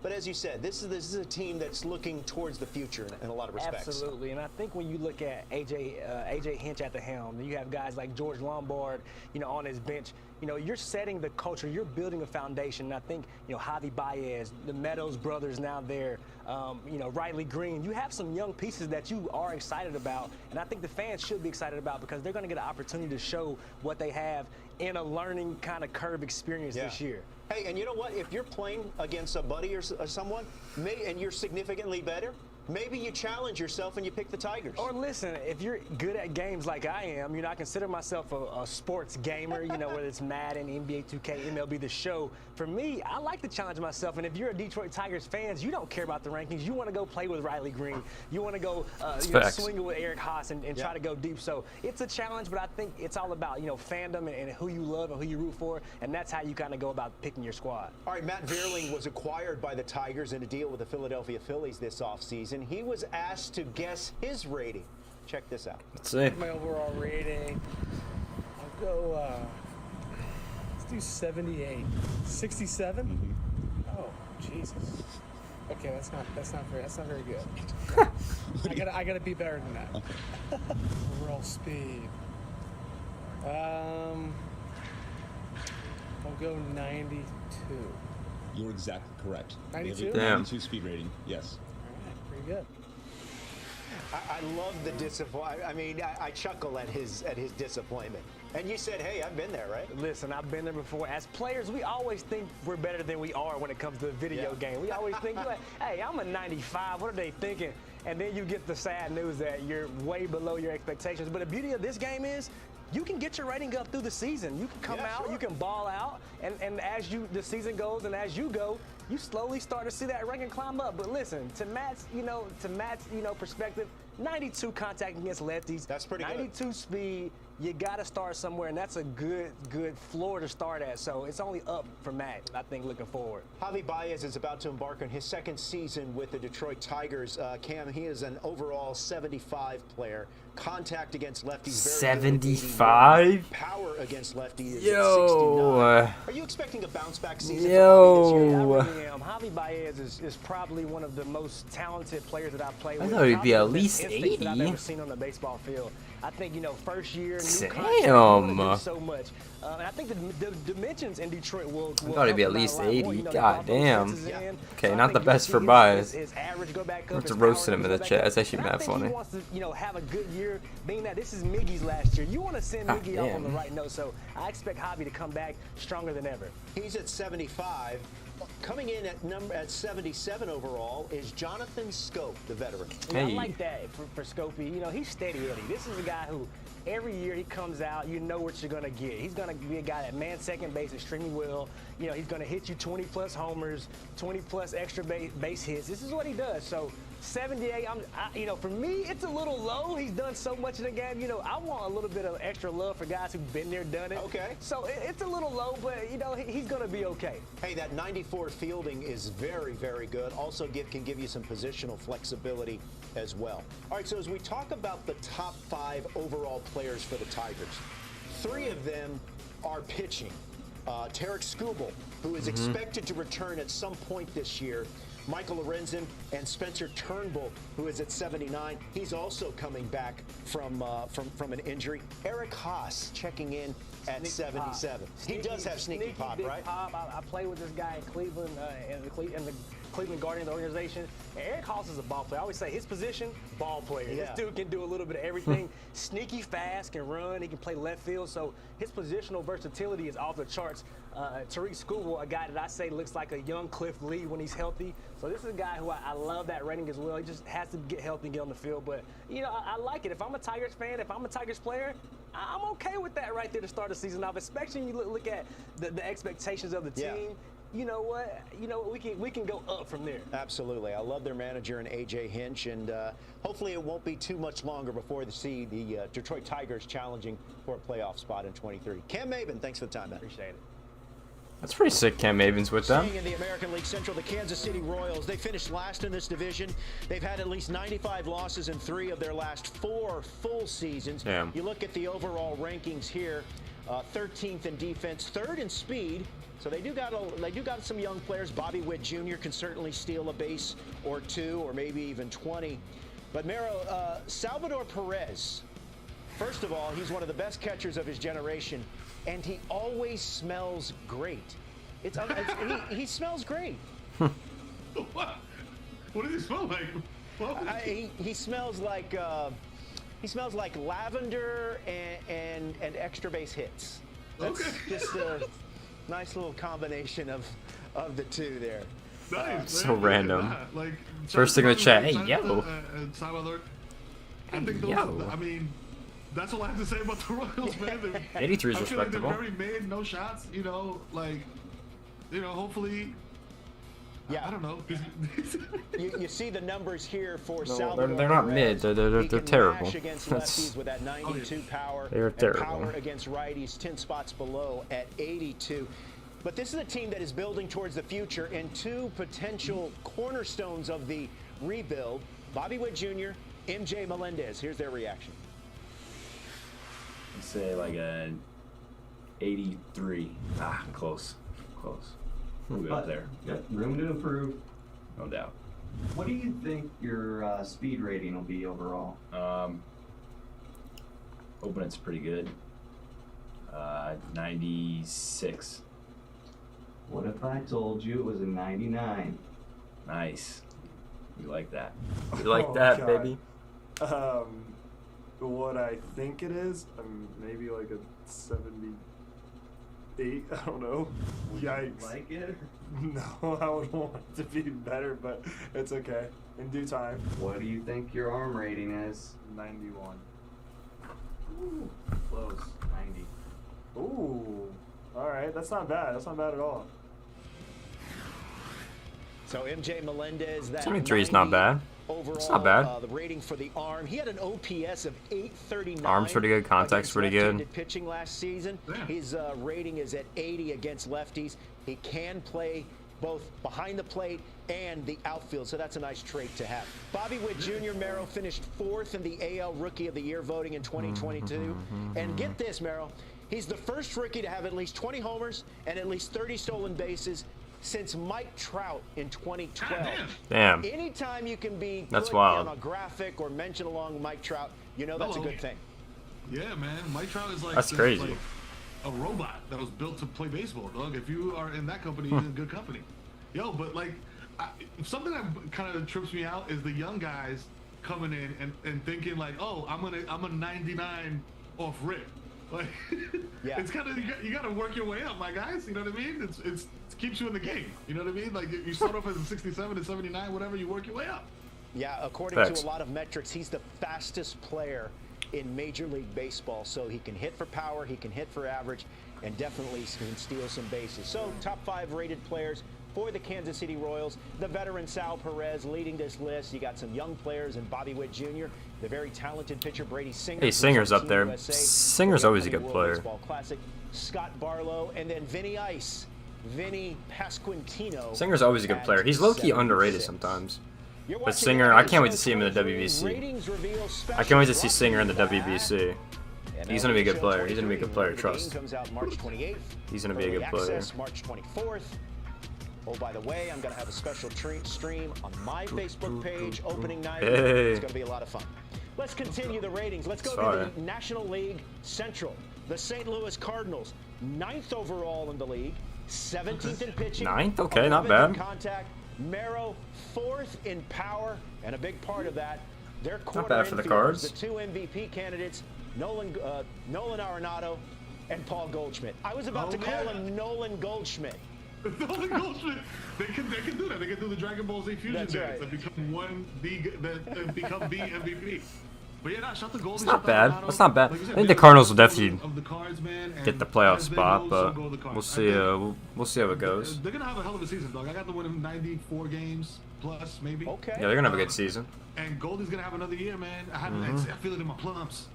But as you said, this is a team that's looking towards the future in a lot of respects. Absolutely, and I think when you look at AJ Hinch at the helm, you have guys like George Lombard, on his bench. You're setting the culture, you're building a foundation. And I think, Javi Baez, the Meadows brothers now there, Riley Green. You have some young pieces that you are excited about, and I think the fans should be excited about because they're going to get an opportunity to show what they have in a learning kind of curve experience this year. Hey, and you know what? If you're playing against a buddy or someone, and you're significantly better, maybe you challenge yourself and you pick the Tigers. Or listen, if you're good at games like I am, I consider myself a sports gamer, whether it's Madden, NBA 2K, MLB The Show. For me, I like to challenge myself, and if you're a Detroit Tigers fan, you don't care about the rankings. You want to go play with Riley Green. You want to go swing it with Eric Haas and try to go deep. So it's a challenge, but I think it's all about, fandom and who you love and who you root for, and that's how you kind of go about picking your squad. All right, Matt Vierling was acquired by the Tigers in a deal with the Philadelphia Phillies this offseason. He was asked to guess his rating. Check this out. Let's see. My overall rating, I'll go, let's do 78. 67? Oh, Jesus. Okay, that's not very good. I gotta be better than that. Overall speed. I'll go 92. You're exactly correct. 92? Damn. 92 speed rating, yes. All right, pretty good. I love the disappointment. I mean, I chuckle at his disappointment. And you said, hey, I've been there, right? Listen, I've been there before. As players, we always think we're better than we are when it comes to the video game. We always think, hey, I'm a 95. What are they thinking? And then you get the sad news that you're way below your expectations. But the beauty of this game is you can get your rating up through the season. You can come out, you can ball out, and as the season goes and as you go, you slowly start to see that ranking climb up. But listen, to Matt's perspective, 92 contact against lefties. That's pretty good. 92 speed. You got to start somewhere, and that's a good floor to start at. So it's only up for Matt, I think, looking forward. Javi Baez is about to embark on his second season with the Detroit Tigers. Cam, he is an overall 75 player. Contact against lefties, very 75? Power against lefties is Yo. 69. Are you expecting a bounce-back season? Yo. I really am. Javi Baez is probably one of the most talented players that I've played with. I thought he'd be at least instincts 80. that I've ever seen on the baseball field. I think, first year, new Damn. do so much. And I think the dimensions in Detroit will I thought he'd be at least 80. More. God damn. Okay, so not the best for Baez. His average go back up. Let's roast him in the chat. That's actually mad funny. He wants to, have a good year, being that this is Miggy's last year. You want to send Miggy off on the right note. So I expect Javi to come back stronger than ever. He's at 75. Coming in at 77 overall is Jonathan Scope, the veteran. I like that for Scopey. You know, he's steady Eddie. This is a guy who every year he comes out, you know what you're going to get. He's going to be a guy that man second base extremely well. You know, he's going to hit you 20-plus homers, 20-plus extra base hits. This is what he does. So 78, you know, for me, it's a little low. He's done so much in the game. You know, I want a little bit of extra love for guys who've been there, done it. Okay. So it's a little low, but, you know, he's going to be okay. Hey, that 94 fielding is very, very good. Also can give you some positional flexibility as well. All right, so as we talk about the top 5 overall players for the Tigers, 3 of them are pitching. Tarek Skubal, who is expected to return at some point this year. Michael Lorenzen and Spencer Turnbull, who is at 79. He's also coming back from an injury. Eric Haas checking in at 77. He does have sneaky pop, right? Pop. I play with this guy in Cleveland, in the Cleveland Guardians organization. And Eric Haas is a ball player. I always say his position, ball player. Yeah. This dude can do a little bit of everything. Sneaky fast, can run, he can play left field. So his positional versatility is off the charts. Tariq Skubal, a guy that I say looks like a young Cliff Lee when he's healthy. So this is a guy who I love that rating as well. He just has to get healthy and get on the field. But, you know, I like it. If I'm a Tigers fan, if I'm a Tigers player, I'm okay with that right there to start the season off, especially when you look at the expectations of the team. Yeah. You know what? We can go up from there. Absolutely. I love their manager and A.J. Hinch, and hopefully it won't be too much longer before they see the Detroit Tigers challenging for a playoff spot in 23. Cam Maven, thanks for the time, man. Appreciate it. That's pretty sick, Cam Maven's with them. Staying in the American League Central, the Kansas City Royals, they finished last in this division. They've had at least 95 losses in 3 of their last 4 full seasons. Damn. You look at the overall rankings here, 13th in defense, 3rd in speed. So they do got some young players. Bobby Witt Jr. can certainly steal a base or 2 or maybe even 20. But Mero, Salvador Perez, first of all, he's one of the best catchers of his generation, and he always smells great. He smells great. What? What does he smell like? He smells like lavender and extra base hits. That's just a nice little combination of the 2 there. Nice, so random. Like, first thing in the chat, hey, yo. Salvador, I think those, I mean, that's all I have to say about the Royals, man. 83 is I feel like they're respectable. very made, no shots, you know, like, you know, hopefully. Yeah, I don't know. you see the numbers here for Salvador. They're not mid. They're terrible. Against lefties with that 92 power. They are terrible. And power against righties, 10 spots below at 82. But this is a team that is building towards the future, and 2 potential cornerstones of the rebuild: Bobby Witt Jr., MJ Melendez. Here's their reaction. I'd say like an 83. Close. We'll go up there. Yep, room to improve. No doubt. What do you think your speed rating will be overall? Hoping it's pretty good. 96. What if I told you it was a 99? Nice. We like that. We like that, God. baby. What I think it is, maybe like a 78. I don't know. Yikes. Like it? No, I would want it to be better, but it's okay. In due time. What do you think your arm rating is? 91. Ooh, close. 90. Ooh. All right. That's not bad. That's not bad at all. So MJ Melendez, that 73 is not bad. Overall, it's not bad. The rating for the arm, he had an OPS of 839. Arm's pretty good. Contact's pretty good. Left-handed pitching last season. His rating is at 80 against lefties. He can play both behind the plate and the outfield, so that's a nice trait to have. Bobby Witt Jr. Merrill finished 4th in the AL Rookie of the Year voting in 2022. And get this, Merrill, he's the first rookie to have at least 20 homers and at least 30 stolen bases since Mike Trout in 2012. Damn. Anytime you can be That's put wild. on a graphic or mention along Mike Trout, you know that's a good thing. Yeah, man. Mike Trout is like That's crazy. Like a robot that was built to play baseball, dog. If you are in that company, you're in good company. Yo, but like, something that kind of trips me out is the young guys coming in and thinking like, oh, I'm a 99 off rip. Like, yeah. It's kind of you got to work your way up, my guys. You know what I mean? It's keeps you in the game. You know what I mean? Like you start off as a 67 and 79, whatever. You work your way up. Yeah, according to a lot of metrics, he's the fastest player in Major League Baseball. So he can hit for power, he can hit for average, and definitely can steal some bases. So top 5 rated players for the Kansas City Royals. The veteran Sal Perez leading this list. You got some young players in Bobby Witt Jr., the very talented pitcher Brady Singer. Hey, Singer's up there. USA, Singer's always a good player. Baseball Classic, Scott Barlow, and then Vinny Pasquantino. Singer's always a good player. He's low-key underrated sometimes. But Singer, I can't wait to see him in the WBC. I can't wait to see Singer in the WBC. He's going to be a good player. He's going to be a good player, trust. He's going to be a good player. March 24th. Oh, by the way, I'm going to have a special stream on my Facebook page opening night. Hey. It's going to be a lot of fun. Let's continue the ratings. Let's go to the National League Central. The St. Louis Cardinals, 9th overall in the league, 17th in pitching. 9th? Okay, not bad. Contact. Merrow, 4th in power, and a big part of that, their not bad for the Cards. The 2 MVP candidates, Nolan Arenado and Paul Goldschmidt. I was about to call him Nolan Goldschmidt. Nolan Goldschmidt. They can do that. They can do the Dragon Ball Z fusion dance and become become the MVP. But yeah, nah, shut the Goldie. It's not bad. That's not bad. I think the Cardinals will definitely get the playoff spot, but we'll see. We'll see how it goes. They're gonna have a hell of a season, dog. I got them winning 94 games plus, maybe. Okay. Yeah, they're gonna have a good season. And Goldie's gonna have another year, man. I feel it in my plums.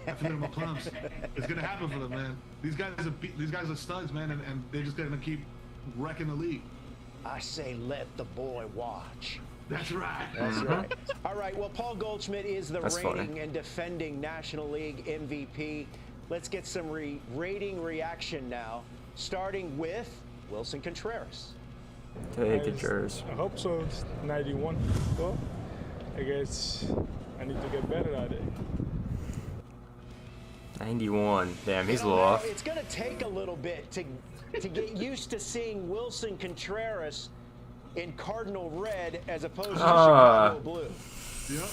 I feel it in my plums. It's gonna happen for them, man. These guys are studs, man, and they're just gonna keep wrecking the league. I say, let the boy watch. That's right. That's right. All right. Well, Paul Goldschmidt is the reigning and defending National League MVP. Let's get some rating reaction now, starting with Wilson Contreras. Hey, Contreras. I hope so. It's 91. Well, I guess I need to get better at it. 91. Damn, he's a little off. It's going to take a little bit to get used to seeing Wilson Contreras in Cardinal red as opposed to Chicago blue. Yep.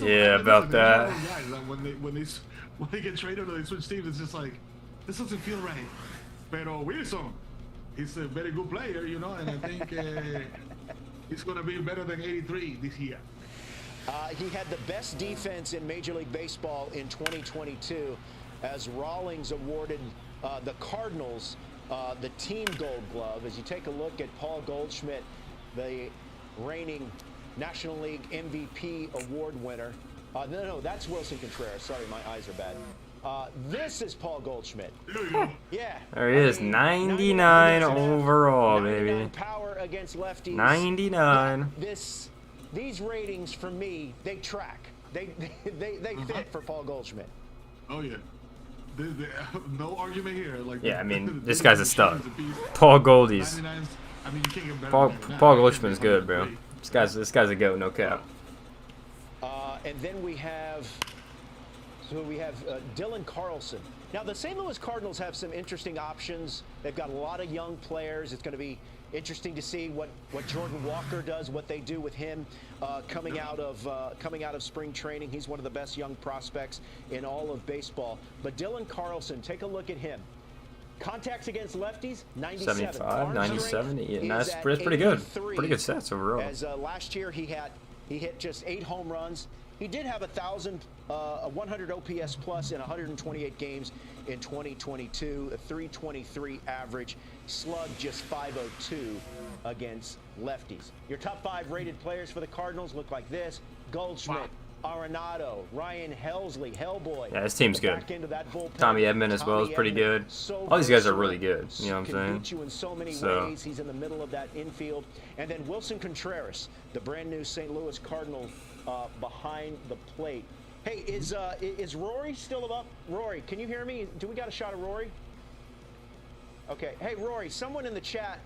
Yeah, about that. Guys, like when they get traded or they switch teams, it's just like, this doesn't feel right. Pero Wilson, he's a very good player, you know, and I think he's going to be better than 83 this year. He had the best defense in Major League Baseball in 2022 as Rawlings awarded the Cardinals the team Gold Glove. As you take a look at Paul Goldschmidt, the reigning National League MVP award winner. No, that's Wilson Contreras. Sorry, my eyes are bad. This is Paul Goldschmidt. Yeah. There he is, 99 overall, 99 baby. Power against lefties. 99. Yeah, these ratings for me, they track. They fit for Paul Goldschmidt. Oh yeah. No argument here. Like, yeah, I mean, this guy's a stud. Paul Goldie's. Paul Goldschmidt's good, bro. This guy's a goat, no cap. And then we have Dylan Carlson. Now, the St. Louis Cardinals have some interesting options. They've got a lot of young players. It's going to be interesting to see what Jordan Walker does, what they do with him coming out of spring training. He's one of the best young prospects in all of baseball. But Dylan Carlson, take a look at him. Contacts against lefties, 97. 75, 97. Yeah, that's pretty good. Pretty good stats overall. As last year he hit just 8 home runs. He did have 100 OPS plus in 128 games in 2022, a 323 average, slugged just 502 against lefties. Your top 5 rated players for the Cardinals look like this: Goldschmidt, Arenado, Ryan Helsley, Hellboy. Yeah, his team's good. Tommy Edman as well is pretty good. All these guys are really good. You know what I'm saying? Can beat you in so many ways. He's in the middle of that infield. And then Wilson Contreras, the brand new St. Louis Cardinal behind the plate. Hey, is Rory still up? Rory, can you hear me? Do we got a shot of Rory? Okay. Hey, Rory, someone in the chat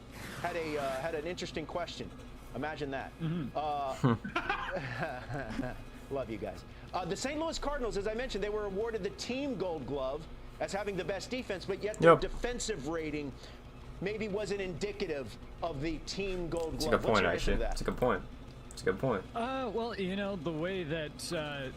had an interesting question. Imagine that. Love you guys. The St. Louis Cardinals, as I mentioned, they were awarded the team Gold Glove as having the best defense, but yet their defensive rating maybe wasn't indicative of the team Gold Glove. That's a good point, actually. That's a good point. That's a good point. Well, you know, the way that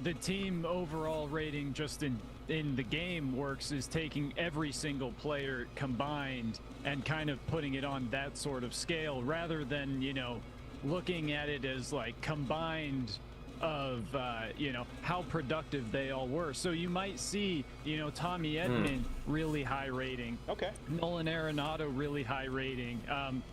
the team overall rating just in the game works is taking every single player combined and kind of putting it on that sort of scale rather than, you know, looking at it as like combined of, you know, how productive they all were. So you might see, you know, Tommy Edman really high rating. Okay. Nolan Arenado really high rating.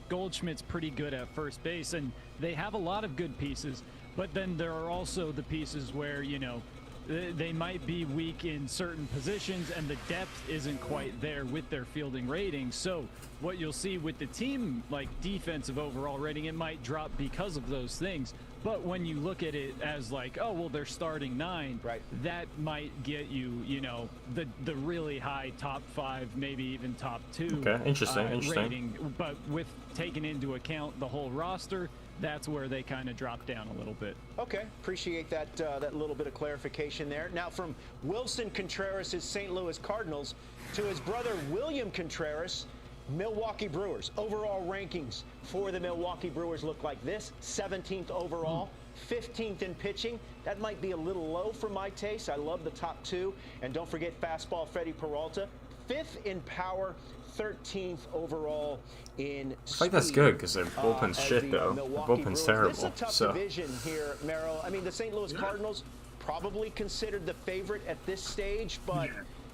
Goldschmidt's pretty good at first base, and they have a lot of good pieces. But then there are also the pieces where, you know, they might be weak in certain positions and the depth isn't quite there with their fielding rating. So what you'll see with the team, like defensive overall rating, it might drop because of those things. But when you look at it as like, oh, well, they're starting 9, right, that might get you, you know, the really high top 5, maybe even top 2 Okay, interesting. rating. But with taking into account the whole roster, that's where they kind of drop down a little bit. Okay, appreciate that that little bit of clarification there. Now from Wilson Contreras' St. Louis Cardinals to his brother William Contreras, Milwaukee Brewers. Overall rankings for the Milwaukee Brewers look like this: 17th overall, 15th in pitching. That might be a little low for my taste. I love the top 2. And don't forget fastball Freddie Peralta, 5th in power, 13th overall in speed. I think that's good because their bullpen's shit, though. Their bullpen's terrible. This is a tough division here, Merrill. I mean, the St. Louis Cardinals probably considered the favorite at this stage, but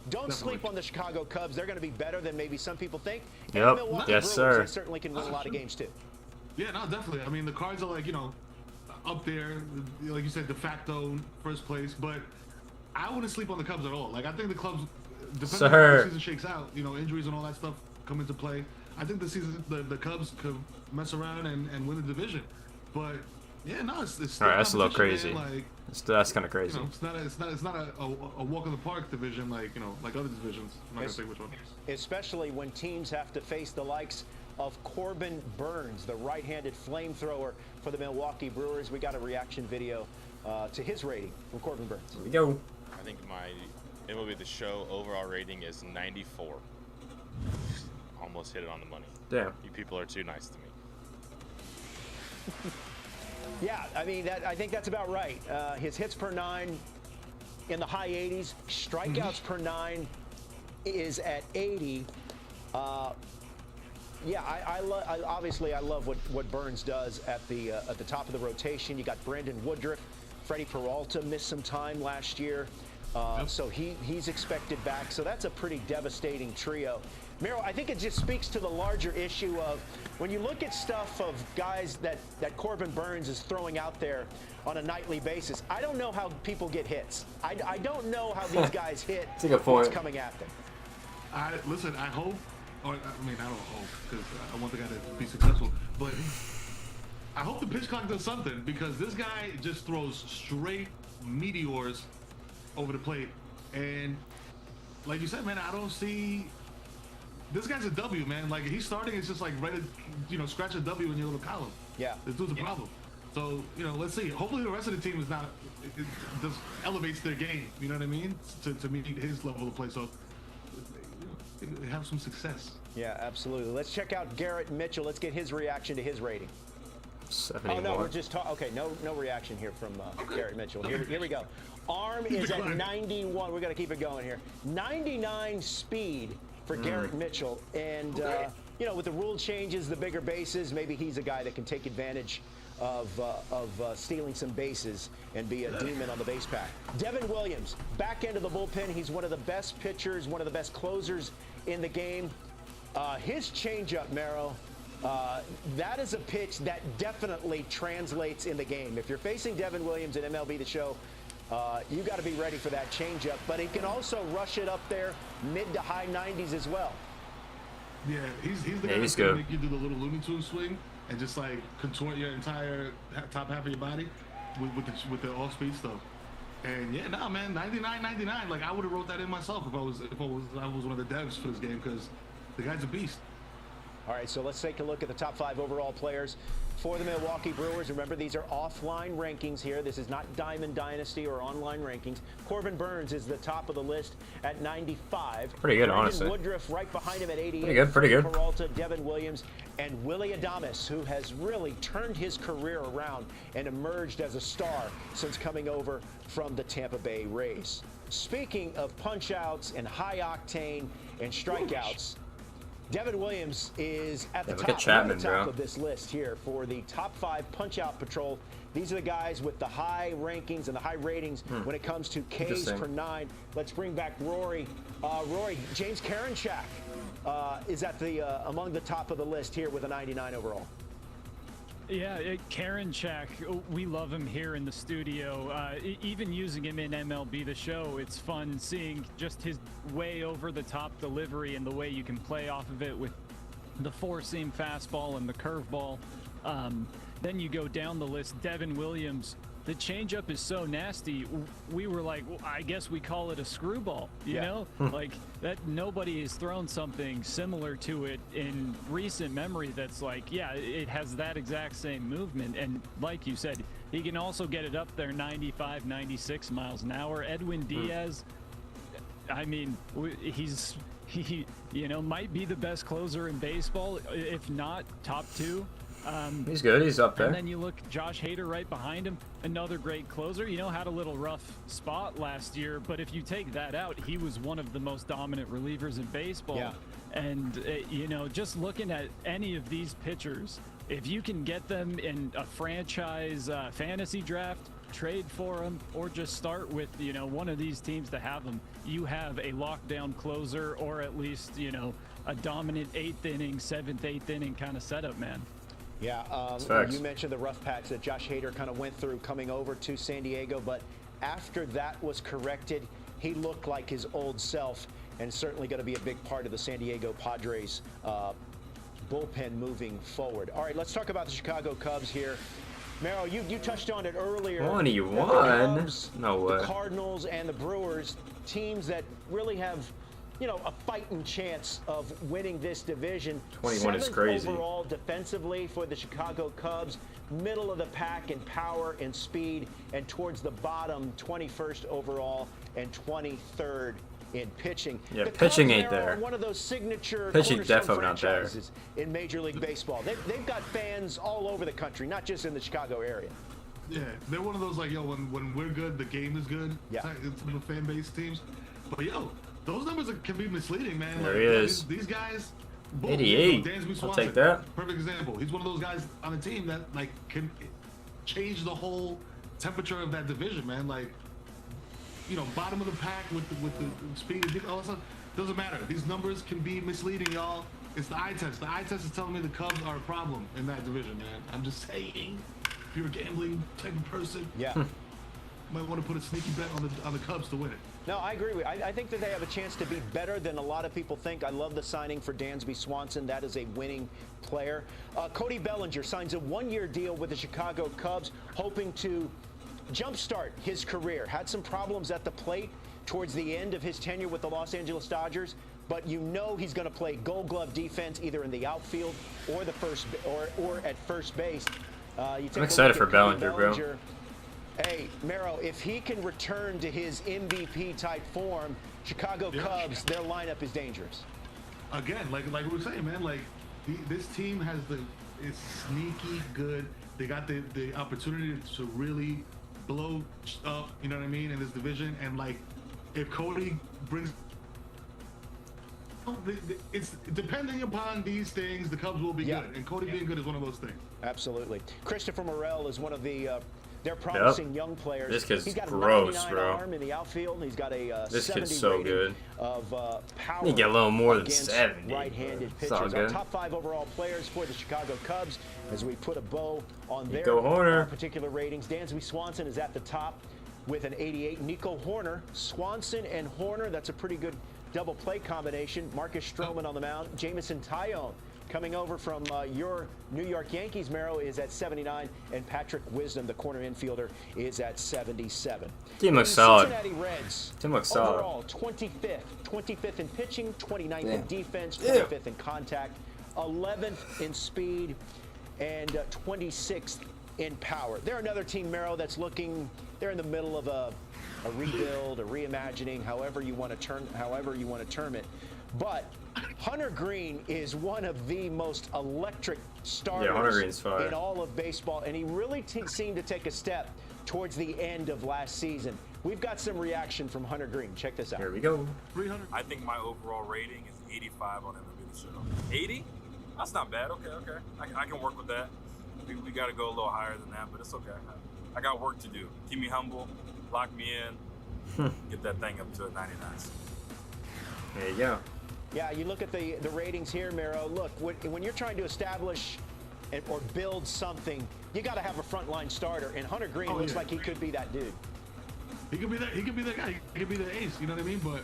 don't sleep on the Chicago Cubs. They're going to be better than maybe some people think. And Yep. the Milwaukee Yes, Brewers, sir. they certainly can win a lot of games, too. Yeah, no, definitely. I mean, the Cards are like, you know, up there, like you said, de facto first place, but I wouldn't sleep on the Cubs at all. Like, I think the Cubs, depending on how the season shakes out, you know, injuries and all that stuff come into play. I think the season, the Cubs could mess around and win the division. But yeah, no, it's all right. That's a little crazy. Man. Like, that's kind of crazy. You know, it's not a walk in the park division like, you know, like other divisions. I'm not gonna say which one. Especially when teams have to face the likes of Corbin Burns, the right-handed flamethrower for the Milwaukee Brewers. We got a reaction video to his rating from Corbin Burns. Here we go. I think my MLB The Show overall rating is 94. Almost hit it on the money. Damn. You people are too nice to me. Yeah, I mean, I think that's about right. His hits per 9 in the high 80s. Strikeouts per 9 is at 80. Yeah, obviously I love what Burns does at the top of the rotation. You got Brandon Woodruff, Freddie Peralta missed some time last year, so he's expected back. So that's a pretty devastating trio. Merrill, I think it just speaks to the larger issue of when you look at stuff of guys that Corbin Burns is throwing out there on a nightly basis. I don't know how people get hits. I don't know how these guys hit what's coming at them. Listen, I hope. Or, I mean, I don't hope, because I want the guy to be successful, but I hope the pitch clock does something, because this guy just throws straight meteors over the plate. And like you said, man, I don't see... This guy's a W, man. Like, he's starting, it's just like ready to, you know, scratch a W in your little column. Yeah. This dude's a problem. So, you know, let's see. Hopefully the rest of the team is not... It just elevates their game, you know what I mean? To meet his level of play. So, have some success. Yeah, absolutely. Let's check out Garrett Mitchell. Let's get his reaction to his rating. 71. Oh no, we're just talking. Okay, no reaction here from Garrett Mitchell. Here we go. Arm is at 91. We're gonna keep it going here. 99 speed for Garrett Mitchell, and you know, with the rule changes, the bigger bases, maybe he's a guy that can take advantage of stealing some bases and be a demon on the base path. Devin Williams, back end of the bullpen. He's one of the best pitchers, one of the best closers in the game. His changeup, Merrill, that is a pitch that definitely translates in the game. If you're facing Devin Williams in MLB The Show, you got to be ready for that changeup. But he can also rush it up there, mid to high 90s as well. Yeah, he's the guy that's going to make you do the little Looney Tunes swing and just like contort your entire top half of your body with the off-speed stuff. And yeah, nah, man, 99. Like, I would have wrote that in myself if I was one of the devs for this game, because the guy's a beast. All right, so let's take a look at the top 5 overall players for the Milwaukee Brewers. Remember, these are offline rankings here. This is not Diamond Dynasty or online rankings. Corbin Burns is the top of the list at 95. Pretty good, Brandon honestly. Woodruff right behind him at 88. Pretty good, pretty good. Peralta, Devin Williams, and Willie Adames, who has really turned his career around and emerged as a star since coming over from the Tampa Bay Rays. Speaking of punch-outs and high octane and strikeouts, Devin Williams is at the top of this list here for the top 5 punch-out patrol. These are the guys with the high rankings and the high ratings when it comes to Ks per 9. Let's bring back Rory. Rory, James Karinchak is at the among the top of the list here with a 99 overall. Yeah, Karinchak, we love him here in the studio. Even using him in MLB The Show, it's fun seeing just his way over the top delivery and the way you can play off of it with the 4-seam fastball and the curveball. Then you go down the list, Devin Williams. The changeup is so nasty. We were like, well, I guess we call it a screwball, you know? Like that, nobody has thrown something similar to it in recent memory that's like, yeah, it has that exact same movement. And like you said, he can also get it up there 95, 96 miles an hour. Edwin Diaz, I mean, he you know, might be the best closer in baseball, if not top 2. He's good. He's up there. And then you look, Josh Hader right behind him, another great closer. You know, had a little rough spot last year, but if you take that out, he was one of the most dominant relievers in baseball. Yeah. And, you know, just looking at any of these pitchers, if you can get them in a franchise fantasy draft, trade for them, or just start with, you know, one of these teams to have them, you have a lockdown closer, or at least, you know, a dominant 8th inning, 7th, 8th inning kind of setup, man. Yeah, you mentioned the rough patch that Josh Hader kind of went through coming over to San Diego, but after that was corrected, he looked like his old self, and certainly going to be a big part of the San Diego Padres bullpen moving forward. All right, let's talk about the Chicago Cubs here. Mero, you touched on it earlier. 21? No way. The Cardinals and the Brewers, teams that really have, you know, a fighting chance of winning this division. 21 is crazy. Overall defensively for the Chicago Cubs, middle of the pack in power and speed, and towards the bottom, 21st overall and 23rd in pitching. Yeah, the pitching Cubs ain't there. Are one of those signature pitching cornerstone defo not there. franchises in Major League Baseball. They've got fans all over the country, not just in the Chicago area. Yeah, they're one of those like, yo, when we're good, the game is good. Yeah. It's fan base teams. But yo, those numbers can be misleading, man. There like, he is. These guys. Boom, 88. Dansby I'll Swanson, take that. Perfect example. He's one of those guys on the team that like can change the whole temperature of that division, man. Like, you know, bottom of the pack with the speed and all that stuff. Doesn't matter. These numbers can be misleading, y'all. It's the eye test. The eye test is telling me the Cubs are a problem in that division, man. I'm just saying. If you're a gambling type of person, yeah, might want to put a sneaky bet on the Cubs to win it. No, I agree with you. I think that they have a chance to be better than a lot of people think. I love the signing for Dansby Swanson. That is a winning player. Cody Bellinger signs a 1-year deal with the Chicago Cubs, hoping to jumpstart his career. Had some problems at the plate towards the end of his tenure with the Los Angeles Dodgers, but you know he's going to play Gold Glove defense either in the outfield or the or at first base. I'm excited for Bellinger, bro. Hey, Mero, if he can return to his MVP-type form, Chicago Cubs, their lineup is dangerous. Again, like we were saying, man, like this team is sneaky good. They got the opportunity to really blow up, you know what I mean, in this division. And like, if Cody brings, it's depending upon these things, the Cubs will be good. And Cody being good is one of those things. Absolutely. Christopher Morel is one of the they're promising young players. This kid's He's got gross, a 99 bro. arm in the outfield. He's got a this 70 kid's so rating good. Of power. You get a little more than against 70. Right-handed It's all pitchers. Our good. top 5 overall players for the Chicago Cubs as we put a bow on their Nico Horner. particular ratings. Dansby Swanson is at the top with an 88. Nico Horner, Swanson and Horner. That's a pretty good double play combination. Marcus Stroman on the mound. Jamison Tyone coming over from your New York Yankees, Mero, is at 79, and Patrick Wisdom, the corner infielder, is at 77. Team looks solid. Cincinnati Reds, Team looks solid. overall 25th in pitching, 29th in defense, Yeah. 25th in contact, 11th in speed, and 26th in power. They're another team, Mero, that's looking. They're in the middle of a rebuild, a reimagining, however you want to term it. But Hunter Green is one of the most electric starters in all of baseball, and he really seemed to take a step towards the end of last season. We've got some reaction from Hunter Green. Check this out. Here we go. 300. I think my overall rating is 85 on MLB The Show. 80? That's not bad. Okay. I can work with that. We got to go a little higher than that, but it's okay. I got work to do. Keep me humble, lock me in, get that thing up to a 99. There you go. Yeah, you look at the ratings here, Mero. Look, when you're trying to establish or build something, you got to have a frontline starter, and Hunter Green looks like he could be that dude. He could be that. He could be that guy. He could be the ace. You know what I mean? But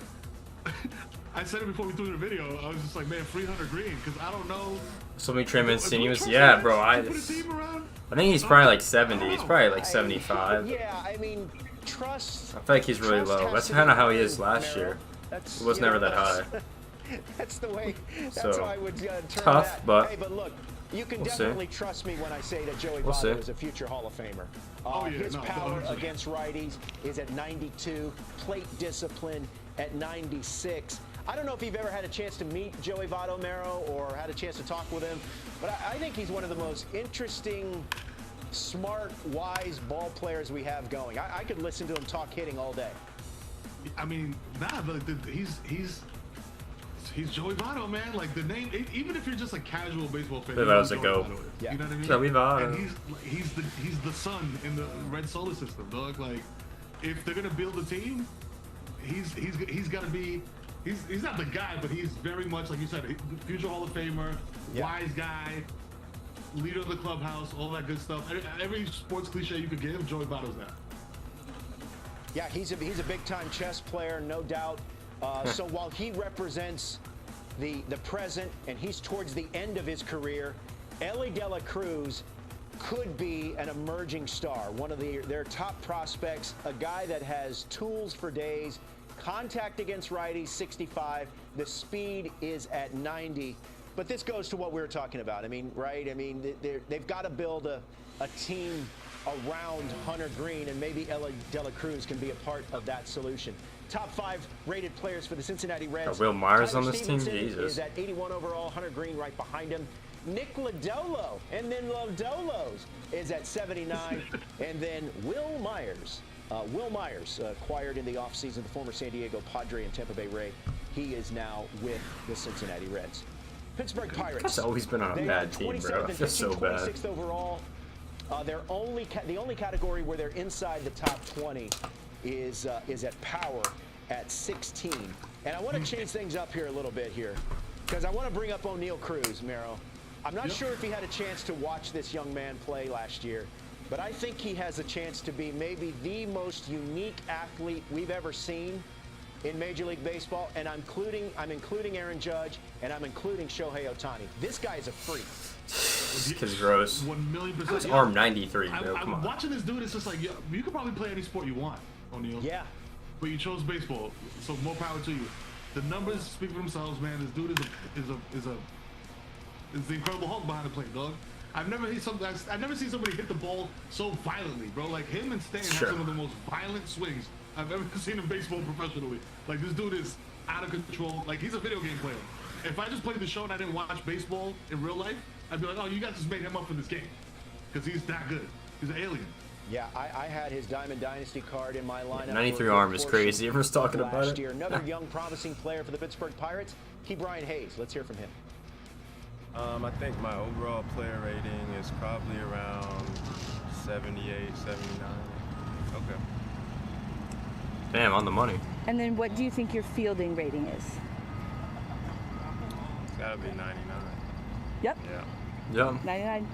I said it before we threw the video. I was just like, man, free Hunter Green, because I don't know. So many Trey Mancini's. Yeah, bro. I think he's probably like 70. He's probably like 75. Yeah, I mean, trust. I feel like he's really low. That's kind of how he is last year. He was never that high. That's the way. That's how I would term tough, that. but hey, but look, you can definitely trust me when I say that Joey Votto is a future Hall of Famer. His power against righties is at 92. Plate discipline at 96. I don't know if you've ever had a chance to meet Joey Votto, Mero, or had a chance to talk with him, but I think he's one of the most interesting, smart, wise ball players we have going. I could listen to him talk hitting all day. I mean, he's Joey Votto, man. Like the name, even if you're just a casual baseball fan, that was a go. You know what I mean? Joey Votto. And he's the sun in the red solar system, dog. Like, if they're gonna build a team, he's got to be. He's not the guy, but he's very much like you said, future Hall of Famer, wise guy, leader of the clubhouse, all that good stuff. Every sports cliche you could give, Joey Votto's that. Yeah, he's a big time chess player, no doubt. So while he represents the present and he's towards the end of his career, Elly De La Cruz could be an emerging star, one of their top prospects, a guy that has tools for days, contact against righties 65, the speed is at 90. But this goes to what we were talking about. I mean, right? I mean, they've got to build a team around Hunter Green, and maybe Elly De La Cruz can be a part of that solution. Top 5 rated players for the Cincinnati Reds. Will Myers Tyler on this Stevenson team? Jesus. Is at 81 overall. Hunter Green right behind him. Nick Lodolo, and then Lodolos is at 79, and then Will Myers. Will Myers, acquired in the offseason, the former San Diego Padre and Tampa Bay Ray. He is now with the Cincinnati Reds. Pittsburgh Pirates. That's always been on a bad team, bro. I feel so bad. 26th overall. The only category where they're inside the top 20 is at power at 16. And I want to change things up here a little bit here, because I want to bring up O'Neal Cruz, Mero. I'm not sure if he had a chance to watch this young man play last year, but I think he has a chance to be maybe the most unique athlete we've ever seen in Major League Baseball, and I'm including Aaron Judge, and I'm including Shohei Ohtani. This guy is a freak. This kid's gross. 1,000,000%. His arm 93, bro. Come on. Watching this dude, it's just like, you could probably play any sport you want, O'Neal. Yeah. But you chose baseball, so more power to you. The numbers speak for themselves, man. This dude is the Incredible Hulk behind the plate, dog. I've never seen somebody hit the ball so violently, bro. Like him and Stan have some of the most violent swings I've ever seen in baseball professionally. Like this dude is out of control. Like he's a video game player. If I just played the show and I didn't watch baseball in real life, I'd be like, oh, you guys just made him up for this game, because he's that good. He's an alien. Yeah, I had his Diamond Dynasty card in my lineup. 93 arm is crazy. Everyone's talking about it. Year. Another young, promising player for the Pittsburgh Pirates, Brian Hayes. Let's hear from him. I think my overall player rating is probably around 78, 79. Okay. Damn, on the money. And then what do you think your fielding rating is? It's gotta be 99. Yep. Yeah. 99.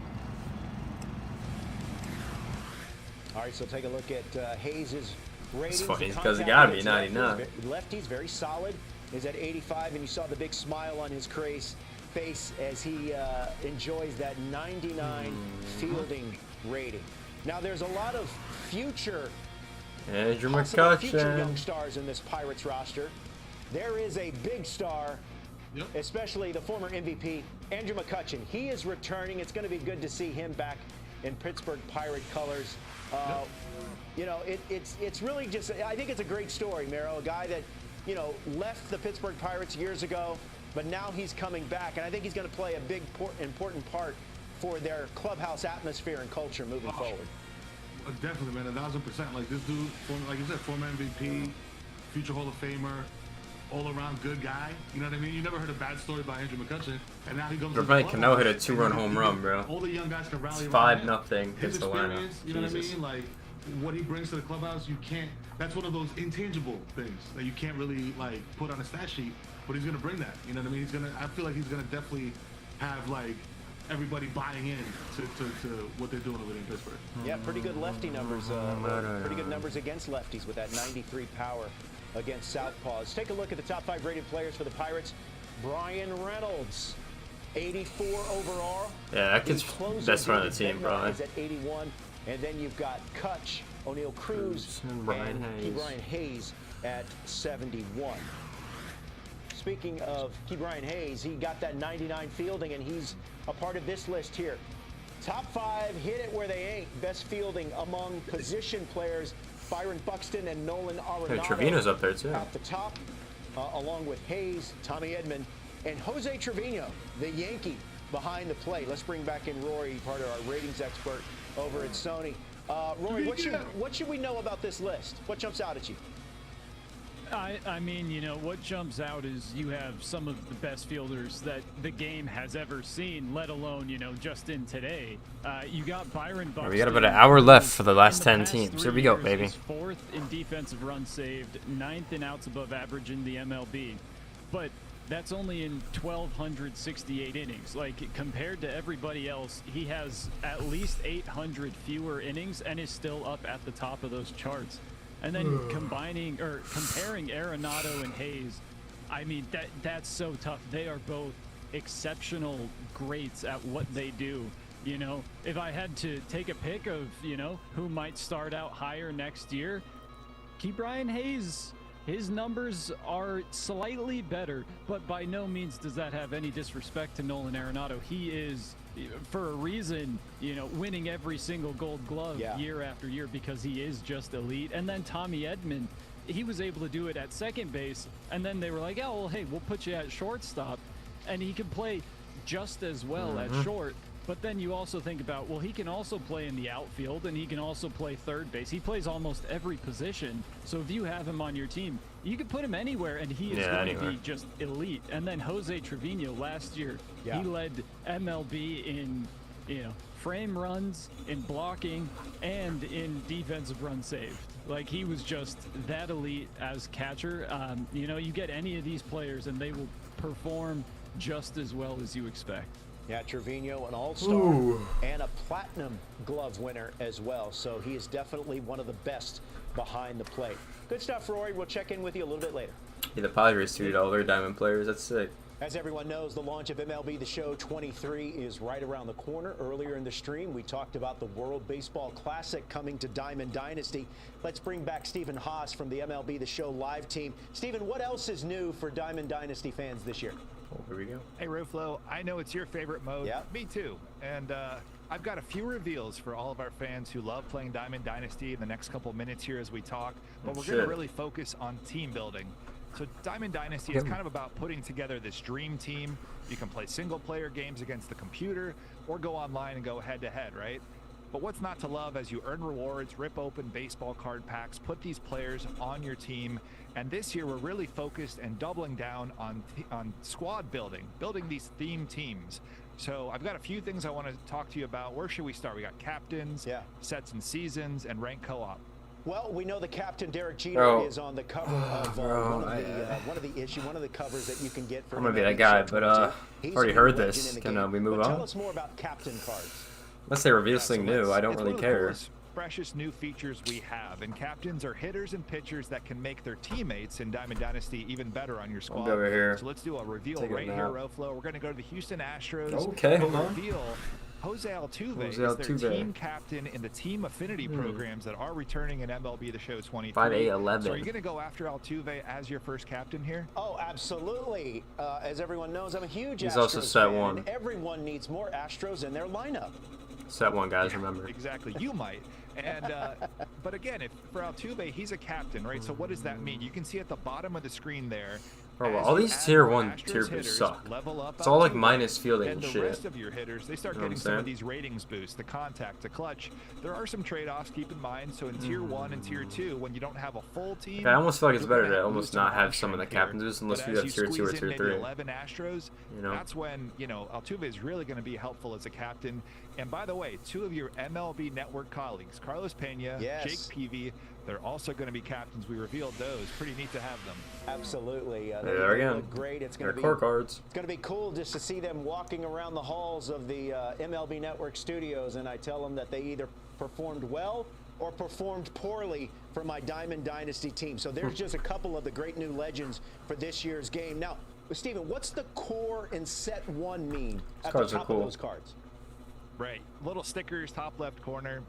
All right, so take a look at Hayes' ratings. It's funny because it gotta be 99. Lefty's very solid, is at 85, and you saw the big smile on his face as he enjoys that 99 fielding rating. Now, there's a lot of future young stars in this Pirates roster. There is a big star especially the former MVP, Andrew McCutchen. He is returning. It's going to be good to see him back in Pittsburgh Pirate colors. You know, it's really just, I think it's a great story, Mero. A guy that, you know, left the Pittsburgh Pirates years ago, but now he's coming back, and I think he's going to play a big, important part for their clubhouse atmosphere and culture moving forward. Definitely, man, 1000%. Like this dude, like you said, former MVP, future Hall of Famer, all-around good guy. You know what I mean? You never heard a bad story about Andrew McCutchen, and now he comes. Brett Cano hit a 2-run home run, bro. All the young guys can rally it's around 5-0 his against Atlanta. experience. You know what I mean? Like what he brings to the clubhouse, you can't. That's one of those intangible things that you can't really like put on a stat sheet. But he's gonna bring that. You know what I mean? He's gonna. I feel like he's gonna definitely have like everybody buying in to what they're doing over there in Pittsburgh. Yeah, pretty good lefty numbers. Pretty good numbers against lefties with that 93 power against southpaws. Take a look at the top 5 rated players for the Pirates. Brian Reynolds, 84 overall. Yeah, that kid's best friend of the team, bro. Is at 81, and then you've got Kutch, O'Neal Cruz, and Brian Hayes at 71. Speaking of Brian Hayes, he got that 99 fielding, and he's a part of this list here. Top 5, hit it where they ain't. Best fielding among position players, Byron Buxton and Nolan Arenado. Yeah, Trevino's up there, too. At the top, along with Hayes, Tommy Edman, and Jose Trevino, the Yankee, behind the plate. Let's bring back in Rory, part of our ratings expert over at Sony. Rory, what should we know about this list? What jumps out at you? I mean, you know, what jumps out is you have some of the best fielders that the game has ever seen, let alone, you know, just in today. You got Byron Buxton. We got about an hour left for the last 10 teams. Here we go, baby. He's 4th in defensive runs saved, 9th in outs above average in the MLB. But that's only in 1,268 innings. Like, compared to everybody else, he has at least 800 fewer innings and is still up at the top of those charts. And then comparing Arenado and Hayes, I mean, that's so tough. They are both exceptional greats at what they do. You know, if I had to take a pick of, you know, who might start out higher next year, Brian Hayes, his numbers are slightly better, but by no means does that have any disrespect to Nolan Arenado. He is, for a reason, you know, winning every single Gold Glove year after year because he is just elite. And then Tommy Edman, he was able to do it at second base, and then they were like, oh, well, hey, we'll put you at shortstop, and he can play just as well at short. But then you also think about, well, he can also play in the outfield, and he can also play third base. He plays almost every position. So if you have him on your team, you can put him anywhere, and he is going to be just elite. And then Jose Trevino last year, he led MLB in, you know, frame runs, in blocking, and in defensive runs saved. Like, he was just that elite as catcher. You know, you get any of these players, and they will perform just as well as you expect. Yeah, Trevino, an all-star and a platinum glove winner as well. So he is definitely one of the best behind the plate. Good stuff, Rory. We'll check in with you a little bit later. Yeah, the Padres tweeted all their diamond players. That's sick. As everyone knows, the launch of MLB The Show 23 is right around the corner. Earlier in the stream, we talked about the World Baseball Classic coming to Diamond Dynasty. Let's bring back Stephen Haas from the MLB The Show live team. Stephen, what else is new for Diamond Dynasty fans this year? Oh, here we go. Hey, Ruflo, I know it's your favorite mode. Yeah. Me too. And I've got a few reveals for all of our fans who love playing Diamond Dynasty in the next couple minutes here as we talk. But we're going to really focus on team building. So Diamond Dynasty is kind of about putting together this dream team. You can play single-player games against the computer or go online and go head-to-head, right? But what's not to love as you earn rewards, rip open baseball card packs, put these players on your team. And this year, we're really focused and doubling down on squad building these theme teams. So I've got a few things I want to talk to you about. Where should we start? We got captains, sets and seasons, and ranked co-op. Well, we know the captain, Derek Jeter, is on the cover of one of the covers that you can get for. I'm gonna be that guy, but I've already heard this. Can we move on? Tell us more about captain cards. Unless they reveal something new, I don't really care. Freshest new features we have, and captains are hitters and pitchers that can make their teammates in Diamond Dynasty even better on your squad. Over here. So let's do a reveal right here, Roflo. We're going to go to the Houston Astros. Okay, reveal Jose Altuve Jose is their Altuve. team captain in the team affinity programs that are returning in MLB The Show 23. 5'8", So are you going to go after Altuve as your first captain here? Oh, absolutely. As everyone knows, I'm a huge He's Astros also set fan, one. and everyone needs more Astros in their lineup. Set one, guys, remember. Exactly. You might. And but again, if for Altuve, he's a captain, right? So what does that mean? You can see at the bottom of the screen there. Bro, well, as all you these add tier more 1 Astros tier 2 hitters, suck. level up It's all like Altuve, minus fielding then and the shit. rest of your hitters, they start You know what getting I'm some of saying? these ratings boosts, the contact, the clutch. There are some trade-offs, keep in mind. So in tier 1 and tier 2, when you don't have a full team, I almost feel like it's you're gonna better to have almost lose some not have arm some of the strength here. captains boosts unless But you as have tier 2 or squeeze in tier maybe 3. 11 Astros, You know? that's when, Altuve is really going to be helpful as a captain. And by the way, 2 of your MLB Network colleagues, Carlos Pena, Yes. Jake Peavy, they're also going to be captains. We revealed those. Pretty neat to have them. Absolutely. There they again. look great. It's going They're to be core cards. It's going to be cool just to see them walking around the halls of the MLB Network studios, and I tell them that they either performed well or performed poorly for my Diamond Dynasty team. So there's just a couple of the great new legends for this year's game. Now, Steven, what's the core in set 1 mean at the cards are top cool. of those cards? Right. Little stickers, top left corner.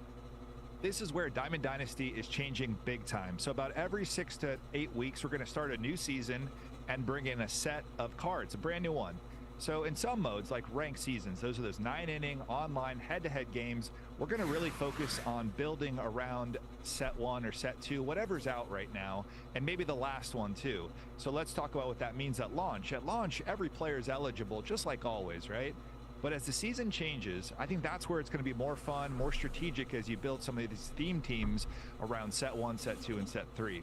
This is where Diamond Dynasty is changing big time. So about every 6 to 8 weeks, we're going to start a new season and bring in a set of cards, a brand new one. So in some modes, like ranked seasons, those are those 9-inning online head-to-head games. We're going to really focus on building around set 1 or set 2, whatever's out right now, and maybe the last one too. So let's talk about what that means at launch. At launch, every player is eligible, just like always, right? But as the season changes, I think that's where it's going to be more fun, more strategic as you build some of these theme teams around set 1, set 2, and set 3.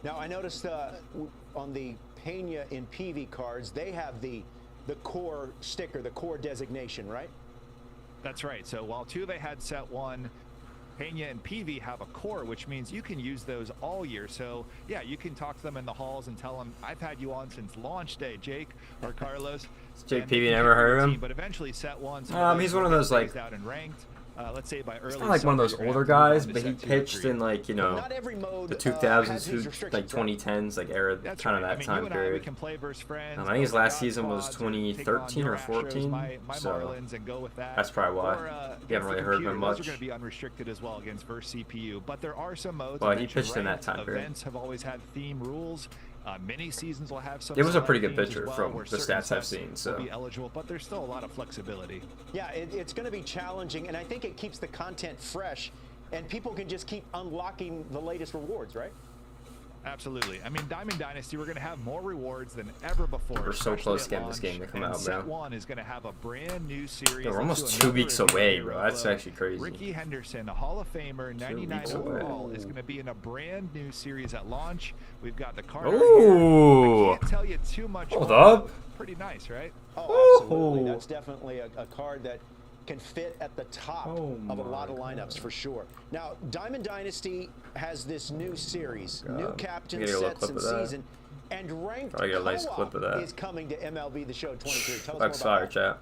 Now, I noticed on the Pena and Peavy cards, they have the core sticker, the core designation, right? That's right. So while Altuve had set 1, Pena and Peavy have a core, which means you can use those all year. So, yeah, you can talk to them in the halls and tell them, I've had you on since launch day, Jake or Carlos. Jake Peavy, never heard of him? But eventually set 1. He's one of those, like, out and ranked. Let's say by early he's not like one of those summer, older you're gonna guys, move on but to he set 2 or pitched 3. in, like, Not every mode, the 2000s, has these restrictions, like 2010s, like era, That's kind of right. that I mean, time you and I, we period. can play versus friends. I think his play last God season was squads, or take 2013 on or your Astros, 14, my so Marlins, and go with that. that's probably why. Or, You haven't against really the heard of him computer, much. Those are going to be unrestricted as well against versus CPU. But there are some modes. Well, I he mentioned pitched in that ranked time period. Events have always had theme rules. Many seasons will have some. It was a pretty select good themes as pitcher well, from where the certain stats I've sets seen, so. will be eligible, but there's still a lot of flexibility. Yeah, it's going to be challenging, and I think it keeps the content fresh, and people can just keep unlocking the latest rewards, right? Absolutely. I mean, Diamond Dynasty, we're going to have more rewards than ever before. We're so especially close at to getting this launch. game to come And out, set bro. 1 is going to have a brand new series. Bro, we're almost into 2 another weeks away, NBA bro. That's workload. actually crazy. Ricky Henderson, a Hall of Famer, 99 weeks away. overall, is going to be in a brand new series at launch. We've got the card. Ooh. I can't tell you too much. Hold more. up. Pretty nice, right? Oh, absolutely. That's definitely a card that can fit at the top of a lot of lineups for sure. Now, Diamond Dynasty has this new series, new captain Get a little sets clip and of that. season, and ranked Probably get a nice clip of that. is coming to MLB The Show 23. Tell us Bucks more about fire, that. chat.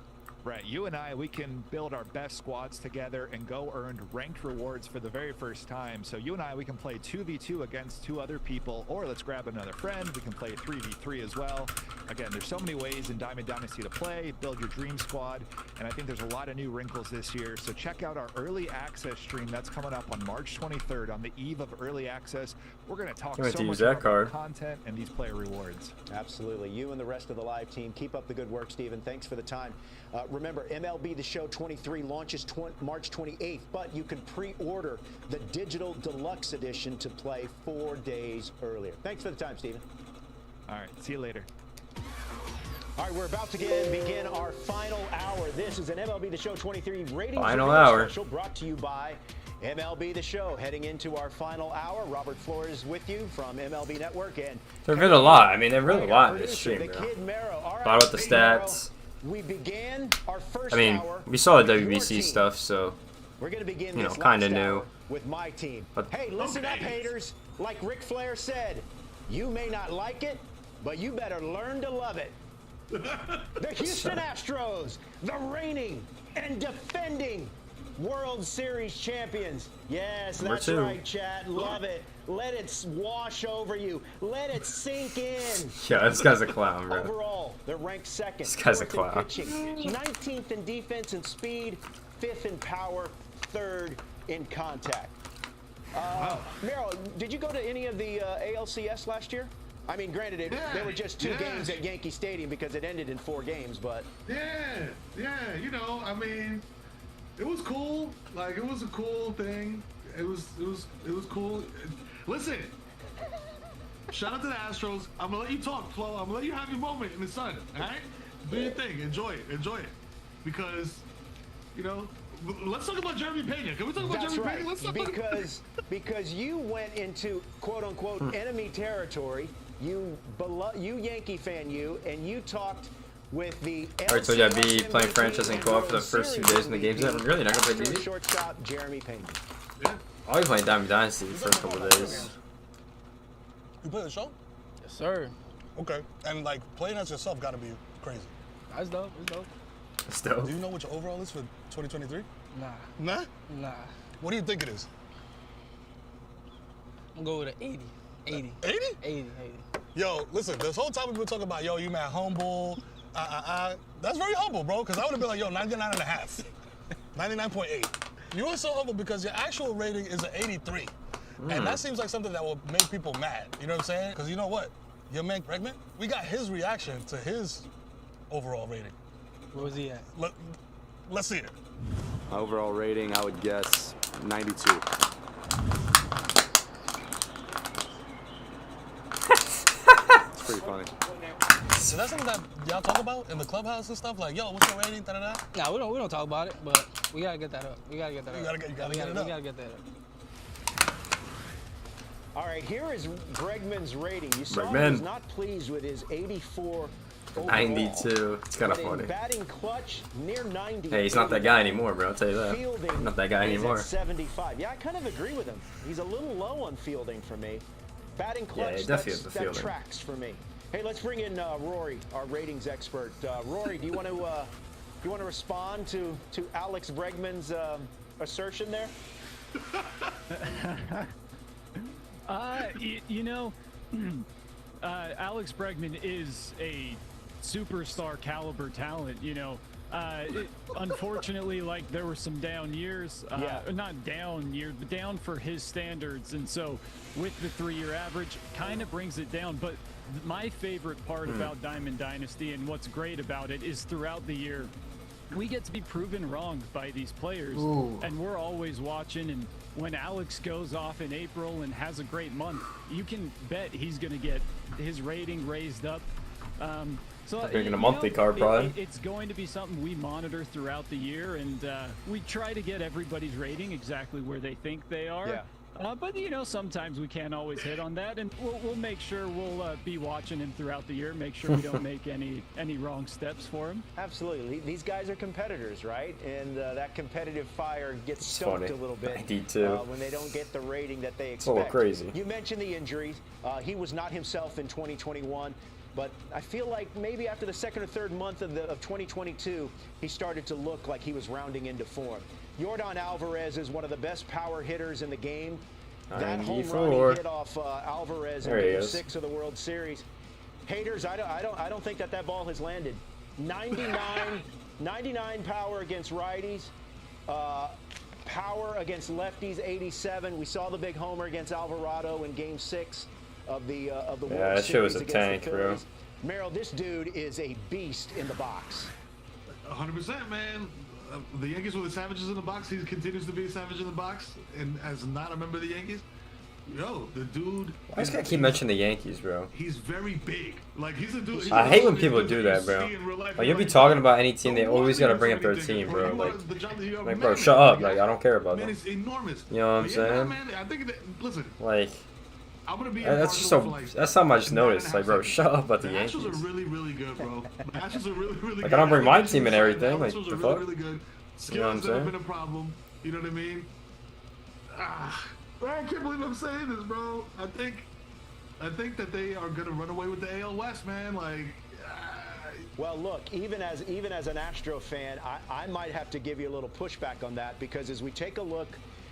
Right, you and I, we can build our best squads together and go earn ranked rewards for the very first time. So you and I, we can play 2v2 against 2 other people, or let's grab another friend. We can play 3v3 as well. Again, there's so many ways in Diamond Dynasty to play, build your dream squad, and I think there's a lot of new wrinkles this year. So check out our early access stream that's coming up on March 23rd on the eve of early access. We're going to talk Can't wait so to much use that about card. content and these player rewards. Absolutely. You and the rest of the live team, keep up the good work, Steven. Thanks for the time. Remember, MLB The Show 23 launches March 28th, but you can pre-order the digital deluxe edition to play 4 days earlier. Thanks for the time, Steven. All right, see you later. All right, we're about to begin our final hour. This is an MLB The Show 23 ratings Final review hour. special brought to you by MLB The Show. Heading into our final hour, Robert Flores with you from MLB Network. And There revealed a lot. I mean, they revealed a lot in this producer, stream, the bro. Kid Mero. All right, Thought about the Kid Mero, stats. we began our first I mean, hour. we saw the with your WBC team. stuff, so We're going to begin you know, this kind of last new. hour with my team. But Hey, listen up, haters. Like Ric Flair said, you may not like it, but you better learn to love it. The Houston Astros, the reigning and defending World Series champions. Yes, Number that's 2. right, chat. Love it. Let it wash over you. Let it sink in. Yeah, this guy's a clown, bro. Overall, they're ranked second. This guy's a 4th in clown. pitching, 19th in defense and speed, 5th in power, 3rd in contact. Merrill, did you go to any of the ALCS last year? I mean, granted, there were just 2 games at Yankee Stadium because it ended in 4 games, but... Yeah, you know, I mean, it was cool. Like, it was a cool thing. It was cool. Listen, shout out to the Astros. I'm gonna let you talk, Flo. I'm gonna let you have your moment in the sun, all right? Do your thing. Enjoy it. Because, you know, let's talk about Jeremy Pena. Can we talk about Jeremy Pena? Let's talk because you went into quote-unquote enemy territory. You Yankee fan, and you talked with the. I told you I'd be playing franchise and co-op for the first 2 days in the games. I'm really not gonna play DB. Shortstop Jeremy Pena. I'll be playing Diamond Dynasty for a couple of days. You play the show? Yes, sir. Okay, and like playing as yourself got to be crazy. That's dope. It's dope. It's dope. Do you know what your overall is for 2023? Nah. Nah? Nah. What do you think it is? I'm gonna go with an 80. 80. 80? 80. Yo, listen, this whole time we've been talking about, yo, you mad humble. That's very humble, bro, because I would have been like, yo, 99 and a half. 99.8. You were so humble because your actual rating is an 83. And that seems like something that will make people mad. You know what I'm saying? Because you know what? Your man, Bregman, we got his reaction to his overall rating. Where was he at? Let's see it. My overall rating, I would guess 92. It's pretty funny. Is that something that y'all talk about in the clubhouse and stuff? Like, yo, what's your rating? Da-da-da? Nah, we don't talk about it, but we gotta get that up. We gotta get that up. You gotta get it up. We gotta get that up. All right, here is Bregman's rating. You saw he was not pleased with his 84 overall. 92. It's kind of But in funny. batting clutch, near 90. Hey, he's not that guy anymore, bro. I'll tell you that. Fielding Not that guy is anymore. at 75. Yeah, I kind of agree with him. He's a little low on fielding for me. Batting clutch, he definitely has the that fielding. tracks for me. Hey, let's bring in Rory, our ratings expert. Rory, do you want to respond to Alex Bregman's assertion there? Alex Bregman is a superstar caliber talent, you know. Unfortunately, like, there were some down years, not down years, but down for his standards. And so with the 3-year average, kind of brings it down. But my favorite part about Diamond Dynasty and what's great about it is throughout the year, we get to be proven wrong by these players. And we're always watching. And when Alex goes off in April and has a great month, you can bet he's going to get his rating raised up. So Taking a monthly card, probably. It's going to be something we monitor throughout the year, and we try to get everybody's rating exactly where they think they are. Yeah. But, you know, sometimes we can't always hit on that, and we'll make sure we'll be watching him throughout the year, make sure we don't make any wrong steps for him. Absolutely. These guys are competitors, right? And that competitive fire gets stoked a little bit 92. When they don't get the rating that they expect. It's a little crazy. You mentioned the injuries. He was not himself in 2021. But I feel like maybe after the 2nd or 3rd month of 2022, he started to look like he was rounding into form. Yordan Alvarez is one of the best power hitters in the game. That home run he hit off Alvarez in Game 6 of the World Series. Haters, I don't think that ball has landed. 99 power against righties. Power against lefties, 87. We saw the big homer against Alvarado in Game 6 of the World Series. Yeah, that shit was a tank, bro. Merrill, this dude is a beast in the box. 100%, man. The Yankees were the savages in the box. He continues to be a savage in the box. And as not a member of the Yankees, yo, the dude. Why does guy keep mentioning the Yankees, bro? He's very big. Like, he's a dude. I hate when people do that, bro. Like, you'll be talking about any team, they always gotta bring up their team, bro. Like, bro, shut up. Like, I don't care about them. It's enormous. You know what I'm saying? Man, I think that, listen. Like, I'm gonna be that's just so. That's something I just noticed. Like, bro, shut up about the Yankees. The Astros are really, really good, bro. The Astros are really, really good. Like, I don't bring my team and everything. Like, the fuck? Really good. You know what I'm Skills have been saying? a problem. You know what I mean? I can't believe I'm saying this, bro. I think that they are gonna run away with the AL West, man. Like, Well, look, even as an Astro fan, I might have to give you a little pushback on that, because as we take a look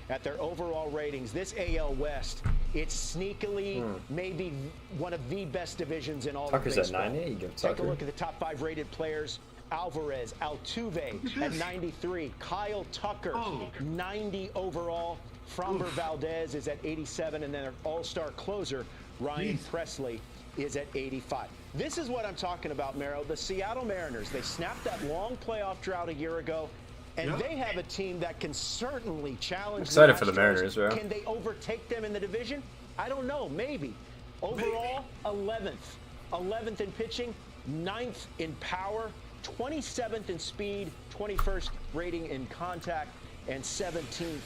at their overall ratings, this AL West, it's sneakily maybe one of the best divisions in all Tucker's of baseball. at 90. You go Take Tucker. a look at the top 5 rated players. Alvarez, Altuve at 93. Kyle Tucker, 90 overall. Framber Valdez is at 87, and then their all-star closer, Ryan Presley, is at 85. This is what I'm talking about, Mero. The Seattle Mariners, they snapped that long playoff drought a year ago, and they have a team that can certainly challenge. Excited for the Mariners, bro. Can they overtake them in the division? I don't know. Maybe. Overall, 11th. 11th in pitching, 9th in power, 27th in speed, 21st rating in contact, and 17th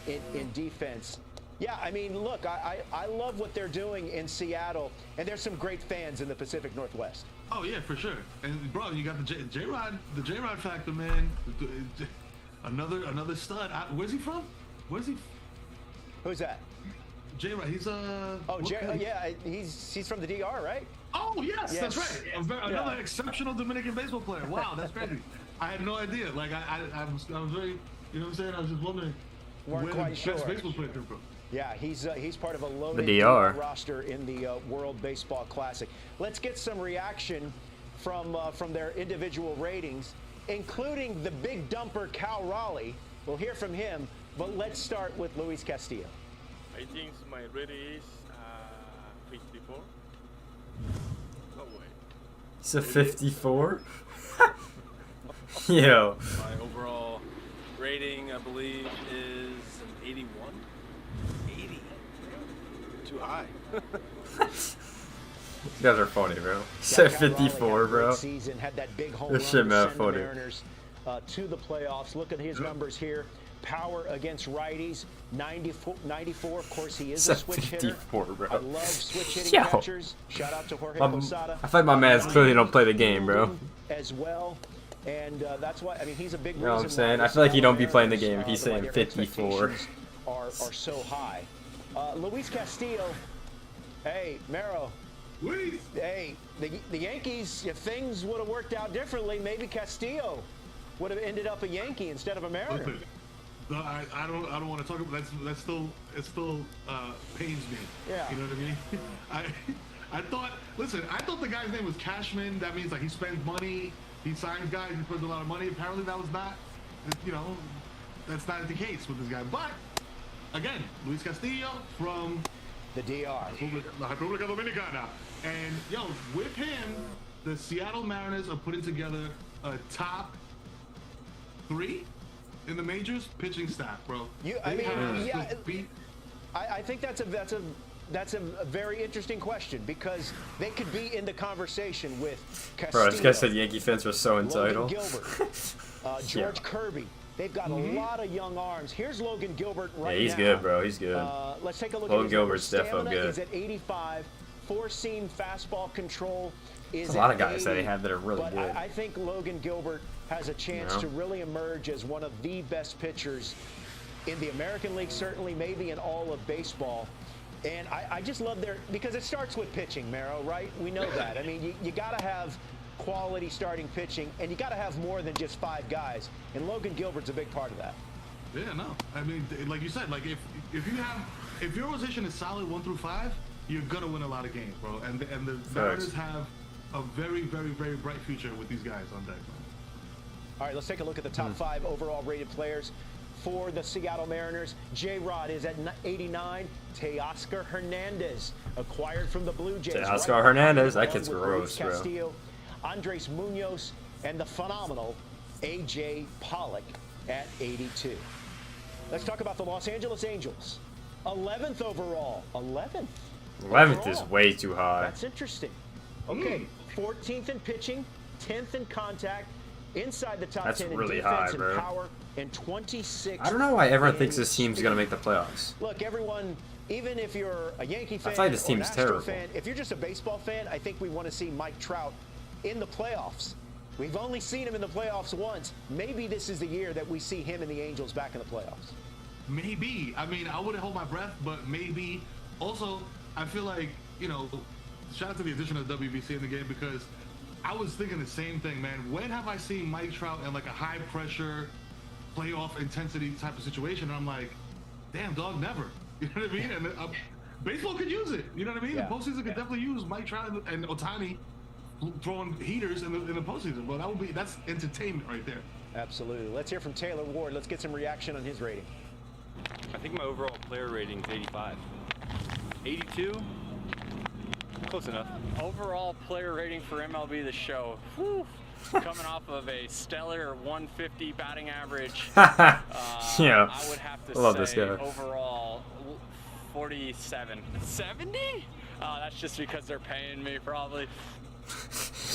in defense. Yeah, I mean, look, I love what they're doing in Seattle, and there's some great fans in the Pacific Northwest. Oh yeah, for sure. And bro, you got the J-Rod factor, man. Another stud. Where's he from? Where's he? Who's that? J-Rod. He's yeah, he's from the DR, right? Oh yes, that's right. Another exceptional Dominican baseball player. Wow, that's crazy. I had no idea. Like I was very, you know what I'm saying? I was just wondering Weren't where quite the sure. best baseball player came from. Yeah, he's part of a loaded The DR roster in the World Baseball Classic. Let's get some reaction from their individual ratings, including the big dumper Cal Raleigh. We'll hear from him, but let's start with Luis Castillo. I think my rating is 54. No way. It's a 54? Yo. My overall rating, I believe, is an 81. 80. Too high. You guys are funny, bro. Said 54, bro. Season, had that big home This run shit to mad send the funny. Mariners to the playoffs. Look at his numbers here. Power against righties, 94. Of course, he is a switch hitter. 54, bro. I love switch hitting Yo. catchers. Shout out to Jorge Posada. I feel like my man's clearly don't play the game, bro. As well. And that's why, I mean, he's a big You know what I'm reason saying? why I feel like he don't be the playing the game Mariners, if he's saying their 54. expectations are so high. Luis Castillo, hey, Mero. Hey, the Yankees, if things would have worked out differently, maybe Castillo would have ended up a Yankee instead of a Mariner. Listen, no, I don't want to talk about that. Still pains me. Yeah. You know what I mean? I thought the guy's name was Cashman. That means like he spends money, he signs guys, he puts a lot of money. Apparently that was not, that's not the case with this guy. But again, Luis Castillo from the DR, La República Dominicana, and with him, the Seattle Mariners are putting together a top 3 in the majors pitching staff, bro. I think that's a very interesting question, because they could be in the conversation with Castillo. Bro, this guy said Yankee fans were so entitled. Logan Gilbert, George Kirby. They've got a lot of young arms. Here's Logan Gilbert right now. Yeah, he's good, bro. He's good. Let's take a look Logan at his Gilbert's numbers. definitely Stamina good. is at 85. Four-seam fastball control is There's a lot at of guys 80, that they have that are really but good. I think Logan Gilbert has a chance to really emerge as one of the best pitchers in the American League, certainly, maybe in all of baseball. And I just love because it starts with pitching, Mero, right? We know that. I mean, you got to have quality starting pitching, and you got to have more than just 5 guys. And Logan Gilbert's a big part of that. Yeah, no. I mean, like you said, like if your rotation is solid 1 through 5, you're gonna win a lot of games, bro. And the Mariners have a very, very, very bright future with these guys on deck, man. All right, let's take a look at the top 5 overall rated players for the Seattle Mariners. J-Rod is at 89. Teoscar Hernandez, acquired from the Blue Jays. Teoscar Hernandez, that kid's gross, bro. Castillo, Andres Munoz, and the phenomenal A.J. Pollock at 82. Let's talk about the Los Angeles Angels. 11th overall. 11th. 11th is way too high. That's interesting. Okay, 14th in pitching, 10th in contact, inside the top That's 10 in really defense high, bro. and power, and 26th. I don't know why everyone in thinks this team's speed. gonna make the playoffs. Look, everyone, even if you're a Yankee fan I feel like this or an team's Astro terrible. fan, if you're just a baseball fan, I think we want to see Mike Trout in the playoffs. We've only seen him in the playoffs once. Maybe this is the year that we see him and the Angels back in the playoffs. Maybe. I mean, I wouldn't hold my breath, but maybe. Also, I feel like, shout out to the addition of WBC in the game, because I was thinking the same thing, man. When have I seen Mike Trout in like a high pressure, playoff intensity type of situation? And I'm like, damn, dog, never. You know what I mean? And baseball could use it. You know what I mean? Yeah. The postseason could definitely use Mike Trout and Ohtani throwing heaters in the postseason. But that's entertainment right there. Absolutely. Let's hear from Taylor Ward. Let's get some reaction on his rating. I think my overall player rating is 85. 82? Close enough. Overall player rating for MLB The Show. Whew. Coming off of a stellar 150 batting average. Yeah. I would have to love say this guy. overall 47. 70? Oh, that's just because they're paying me probably.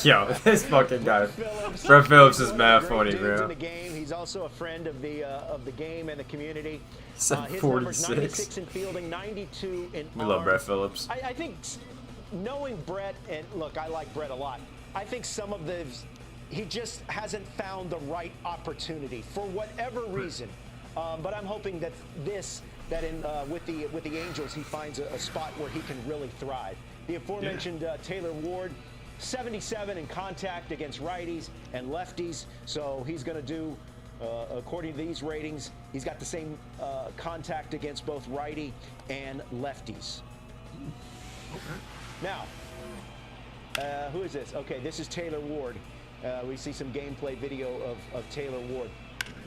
Yo, this fucking guy. Brett Phillips is mad funny, bro. In the game. He's also a friend of the game and the community. His numbers 96 in fielding, 92 in We love Brett Phillips. I think knowing Brett, and look, I like Brett a lot. I think some of he just hasn't found the right opportunity for whatever reason. But I'm hoping that with the Angels, he finds a spot where he can really thrive. The aforementioned Taylor Ward, 77 in contact against righties and lefties. So he's going to do, according to these ratings, he's got the same contact against both righty and lefties. Okay. Now, who is this? Okay, this is Taylor Ward. We see some gameplay video of Taylor Ward.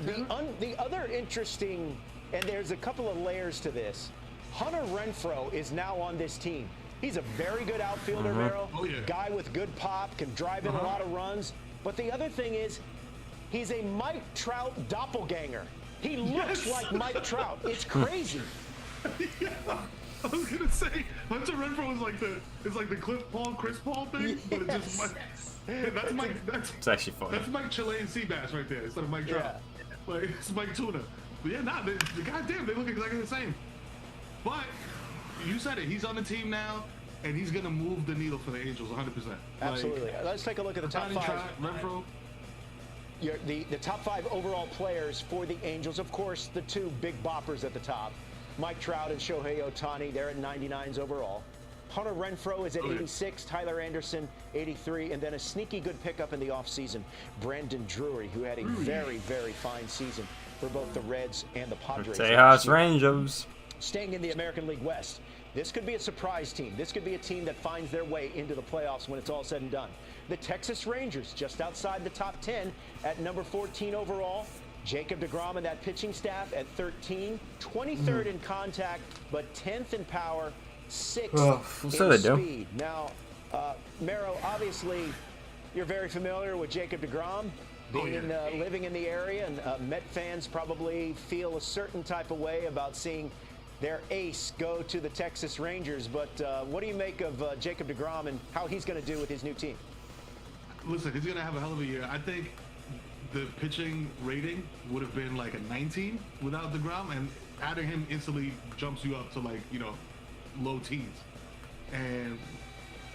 The other interesting, and there's a couple of layers to this, Hunter Renfroe is now on this team. He's a very good outfielder, Merrill. Oh, yeah. Guy with good pop, can drive in a lot of runs. But the other thing is, he's a Mike Trout doppelganger. He looks like Mike Trout. It's crazy. Yeah. I was gonna say Hunter Renfroe is like the Chris Paul thing, but it's just that's Mike. It's actually funny. That's Mike Chilean Seabass right there instead of Mike Trout. Yeah. Like it's Mike Tuna. But yeah, goddamn, they look exactly the same. But you said it. He's on the team now, and he's gonna move the needle for the Angels 100%. Absolutely. Let's take a look at the top five. Trout, Renfroe. The top 5 overall players for the Angels. Of course, the 2 big boppers at the top. Mike Trout and Shohei Ohtani, they're at 99s overall. Hunter Renfroe is at 86, Tyler Anderson 83, and then a sneaky good pickup in the offseason, Brandon Drury, who had a very, very fine season for both the Reds and the Padres. Tejas Rangers. Staying in the American League West, this could be a surprise team. This could be a team that finds their way into the playoffs when it's all said and done. The Texas Rangers, just outside the top 10 at number 14 overall. Jacob deGrom and that pitching staff at 13, 23rd in contact, but 10th in power, 6th in speed. Now, Mero, obviously, you're very familiar with Jacob deGrom, living in the area, and Met fans probably feel a certain type of way about seeing their ace go to the Texas Rangers. But what do you make of Jacob deGrom and how he's going to do with his new team? Listen, he's going to have a hell of a year. I think the pitching rating would have been like a 19 without deGrom, and adding him instantly jumps you up to low teens. And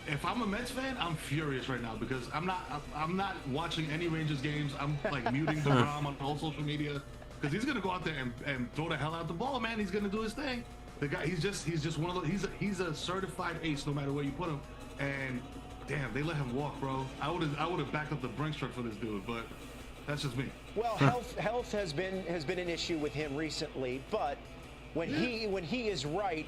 if I'm a Mets fan, I'm furious right now because I'm not watching any Rangers games. I'm like muting deGrom on all social media because he's gonna go out there and throw the hell out the ball, man. He's gonna do his thing. The guy, he's just one of those. He's a certified ace no matter where you put him. And damn, they let him walk, bro. I would have backed up the Brinks truck for this dude, but that's just me. Well, health has been an issue with him recently, but when he is right,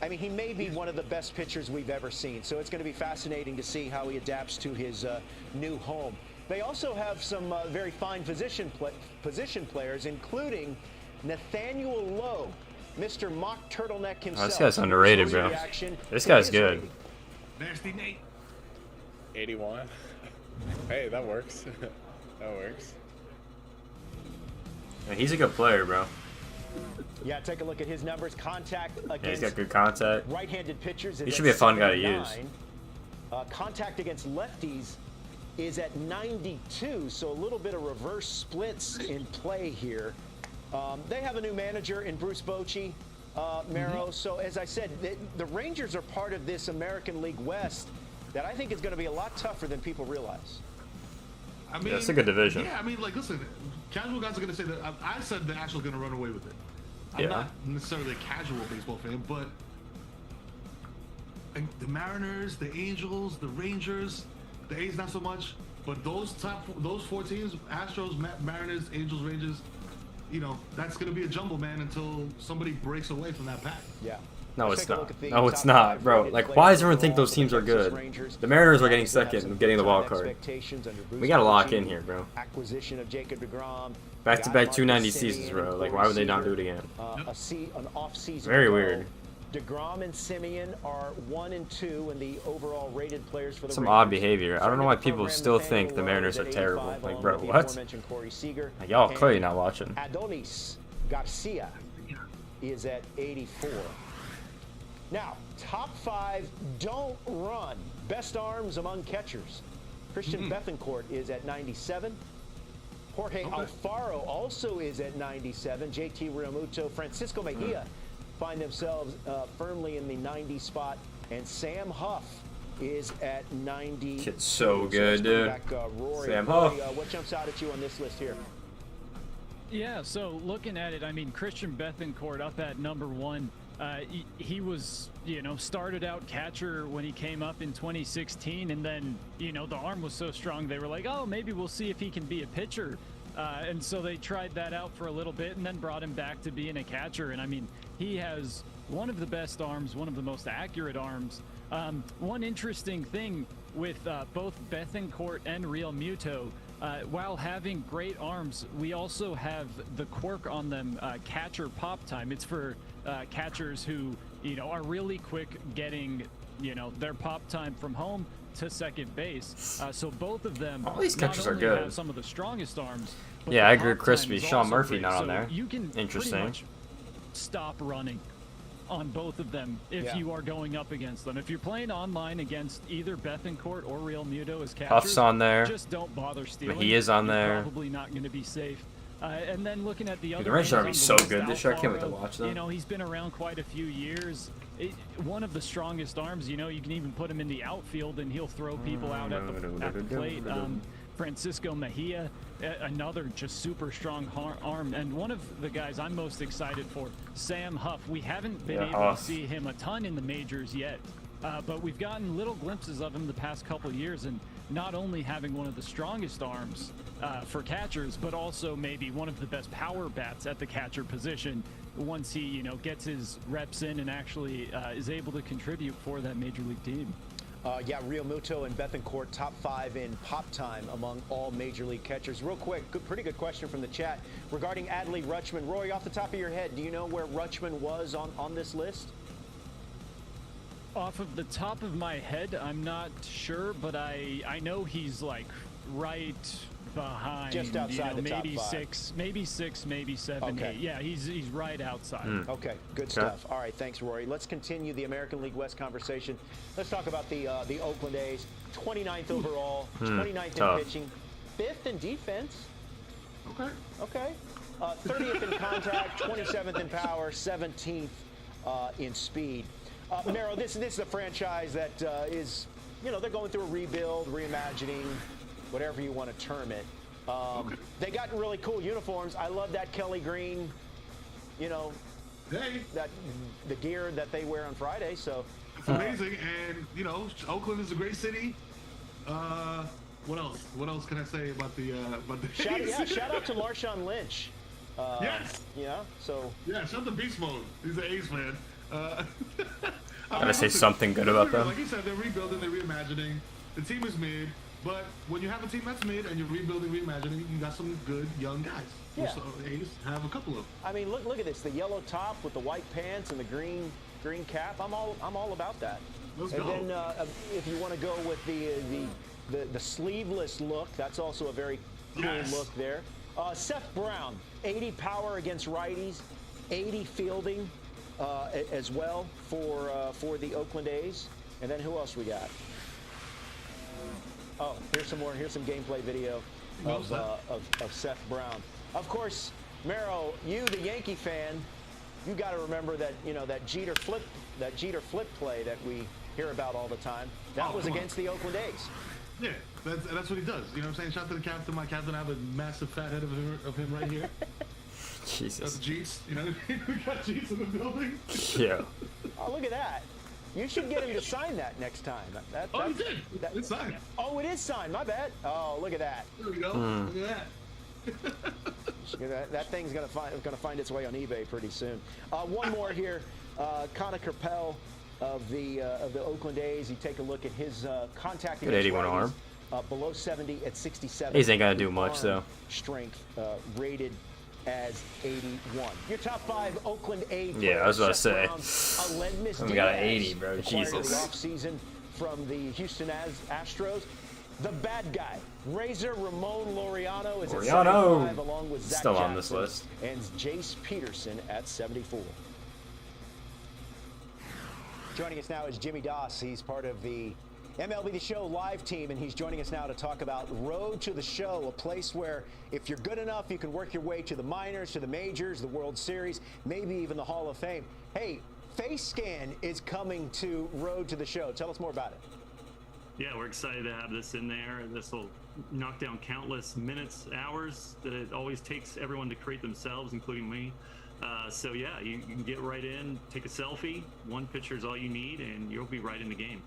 I mean, he may be one of the best pitchers we've ever seen. So it's going to be fascinating to see how he adapts to his new home. They also have some very fine position players, including Nathaniel Lowe, Mr. Mock Turtleneck himself. This guy's underrated, bro. This guy's good. Nasty Nate. 81. Hey, that works. That works. Yeah, he's a good player, bro. Yeah, take a look at his numbers. Contact against he's got good contact. Right-handed pitchers. He should be a fun guy to use. Contact against lefties is at 92, so a little bit of reverse splits in play here. They have a new manager in Bruce Bochy, Mero. So as I said, the Rangers are part of this American League West that I think is going to be a lot tougher than people realize. I mean, that's a good division. Yeah, I mean, like, listen, casual guys are going to say that. I said the Astros are going to run away with it. I'm not necessarily a casual baseball fan, but the Mariners, the Angels, the Rangers, The A's not so much. But those four teams, Astros, Mariners, Angels, Rangers, you know, that's going to be a jumble, man, until somebody breaks away from that pack. Yeah. No, it's not. No, it's not, bro. Like, why does everyone think those teams are good? The Mariners are getting second and getting the wild card. We got to lock in here, bro. Acquisition of Jacob DeGrom. Back-to-back 290 seasons, bro. Like, why would they not do it again? An off-season. Very weird. DeGrom and Simeon are 1 and 2 in the overall rated players for the Some odd behavior. I don't know why people still think the Mariners are terrible. Like, bro, what? Like, y'all clearly not watching. Adolis Garcia is at 84. Now, top 5 don't run. Best arms among catchers. Christian Bethancourt is at 97. Jorge Alfaro also is at 97. JT Realmuto, Francisco Mejia find themselves firmly in the 90 spot, and Sam Huff is at 90. Kid's so good, dude. Sam Huff. What jumps out at you on this list here? Yeah, so looking at it, I mean, Christian Bethancourt up at number 1. He was, you know, started out catcher when he came up in 2016, and then, you know, the arm was so strong they were like, oh, maybe we'll see if he can be a pitcher. And so they tried that out for a little bit and then brought him back to being a catcher. And I mean, he has one of the best arms, one of the most accurate arms. One interesting thing with both Bethancourt and Realmuto, while having great arms, we also have the quirk on them, catcher pop time. It's for catchers who, you know, are really quick getting, you know, their pop time from home to second base. So both of them, all these catchers are not only good. have some of the strongest arms. But Yeah, the I agree with pop Crispy. time is Sean also Murphy great. not on So there. you can Interesting. pretty much stop running on both of them if you are going up against them. If you're playing online against either Bethancourt or Realmuto as catchers, Huff's on there. just don't bother stealing. He is on You're there. Probably not going to be safe. And then looking at the other the Rangers are going to be names so on the good list, this year. I can't wait to Alfaro, watch them. You know, he's been around quite a few years. One of the strongest arms, you know, you can even put him in the outfield and he'll throw people out at the plate. Francisco Mejia, another just super strong arm. And one of the guys I'm most excited for, Sam Huff. We haven't been able to see him a ton in the majors yet, but we've gotten little glimpses of him the past couple years, and not only having one of the strongest arms for catchers, but also maybe one of the best power bats at the catcher position once he, you know, gets his reps in and actually is able to contribute for that major league team. Yeah, Realmuto and Bethancourt top 5 in pop time among all major league catchers. Real quick, pretty good question from the chat regarding Adley Rutschman. Roy, off the top of your head, do you know where Rutschman was on this list? Off of the top of my head, I'm not sure, but I know he's like right behind, just outside you know, the maybe top 5. maybe 6, maybe 7, 8. Yeah, he's right outside. Okay, good stuff. All right, thanks, Rory. Let's continue the American League West conversation. Let's talk about the Oakland A's. 29th overall, 29th in pitching, 5th in defense. Okay. 30th in contact, 27th in power, 17th in speed. Mero, this is a franchise that is, you know, they're going through a rebuild, reimagining, whatever you want to term it. They got really cool uniforms. I love that Kelly green, you know, that the gear that they wear on Friday. So it's amazing, and you know, Oakland is a great city. What else? What else can I say about the shout out to Marshawn Lynch. Yes. Yeah. So. Yeah. Shout out to Beast Mode. He's an A's fan. Gotta say something good about them. Like you said, they're rebuilding, they're reimagining. The team is mid, but when you have a team that's mid and you're rebuilding, reimagining, you got some good young guys. Yeah. So A's have a couple of them. I mean, look at this: the yellow top with the white pants and the green cap. I'm all about that. Let's and go. Then if you want to go with the sleeveless look, that's also a very cool look there. Seth Brown, 80 power against righties, 80 fielding as well for the Oakland A's. And then who else we got? Oh, here's some more. Here's some gameplay video of Seth Brown. Of course, Mero, you, the Yankee fan, you got to remember that, you know, that Jeter flip play that we hear about all the time. That was against the Oakland A's. Yeah, that's what he does. You know what I'm saying? Shout out to the captain. My captain, I have a massive fat head of him right here. Jesus. That's Jeets. You know, we got Jeets in the building. Yeah. Oh, look at that. You should get him to sign that next time. He did. It's signed. Oh, it is signed. My bad. Oh, look at that. There we go. Look at that. That thing's gonna find its way on eBay pretty soon. One more here. Connor Capel of the Oakland A's. You take a look at his contact. Good 81 arm. Below 70 at 67. A's ain't gonna do much though. Strength rated as 81. Your top 5 Oakland A players. Yeah, I was about to say. We got an 80, bro. Jesus. The offseason from the Houston Astros. The bad guy, Razor Ramon Laureano, is at 75, along with Zach still Jackson, on this list. and Jace Peterson at 74. Joining us now is Jimmy Doss. He's part of the MLB The Show live team, and he's joining us now to talk about Road to the Show, a place where if you're good enough, you can work your way to the minors, to the majors, the World Series, maybe even the Hall of Fame. Hey, Face Scan is coming to Road to the Show. Tell us more about it. Yeah, we're excited to have this in there. This will knock down countless minutes, hours that it always takes everyone to create themselves, including me. So yeah, you can get right in, take a selfie. One picture is all you need, and you'll be right in the game.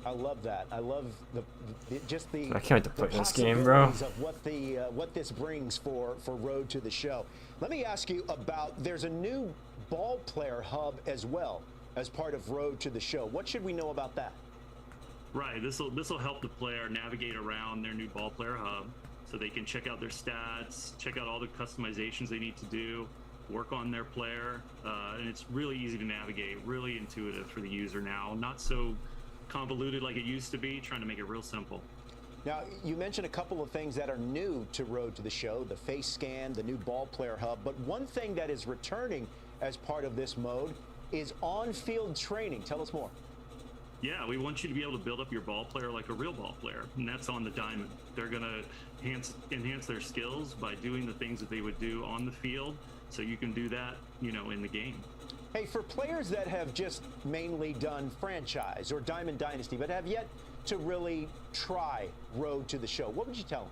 I love that. I love just the. I can't wait to play this game, bro. Of what this brings for Road to the Show. Let me ask you about. There's a new ball player hub as well as part of Road to the Show. What should we know about that? Right. This will help the player navigate around their new ball player hub, so they can check out their stats, check out all the customizations they need to do, work on their player, and it's really easy to navigate, really intuitive for the user now. Not so convoluted like it used to be, trying to make it real simple. Now, you mentioned a couple of things that are new to Road to the Show, the face scan, the new ball player hub, but one thing that is returning as part of this mode is on-field training. Tell us more. Yeah, we want you to be able to build up your ball player like a real ball player, and that's on the diamond. They're going to enhance their skills by doing the things that they would do on the field, so you can do that, in the game. Hey, for players that have just mainly done franchise or Diamond Dynasty, but have yet to really try Road to the Show, what would you tell them?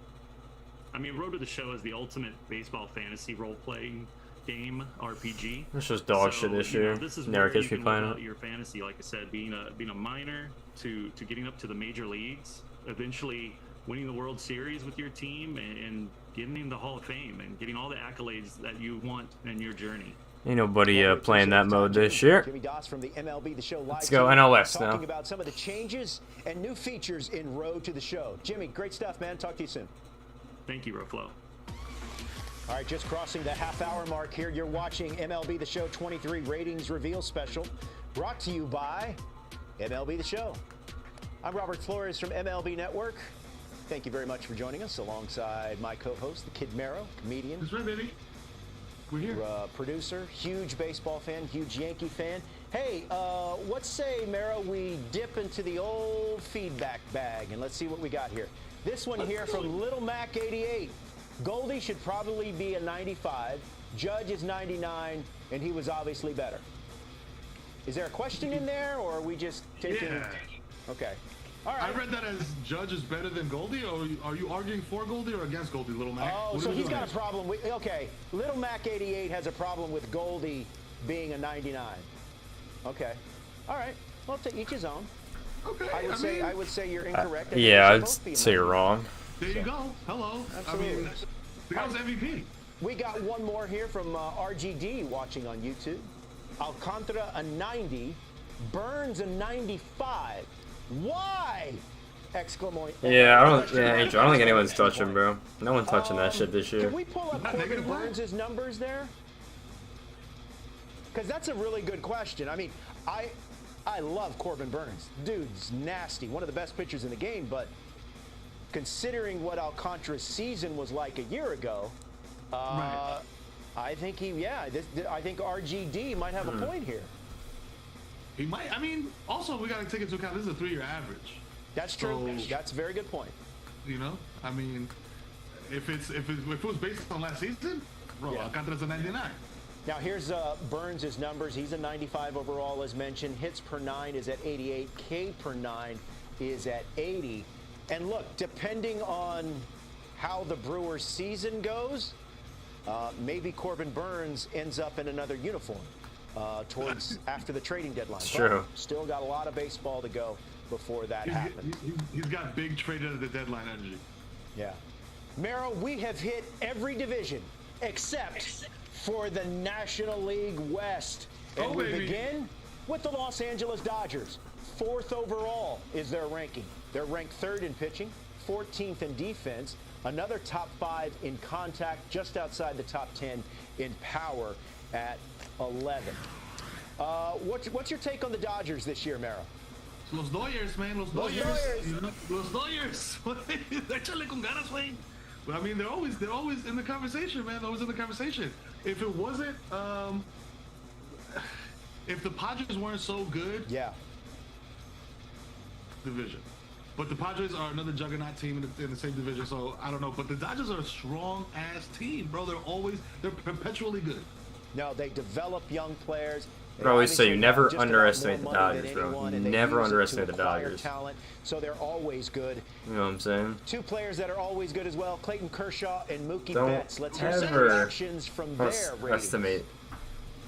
I mean, Road to the Show is the ultimate baseball fantasy role-playing game, RPG. It's just dog shit this year. This is Never where you gets me can playing live out it. your fantasy, like I said, being a minor to getting up to the major leagues, eventually winning the World Series with your team, and getting in the Hall of Fame and getting all the accolades that you want in your journey. Ain't nobody playing that mode this year. Jimmy Doss from the MLB The Show live Let's go team, NL West talking now. about some of the changes and new features in Road to the Show. Jimmy, great stuff, man. Talk to you soon. Thank you, Roflo. All right, just crossing the half-hour mark here. You're watching MLB The Show 23 Ratings Reveal Special, brought to you by MLB The Show. I'm Robert Flores from MLB Network. Thank you very much for joining us, alongside my co-host, the Kid Mero, comedian. That's right, baby. We're here. Producer, huge baseball fan, huge Yankee fan. Hey, what say, Mero, we dip into the old feedback bag, and let's see what we got here. This one here from Little Mac 88. Goldie should probably be a 95. Judge is 99, and he was obviously better. Is there a question in there, or are we just taking... Yeah. Okay. All right. I read that as Judge is better than Goldie, or are you arguing for Goldie or against Goldie, Little Mac? Oh, so he's got a problem with... Okay, Little Mac 88 has a problem with Goldie being a 99. Okay. All right. Well, to each his own. Okay. I would say you're incorrect. Yeah, I'd say you're wrong. There you go. Hello. Absolutely. I mean, the guy's MVP. We got one more here from RGD watching on YouTube. Alcantara a 90, Burns a 95. Why? Exclamation. Yeah, Angel, I don't think anyone's touching, bro. No one's touching that shit this year. Can we pull up Corbin Burns' numbers there? Because that's a really good question. I mean, I love Corbin Burns. Dude's nasty. One of the best pitchers in the game, but considering what Alcantara's season was like a year ago, right. I think I think RGD might have a point here. He might. I mean, also we got to take into account this is a 3-year average. That's true. That's a very good point. I mean, if it was based on last season, bro, Alcantara's a 99. Now here's Burns' numbers. He's a 95 overall, as mentioned. Hits per 9 is at 88. K per 9 is at 80. And look, depending on how the Brewers' season goes, maybe Corbin Burns ends up in another uniform. towards after the trading deadline. It's But true. still got a lot of baseball to go before that happens. He's got big trade at the deadline energy. Yeah. Mero, we have hit every division except for the National League West. And we begin with the Los Angeles Dodgers. 4th overall is their ranking. They're ranked 3rd in pitching, 14th in defense, another top 5 in contact, just outside the top 10 in power at 11. What's your take on the Dodgers this year, Mero? Los Dodgers, man. Los Dodgers. Los Dodgers. Échale con ganas, güey. I mean, they're always in the conversation, man. They're always in the conversation. If it wasn't, if the Padres weren't so good, division. But the Padres are another juggernaut team in the same division, so I don't know. But the Dodgers are a strong ass team, bro. They're perpetually good. No, they develop young players. I always say you never underestimate the Dodgers, bro. You never underestimate the Dodgers. Talent, so they're always good. You know what I'm saying? 2 players that are always good as well, Clayton Kershaw and Mookie Don't Betts. Let's hear some ever reactions from their ratings. estimate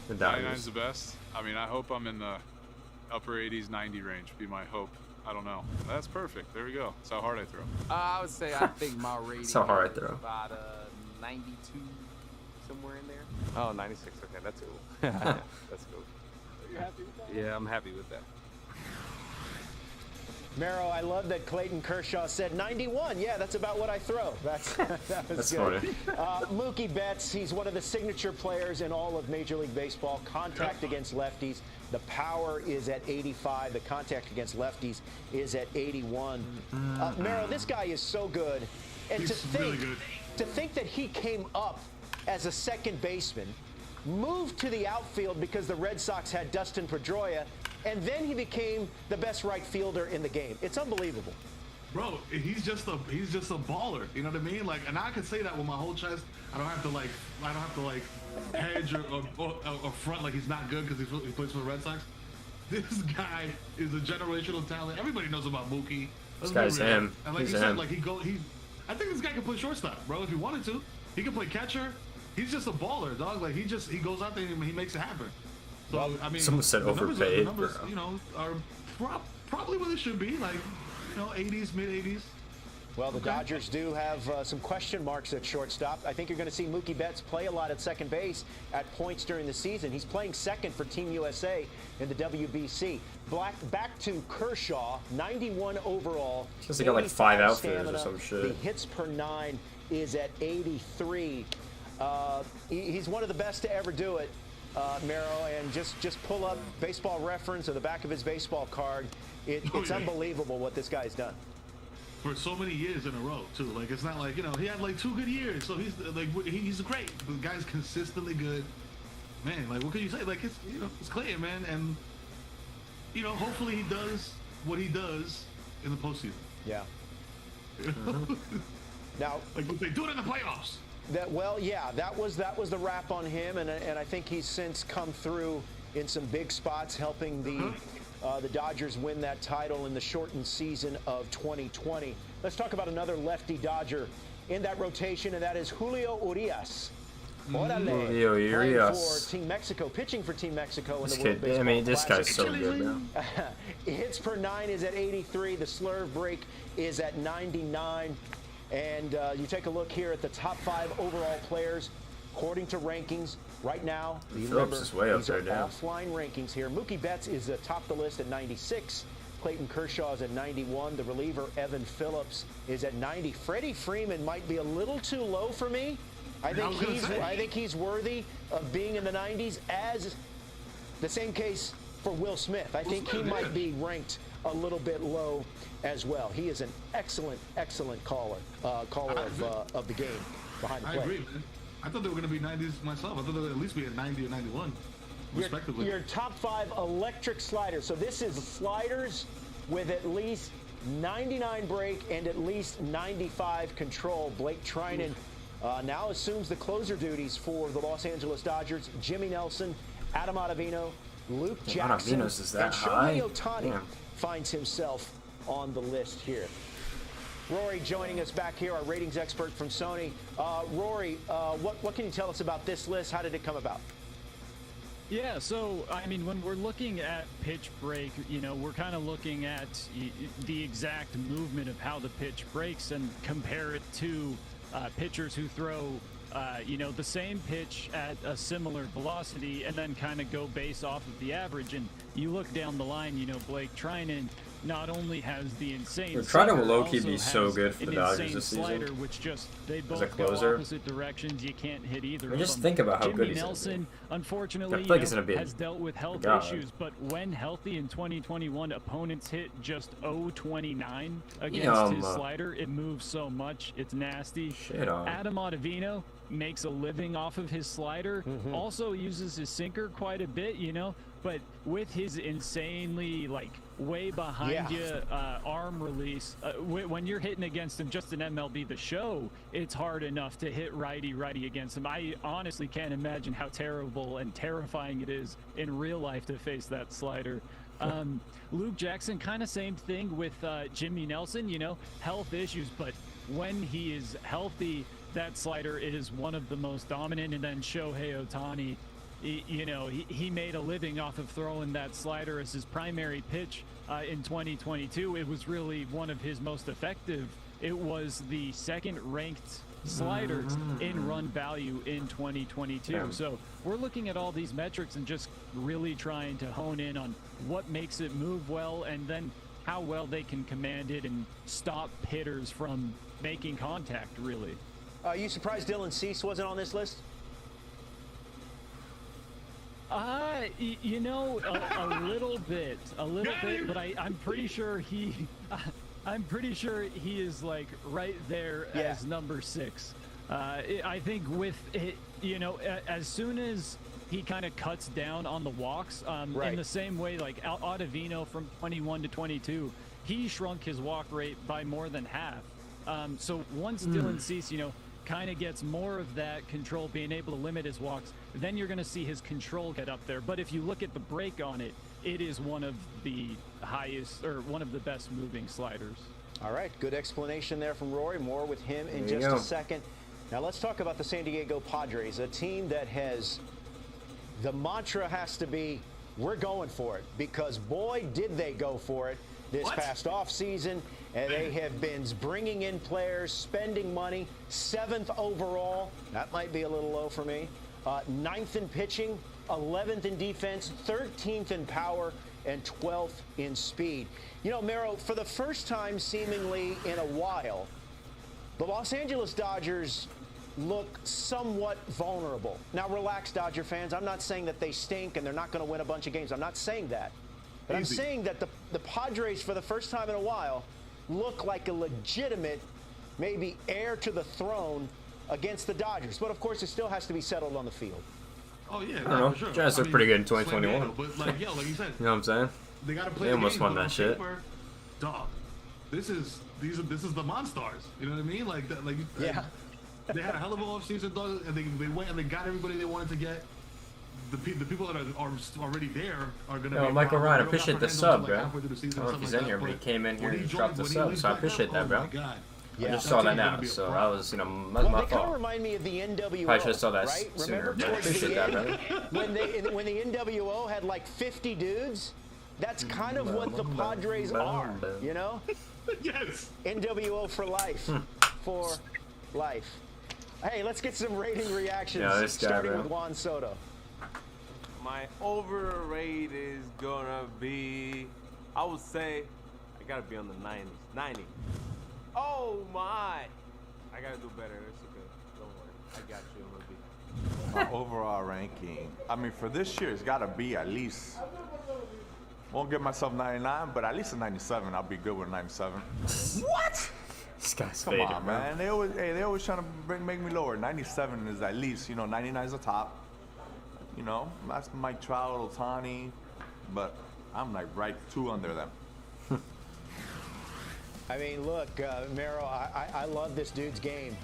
the 99's Dodgers. the best. I mean, I hope I'm in the upper 80s, 90 range. Be my hope. I don't know. That's perfect. There we go. That's how hard I throw. I would say I think my rating That's how hard I is throw. about 92, somewhere in there. Oh, 96. Okay, that's cool. That's cool. Are you happy with that? Yeah, I'm happy with that. Mero, I love that Clayton Kershaw said 91. Yeah, that's about what I throw. That was That's good. funny. Mookie Betts, he's one of the signature players in all of Major League Baseball. Contact against lefties. The power is at 85. The contact against lefties is at 81. Mero, this guy is so good. And He's really good. to think that he came up as a second baseman, moved to the outfield because the Red Sox had Dustin Pedroia, and then he became the best right fielder in the game. It's unbelievable. Bro, he's just a baller. You know what I mean? Like, and I can say that with my whole chest. I don't have to hedge or front like he's not good because he plays for the Red Sox. This guy is a generational talent. Everybody knows about Mookie. This guy's him. And like He's you said, him. like I think this guy can play shortstop, bro. If he wanted to, he can play catcher. He's just a baller, dog. Like he goes out there and he makes it happen. So I mean, Someone said the overpaid, numbers, bro. you know, are probably where they should be. Like, you know, 80s, mid 80s. Well, the Dodgers do have some question marks at shortstop. I think you're going to see Mookie Betts play a lot at second base at points during the season. He's playing second for Team USA in the WBC. Back to Kershaw, 91 overall. Just got like 5 outfielders or stamina. some shit. The hits per 9 is at 83. He's one of the best to ever do it, Mero. And just pull up Baseball Reference or the back of his baseball card. It's unbelievable what this guy's done. For so many years in a row, too. Like, it's not like, you know, he had like 2 good years, so he's great. The guy's consistently good. Man, like, what can you say? Like, it's, you know, it's Clayton, man, and, you know, hopefully he does what he does in the postseason. Yeah. Now, like, if they do it in the playoffs. That was the wrap on him, and I think he's since come through in some big spots, helping the Dodgers win that title in the shortened season of 2020. Let's talk about another lefty Dodger in that rotation, and that is Julio Urias. Julio Playing Urias. for Team Mexico, pitching for Team Mexico in This the World kid, Baseball I mean, this guy's Classic. so good, man. Hits per 9 is at 83. The slurve break is at 99. And you take a look here at the top 5 overall players according to rankings right now. Phillips is way up these there, are damn. offline rankings here. Mookie Betts is atop the list at 96. Clayton Kershaw is at 91. The reliever Evan Phillips is at 90. Freddie Freeman might be a little too low for me. I think he's worthy of being in the 90s. As the same case for Will Smith. I think he might be ranked a little bit low as well. He is an excellent caller of the game behind the plate. I agree, man. I thought they were going to be 90s myself. I thought they would at least be at 90 or 91, respectively. Your top 5 electric sliders. So this is sliders with at least 99 break and at least 95 control. Blake Trinan now assumes the closer duties for the Los Angeles Dodgers. Jimmy Nelson, Adam Ottavino, Luke Jackson, Ottavinos is that and high? Shohei Ohtani Damn. finds himself on the list here. Rory joining us back here, our ratings expert from Sony. Rory, what can you tell us about this list? How did it come about? Yeah, so I mean, when we're looking at pitch break, you know, we're kind of looking at the exact movement of how the pitch breaks and compare it to pitchers who throw, you know, the same pitch at a similar velocity, and then kind of go base off of the average. And you look down the line, you know, Blake Trinan not only has the insane Trinan will low-key be so good for the Dodgers this slider, season. which just they both as a closer. go opposite directions. You can't hit either. Just think about how Jimmy good he's Nelson, unfortunately, I feel like he's gonna be has dealt with health issues, but when healthy in 2021, opponents hit just 0.29 against his slider. It moves so much, it's nasty. Shit on. Adam Ottavino makes a living off of his slider. Also uses his sinker quite a bit, you know, but with his insanely like way behind you arm release, when you're hitting against him just in MLB The Show, it's hard enough to hit righty against him. I honestly can't imagine how terrible and terrifying it is in real life to face that slider. Luke Jackson, kind of same thing with Jimmy Nelson, you know, health issues, but when he is healthy, that slider is one of the most dominant. And then Shohei Ohtani, you know, he made a living off of throwing that slider as his primary pitch in 2022. It was really one of his most effective. It was the second ranked sliders in run value in 2022. Damn. So we're looking at all these metrics and just really trying to hone in on what makes it move well, and then how well they can command it and stop hitters from making contact, really. You surprised Dylan Cease wasn't on this list? You know, a little bit, but I'm pretty sure I'm pretty sure he is like right there as number 6. I think with it, you know, as soon as he kind of cuts down on the walks, in the same way like Ottavino from 21 to 22, he shrunk his walk rate by more than half. So once Dylan Cease, you know, kind of gets more of that control, being able to limit his walks, then you're going to see his control get up there. But if you look at the break on it, it is one of the highest, or one of the best moving sliders. All right, good explanation there from Rory. More with him in just a second. Now let's talk about the San Diego Padres, a team that has, the mantra has to be, we're going for it, because boy, did they go for it this past offseason. And they have been bringing in players, spending money, 7th overall. That might be a little low for me. 9th in pitching, 11th in defense, 13th in power, and 12th in speed. You know, Mero, for the first time seemingly in a while, the Los Angeles Dodgers look somewhat vulnerable. Now, relax, Dodger fans. I'm not saying that they stink and they're not going to win a bunch of games. I'm not saying that. But I'm saying that the Padres, for the first time in a while, look like a legitimate, maybe heir to the throne against the Dodgers. But, of course, it still has to be settled on the field. Oh, yeah. I don't know. For sure. Giants look pretty good in 2021. But, like, yo, like you said. You know what I'm saying? They got to play They the almost game, won but that on shit. paper, dog, this is the Monstars. You know what I mean? Like, that, like they had a hell of an offseason, dog, and they went and they got everybody they wanted to get. The people that are already there are going to be... Michael Ryan, I appreciate the sub, bro. I don't know if he's in here, but he came in here and dropped the sub, so I appreciate that, bro. I just saw that now, so that was, you know, that's my They kind of fault. remind me of the NWO. Probably should have saw that right? sooner, Remember but I towards appreciate the that, end, brother. when the NWO had like 50 dudes? That's kind of what the Padres are, you know? Yes. NWO for life. For life. Hey, let's get some rating reactions, Yeah, this guy, starting bro. with Juan Soto. My overrate is gonna be, I would say, I gotta be on the 90s. 90. Oh my! I gotta do better. It's okay. Don't worry. I got you, MLB. My overall ranking. I mean, for this year, it's got to be at least. Won't give myself 99, but at least a 97. I'll be good with 97. What? This guy's Come faded, on, bro. man. They always trying to make me lower. 97 is at least, 99 is the top. That's Mike Trout, Ohtani, but I'm like right 2 under them. I mean, look, Mero, I love this dude's game.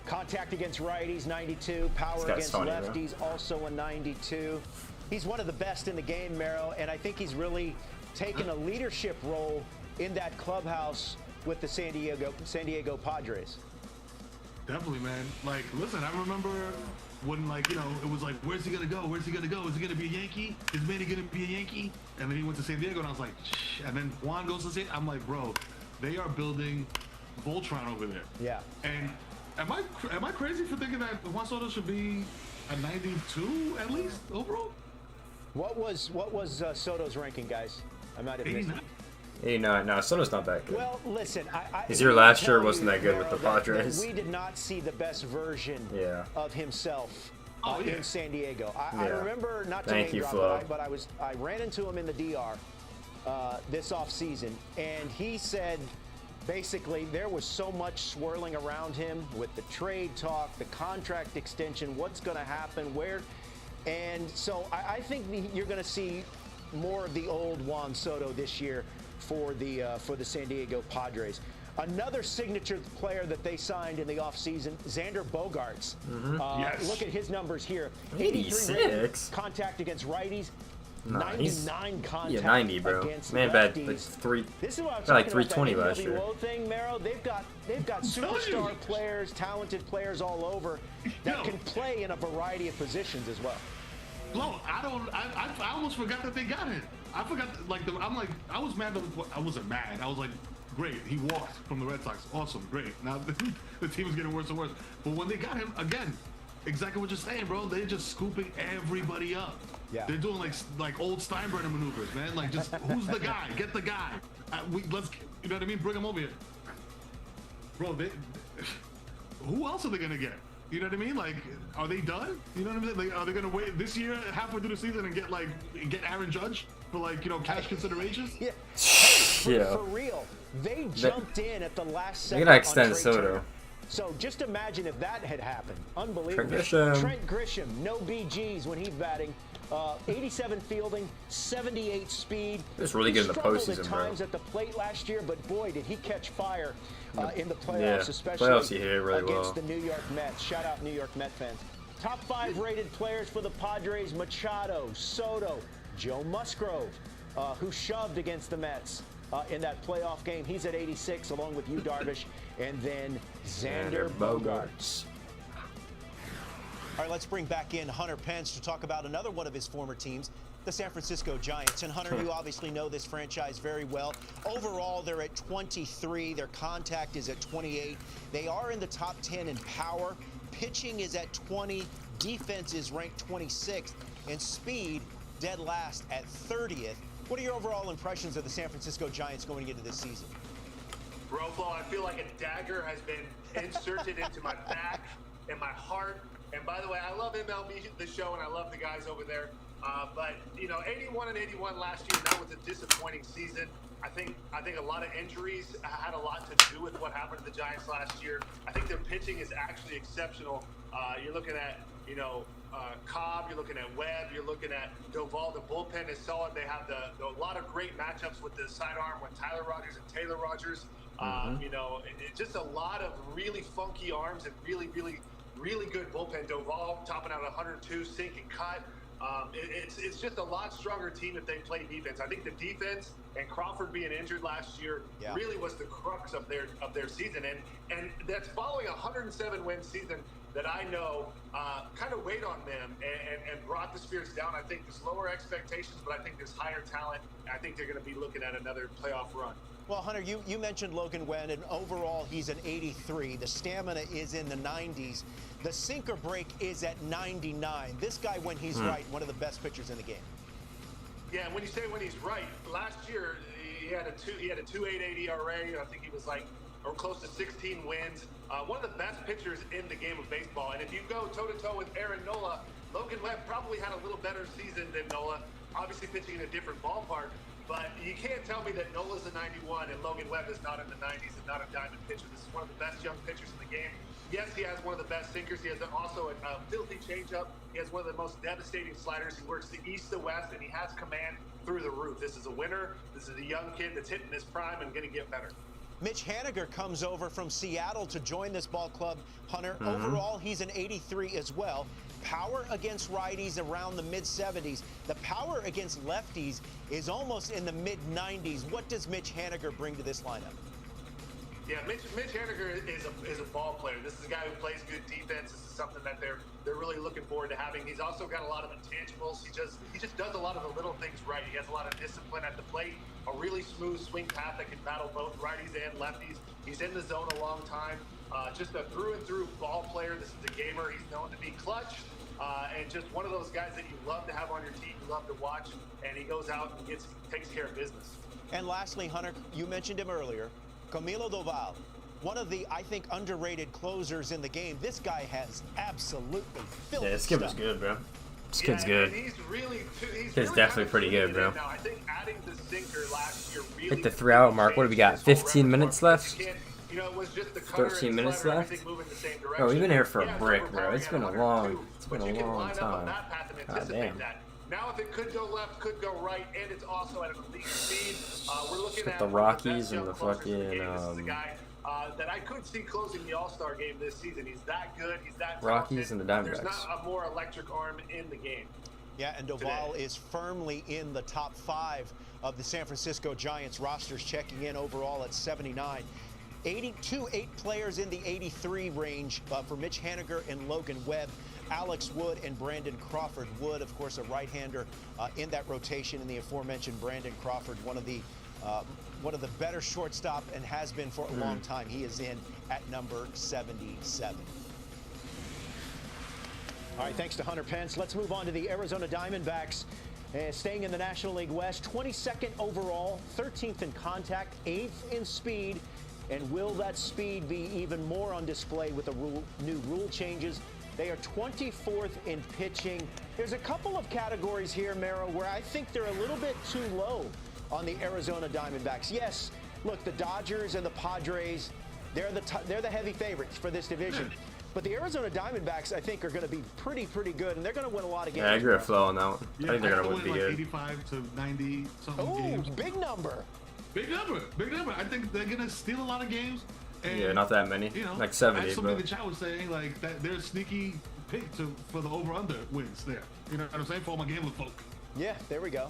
Contact against righties, 92. Power against lefties, also a 92. He's one of the best in the game, Mero, and I think he's really taken a leadership role in that clubhouse with the San Diego Padres. Definitely, man. Like, listen, I remember when, like, you know, it was like, where's he gonna go? Where's he gonna go? Is he gonna be a Yankee? Is Manny gonna be a Yankee? And then he went to San Diego, and I was like, shh. And then Juan goes to San Diego. I'm like, bro, they are building Voltron over there. Yeah. And am I crazy for thinking that Juan Soto should be a 92 at least overall? What was Soto's ranking, guys? I might have missed it. 89. No, Soto's not that good. Well, listen, His year last year wasn't that good with the Padres. We did not see the best version of himself in San Diego. I remember, not to name drop, but I ran into him in the DR this offseason, and he said basically there was so much swirling around him with the trade talk, the contract extension, what's going to happen, where. And so I think you're going to see more of the old Juan Soto this year for the San Diego Padres. Another signature player that they signed in the offseason, Xander Bogaerts. Look at his numbers here. 86 contact against righties. Nice. 99 contact. Yeah, 90, bro. Against Man, lefties. bad like three. This is what I'm like talking 320 about, last year. thing, Mero. They've got superstar players, talented players all over that can play in a variety of positions as well. Bro, I almost forgot that they got him. I forgot, I was mad. I wasn't mad. I was like, great, he walked from the Red Sox. Awesome, great. Now the team is getting worse and worse. But when they got him, again, exactly what you're saying, bro. They're just scooping everybody up. Yeah. They're doing like old Steinbrenner maneuvers, man. Like, just who's the guy? Get the guy. Let's, you know what I mean? Bring him over here, bro. Who else are they gonna get? You know what I mean? Like, are they done? You know what I mean? Like, are they gonna wait this year, halfway through the season, and get Aaron Judge for, like, you know, cash considerations? Yeah. Hey, for real, they jumped in at the last second. They're gonna extend Soto. So just imagine if that had happened. Unbelievable. Trent Grisham, no BGs when he's batting. 87 fielding, 78 speed. He was really good in the postseason, at times at the plate last year, but boy, did he catch fire in the playoffs, Yeah, especially playoffs he hit it really against well. the New York Mets. Shout out New York Met fans. Top 5 rated players for the Padres: Machado, Soto, Joe Musgrove, who shoved against the Mets in that playoff game. He's at 86, along with Yu Darvish, and then Xander Bogaerts. All right, let's bring back in Hunter Pence to talk about another one of his former teams, the San Francisco Giants. And Hunter, you obviously know this franchise very well. Overall, they're at 23. Their contact is at 28. They are in the top 10 in power. Pitching is at 20. Defense is ranked 26th. And speed, dead last at 30th. What are your overall impressions of the San Francisco Giants going into this season? Robo, I feel like a dagger has been inserted into my back and my heart. And by the way, I love MLB, the show, and I love the guys over there. But, you know, 81 and 81 last year, that was a disappointing season. I think a lot of injuries had a lot to do with what happened to the Giants last year. I think their pitching is actually exceptional. You're looking at, you know, Cobb, you're looking at Webb, you're looking at Doval. The bullpen is solid. They have a lot of great matchups with the sidearm with Tyler Rogers and Taylor Rogers. You know, just a lot of really funky arms and really good bullpen. Doval topping out 102, sink and cut. It's just a lot stronger team if they play defense. I think the defense and Crawford being injured last year really was the crux of their season, and that's following a 107-win season that I know kind of weighed on them and brought the spirits down. I think there's lower expectations, but I think there's higher talent. I think they're going to be looking at another playoff run. Well, Hunter, you mentioned Logan Webb, and overall he's an 83. The stamina is in the 90s. The sinker break is at 99. This guy, when he's right, one of the best pitchers in the game. Yeah, and when you say when he's right, last year he had a 2.88 ERA. I think he was or close to 16 wins. One of the best pitchers in the game of baseball. And if you go toe-to-toe with Aaron Nola, Logan Webb probably had a little better season than Nola, obviously pitching in a different ballpark. But you can't tell me that Nola's a 91 and Logan Webb is not in the 90s and not a diamond pitcher. This is one of the best young pitchers in the game. Yes, he has one of the best sinkers. He has also a filthy changeup. He has one of the most devastating sliders. He works the east to west, and he has command through the roof. This is a winner. This is a young kid that's hitting his prime and going to get better. Mitch Haniger comes over from Seattle to join this ball club, Hunter. Overall, he's an 83 as well. Power against righties around the mid-70s. The power against lefties is almost in the mid-90s. What does Mitch Haniger bring to this lineup? Yeah, Mitch Haniger is a ball player. This is a guy who plays good defense. This is something that they're really looking forward to having. He's also got a lot of intangibles. He just does a lot of the little things right. He has a lot of discipline at the plate, a really smooth swing path that can battle both righties and lefties. He's in the zone a long time. Just a through and through ball player. This is a gamer. He's known to be clutch. And just one of those guys that you love to have on your team, you love to watch, and he goes out and takes care of business. And lastly, Hunter, you mentioned him earlier, Camilo Doval, one of the, I think, underrated closers in the game. This guy has absolutely filthy this kid was stuff. good, bro. This kid's good. He's He's definitely pretty good, bro. Now, I think adding the sinker last year really Hit the 3-hour mark. What do we got? 15 minutes left? You know, it was just the cutter 13 and minutes slider, left? everything moving the same Bro, direction. we've been here for Yeah, a it's brick, bro. overpowering It's been a at long, it's been but you a can long line up on time. that path and God anticipate damn. that. Now, if it could go left, could go right, and it's also at an elite speed, we're looking Got at the one of Rockies best and young the closers in fucking game. This is a guy that I could see closing the All-Star game this season. He's that good. He's that Rockies talented. and the There's Diamondbacks. not a more electric arm in the game. Yeah, and Doval is firmly in the top 5 of the San Francisco Giants rosters, checking in overall at 79. 82 players in the 83 range for Mitch Haniger and Logan Webb, Alex Wood and Brandon Crawford. Wood, of course, a right-hander in that rotation, and the aforementioned Brandon Crawford, one of the better shortstop and has been for a long time. He is in at number 77. All right, thanks to Hunter Pence. Let's move on to the Arizona Diamondbacks. Staying in the National League West, 22nd overall, 13th in contact, 8th in speed. And will that speed be even more on display with the new rule changes? They are 24th in pitching. There's a couple of categories here, Mero, where I think they're a little bit too low on the Arizona Diamondbacks. Yes, look, the Dodgers and the Padres, they're the heavy favorites for this division. But the Arizona Diamondbacks, I think, are going to be pretty good, and they're going to win a lot of games. Yeah, I agree with Flo on that one. Yeah, I think they're going to win like be good. 85 to 90 something games. Big number. Big number. I think they're going to steal a lot of games. And, Yeah, not that many. You know, Like 70, as somebody but in the chat was saying, like, that they're a sneaky pick for the over-under wins there. You know what I'm saying? For all my gambling folk. Yeah, there we go.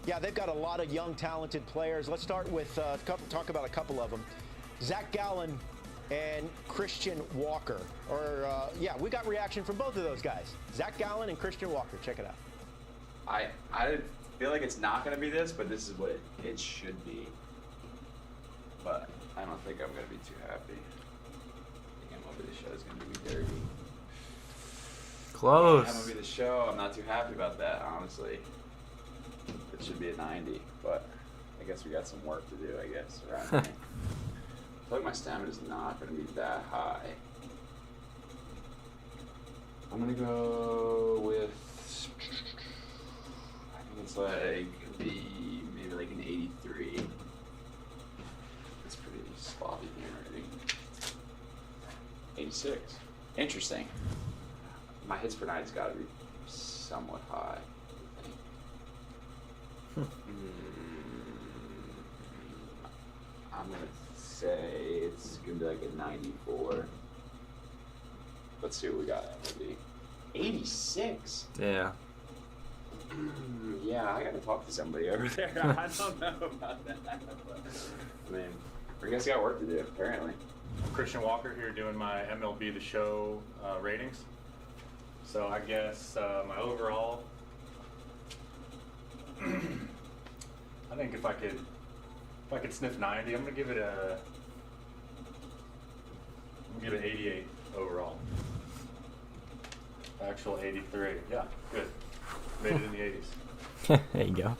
Yeah, they've got a lot of young, talented players. Let's start with talk about a couple of them. Zach Gallen and Christian Walker. Yeah, we got reaction from both of those guys. Zach Gallen and Christian Walker. Check it out. I feel like it's not going to be this, but this is what it should be. But I don't think I'm going to be too happy. I think MLB The Show is going to be dirty. Close. MLB The Show, I'm not too happy about that, honestly. It should be a 90, but I guess we got some work to do, I guess, around here. I feel like my stamina is not going to be that high. I'm going to go with, I think it's like, maybe like an 83. That's pretty sloppy game rating. 86. Interesting. My hits per night's got to be somewhat high. I'm gonna say it's gonna be like a 94. Let's see what we got. Maybe 86. yeah. Yeah, I gotta talk to somebody over there. I don't know about that. But, I mean, I guess I got work to do. Apparently. Christian Walker here doing my MLB The Show ratings. So I guess my overall, I think if I could sniff 90, I'm gonna give it an 88 overall. Actual 83. Yeah, good. Made it in the 80s. There you go.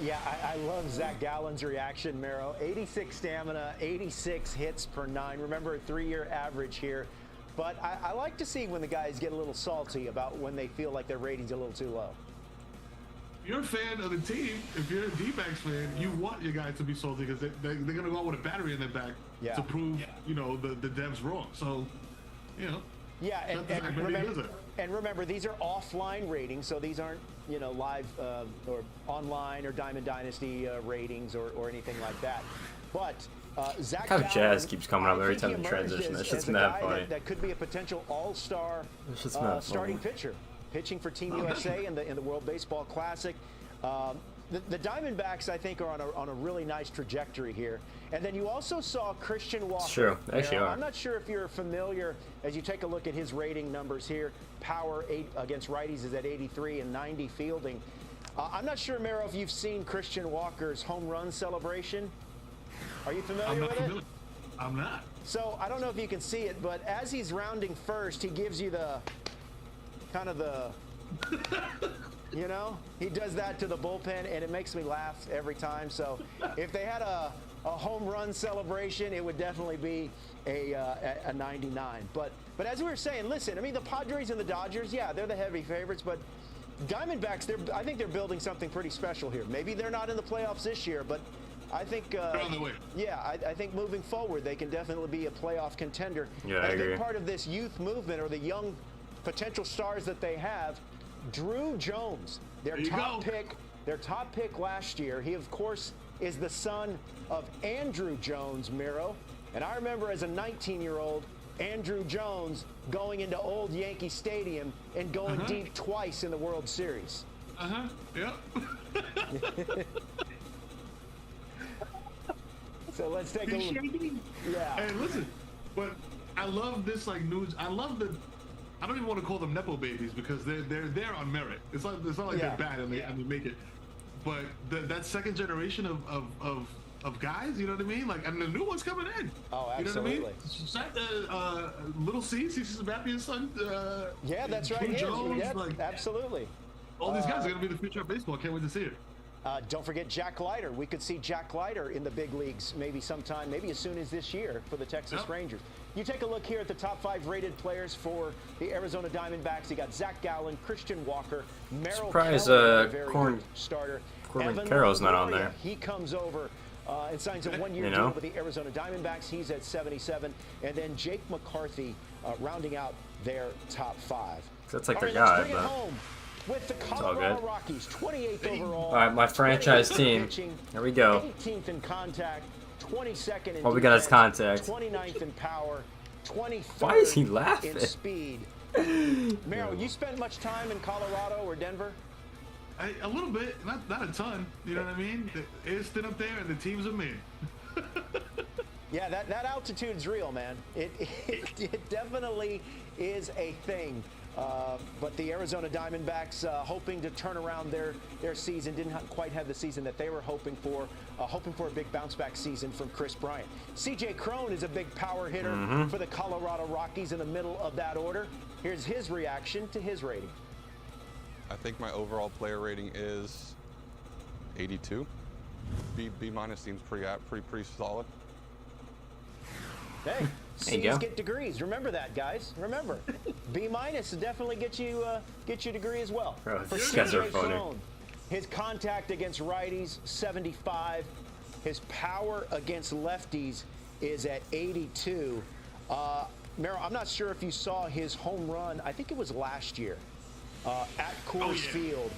Yeah, I love Zach Gallen's reaction, Mero. 86 stamina, 86 hits per 9. Remember, a 3-year average here. But I like to see when the guys get a little salty about when they feel like their rating's a little too low. If you're a fan of the team, if you're a D-backs fan, you want your guys to be salty because they're going to go out with a battery in their back to prove, you know, the devs wrong. So, you know. Yeah, and remember, these are offline ratings, so these aren't, you know, live or online or Diamond Dynasty ratings or anything like that. But Zach How Gallen, Jazz keeps coming up every I time think they he emerges transition. That's as just a mad guy funny. that could be a potential all-star It's just mad starting funny. pitcher, pitching for Team USA in the World Baseball Classic. The Diamondbacks, I think, are on a really nice trajectory here. And then you also saw Christian Walker. Sure, they actually are. I'm not sure if you're familiar, as you take a look at his rating numbers here. Power 8 against righties is at 83 and 90 fielding. I'm not sure, Mero, if you've seen Christian Walker's home run celebration. Are you familiar with it? I'm not. So I don't know if you can see it, but as he's rounding first, he gives you the kind of the, you know, he does that to the bullpen, and it makes me laugh every time. So if they had a home run celebration, it would definitely be a 99. But as we were saying, listen, I mean, the Padres and the Dodgers, yeah, they're the heavy favorites, but Diamondbacks, I think they're building something pretty special here. Maybe they're not in the playoffs this year, but I think, I think moving forward, they can definitely be a playoff contender. Yeah, I agree. They're part of this youth movement, or the young potential stars that they have. Drew Jones, their top pick last year. He, of course, is the son of Andrew Jones, Mero. And I remember as a 19-year-old, Andrew Jones going into old Yankee Stadium and going deep twice in the World Series. Yep. So let's take a look. Yeah. Hey, listen, but I love this news. I love the. I don't even want to call them nepo babies because they're there on merit. It's not like they're bad and they make it. But that second generation of guys, you know what I mean? Like, and the new one's coming in. Oh, absolutely. You know what I mean? Little C, Sabathia's son. Yeah, that's right. Jones, yep, absolutely. All these guys are going to be the future of baseball. I can't wait to see it. Don't forget Jack Leiter. We could see Jack Leiter in the big leagues maybe sometime, maybe as soon as this year for the Texas Rangers. You take a look here at the top 5 rated players for the Arizona Diamondbacks. You got Zach Gallen, Christian Walker, Merrill Surprise, Kelly, very good starter. Corbin Carroll's not on there. He comes over and signs a 1-year deal with the Arizona Diamondbacks. He's at 77. And then Jake McCarthy rounding out their top 5. That's like their guy, but with the Colorado Rockies, 28th overall. All right, my franchise team. Here we go. 18th in contact, 22nd in What we got as contact? 29th in power, 23rd Why is he laughing? in speed. Merrill, you spent much time in Colorado or Denver? A little bit, not a ton. You know what I mean? It's still up there, and the teams are mean. Yeah, that altitude's real, man. It definitely is a thing. But the Arizona Diamondbacks hoping to turn around their season, didn't quite have the season that they were hoping for a big bounce-back season from Chris Bryant. C.J. Cron is a big power hitter for the Colorado Rockies in the middle of that order. Here's his reaction to his rating. I think my overall player rating is 82. B minus seems pretty solid. Hey, C's get degrees. Remember that, guys. Remember, B minus definitely get you a degree as well. Bro, For these guys are CJ funny. Cron, his contact against righties 75. His power against lefties is at 82. Merrill, I'm not sure if you saw his home run. I think it was last year at Coors Field,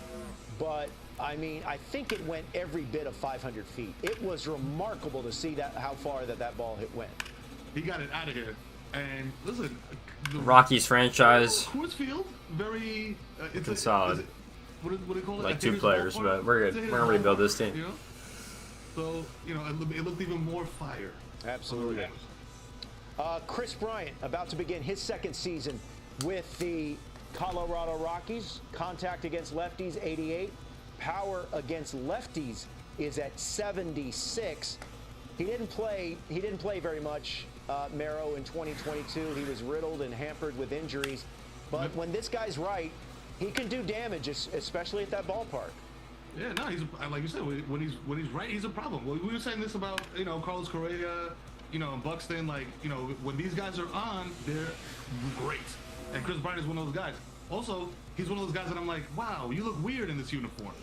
but I mean, I think it went every bit of 500 feet. It was remarkable to see how far that ball went. He got it out of here. And listen, the Rockies franchise. Coors Field, very it's solid. What do they call it? Like 2 players, but we're good. We're gonna rebuild this team. You know? So it looked even more fire. Absolutely. Chris Bryant about to begin his second season with the Colorado Rockies. Contact against lefties 88. Power against lefties is at 76. He didn't play very much, Merrow, in 2022. He was riddled and hampered with injuries. But when this guy's right, he can do damage, especially at that ballpark. Yeah, no, he's like you said, when he's right, he's a problem. We were saying this about Carlos Correa, Buxton. Like when these guys are on, they're great. And Chris Bryant is one of those guys. Also, he's one of those guys that I'm like, wow, you look weird in this uniform.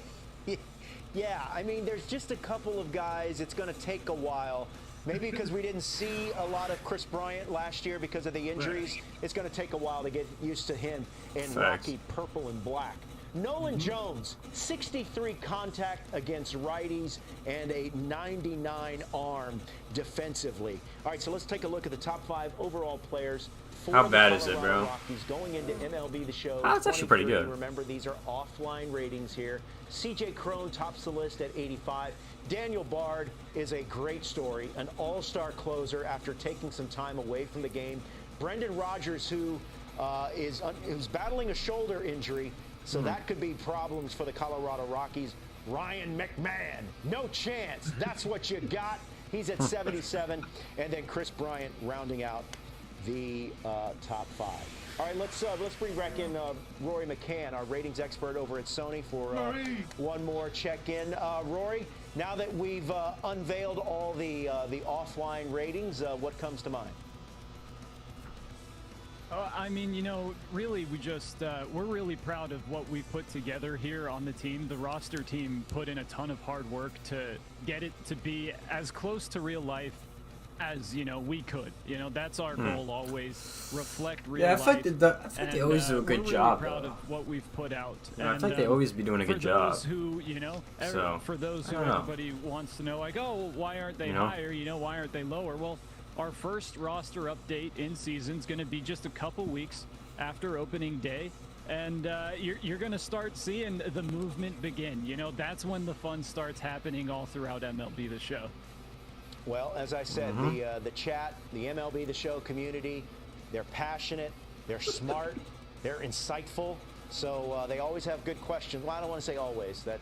Yeah, I mean, there's just a couple of guys. It's going to take a while. Maybe because we didn't see a lot of Chris Bryant last year because of the injuries. It's going to take a while to get used to him in rocky purple and black. Nolan Jones, 63 contact against righties and a 99 arm defensively. All right, so let's take a look at the top 5 overall players. How bad is it, bro? Rockies going into MLB The Show. That's actually pretty good. Remember, these are offline ratings here. CJ Cron tops the list at 85. Daniel Bard is a great story, an all-star closer after taking some time away from the game. Brendan Rodgers, who's battling a shoulder injury, so that could be problems for the Colorado Rockies. Ryan McMahon, no chance. That's what you got. He's at 77. And then Chris Bryant rounding out the top 5. All right, let's bring back in Rory McCann, our ratings expert over at Sony, for one more check-in. Rory, now that we've unveiled all the offline ratings, what comes to mind? I mean, you know, really, we're really proud of what we put together here on the team. The roster team put in a ton of hard work to get it to be as close to real life as, you know, we could. You know, that's our goal always, reflect real life. I think they always do a good job. We're really proud of what we've put out. Yeah, I think they always be doing a good job. For those who, you know, for those who everybody wants to know, like, oh, why aren't they higher? You know, why aren't they lower? Well, our first roster update in season is going to be just a couple weeks after opening day. And you're going to start seeing the movement begin. You know, that's when the fun starts happening all throughout MLB The Show. Well, as I said, the chat, the MLB The Show community, they're passionate, they're smart, they're insightful. So they always have good questions. Well, I don't want to say always. That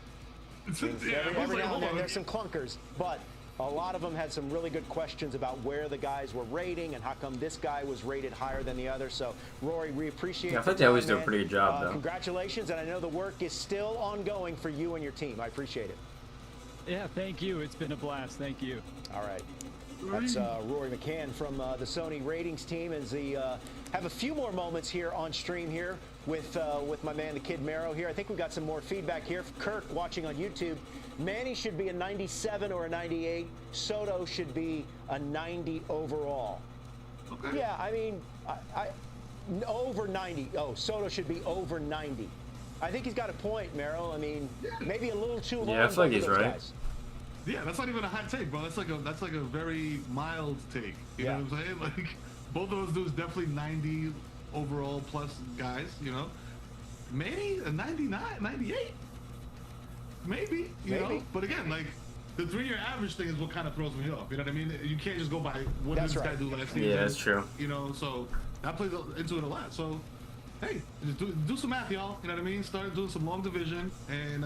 every now and then there's some clunkers, but a lot of them had some really good questions about where the guys were rating and how come this guy was rated higher than the other. So, Rory, we appreciate it. I think they always do a pretty good job, though. Congratulations, and I know the work is still ongoing for you and your team. I appreciate it. Yeah, thank you. It's been a blast. Thank you. All right. That's Rory McCann from the Sony ratings team. As the have a few more moments here on stream here with my man, the Kid Marrow here. I think we got some more feedback here. Kirk watching on YouTube. Manny should be a 97 or a 98. Soto should be a 90 overall. Okay. Yeah, I mean, I over 90. Oh, Soto should be over 90. I think he's got a point, Merrill. I mean, maybe a little too long. Yeah, I feel like he's right. Guys. Yeah, that's not even a hot take, bro. That's like a very mild take. You know what I'm saying? Like, both of those dudes definitely 90 overall plus guys. You know, maybe a 99, 98. Maybe, you know, but again, like, the 3-year average thing is what kind of throws me off. You know what I mean? You can't just go by what did this guy do last season. Yeah, that's true. You know, so that plays into it a lot. So, hey, just do some math, y'all. You know what I mean? Start doing some long division, and